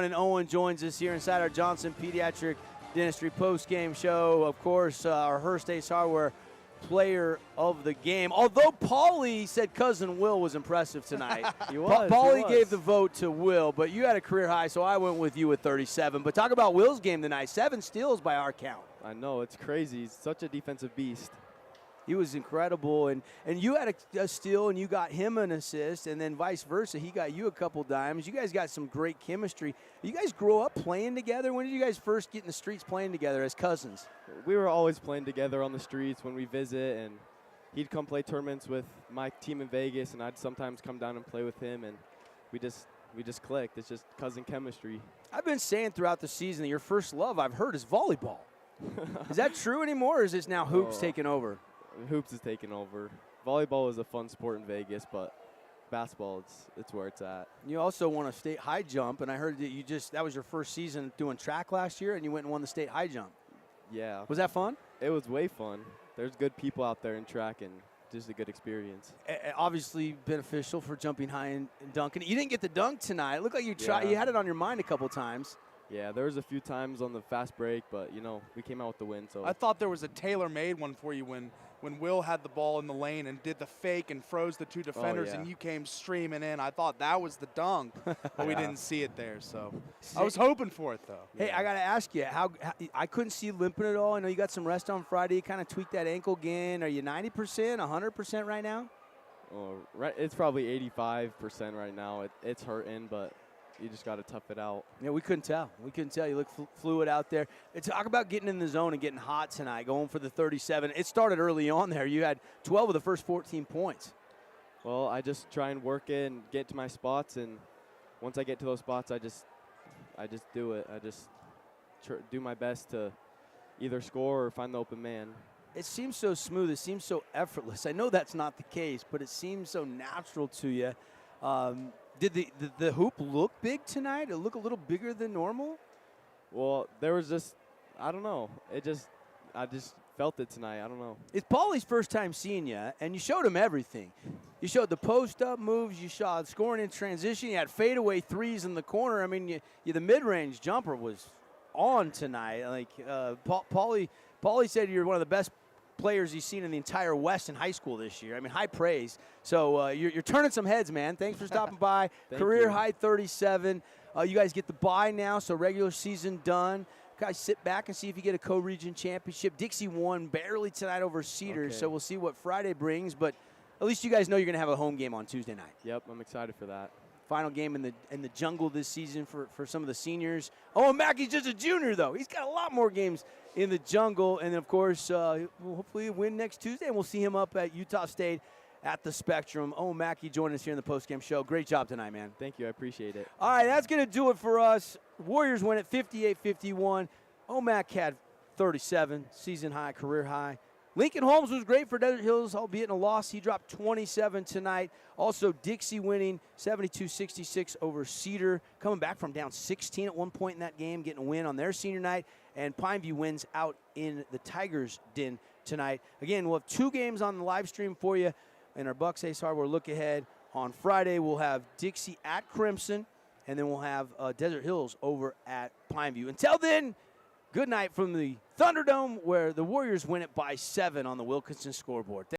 S4: and Owen joins us here inside our Johnson Pediatric Dentistry postgame show. Of course, our Hearst Ace Hardware player of the game. Although Paulie said cousin Will was impressive tonight. Paulie gave the vote to Will, but you had a career high, so I went with you with 37. But talk about Will's game tonight. 7 steals by our count.
S7: I know, it's crazy. He's such a defensive beast.
S4: He was incredible, and you had a steal, and you got him an assist, and then vice versa. He got you a couple dimes. You guys got some great chemistry. You guys grow up playing together? When did you guys first get in the streets playing together as cousins?
S7: We were always playing together on the streets when we visit, and he'd come play tournaments with my team in Vegas, and I'd sometimes come down and play with him, and we just clicked. It's just cousin chemistry.
S4: I've been saying throughout the season that your first love, I've heard, is volleyball. Is that true anymore, or is this now hoops taking over?
S7: Hoops is taking over. Volleyball is a fun sport in Vegas, but basketball, it's where it's at.
S4: You also won a state high jump, and I heard that that was your first season doing track last year, and you went and won the state high jump.
S7: Yeah.
S4: Was that fun?
S7: It was way fun. There's good people out there in track, and just a good experience.
S4: Obviously beneficial for jumping high and dunking. You didn't get the dunk tonight. It looked like you tried. You had it on your mind a couple times.
S7: Yeah, there was a few times on the fast break, but, we came out with the win. So
S6: I thought there was a tailor-made one for you when Will had the ball in the lane and did the fake and froze the two defenders and you came streaming in. I thought that was the dunk, but we didn't see it there. So I was hoping for it, though.
S4: Hey, I got to ask you, how I couldn't see you limping at all. I know you got some rest on Friday. You kind of tweaked that ankle again. Are you 90%, 100% right now?
S7: Oh, right, it's probably 85% right now. It's hurting, but you just got to tough it out.
S4: Yeah, we couldn't tell. You look fluid out there. Talk about getting in the zone and getting hot tonight, going for the 37. It started early on there. You had 12 of the first 14 points.
S7: Well, I just try and work it and get to my spots, and once I get to those spots, I just do it. I just do my best to either score or find the open man.
S4: It seems so smooth. It seems so effortless. I know that's not the case, but it seems so natural to you. Did the hoop look big tonight? It look a little bigger than normal?
S7: Well, there was just, I don't know. I just felt it tonight. I don't know.
S4: It's Paulie's first time seeing you, and you showed him everything. You showed the post-up moves. You showed scoring in transition. You had fadeaway threes in the corner. I mean, the mid-range jumper was on tonight. Like Paulie said, you're one of the best players he's seen in the entire West in high school this year. I mean, high praise. So you're turning some heads, man. Thanks for stopping by. Career high 37. You guys get the bye now, so regular season done. Guys, sit back and see if you get a co-region championship. Dixie won barely tonight over Cedars, so we'll see what Friday brings. But at least you guys know you're going to have a home game on Tuesday night.
S7: Yep, I'm excited for that.
S4: Final game in the jungle this season for some of the seniors. Oh, Mackey's just a junior, though. He's got a lot more games in the jungle. And, of course, we'll hopefully win next Tuesday, and we'll see him up at Utah State at the Spectrum. Oh, Mackey joining us here in the postgame show. Great job tonight, man.
S7: Thank you. I appreciate it.
S4: All right, that's going to do it for us. Warriors win at 58-51. OMAC had 37, season high, career high. Lincoln Holmes was great for Desert Hills, albeit in a loss. He dropped 27 tonight. Also, Dixie winning 72-66 over Cedar, coming back from down 16 at one point in that game, getting a win on their senior night. And Pineview wins out in the Tigers' den tonight. Again, we'll have 2 games on the live stream for you in our Bucks Ace Hardware look ahead. On Friday, we'll have Dixie at Crimson, and then we'll have Desert Hills over at Pineview. Until then, Good night from the Thunderdome, where the Warriors win it by 7 on the Wilkinson scoreboard.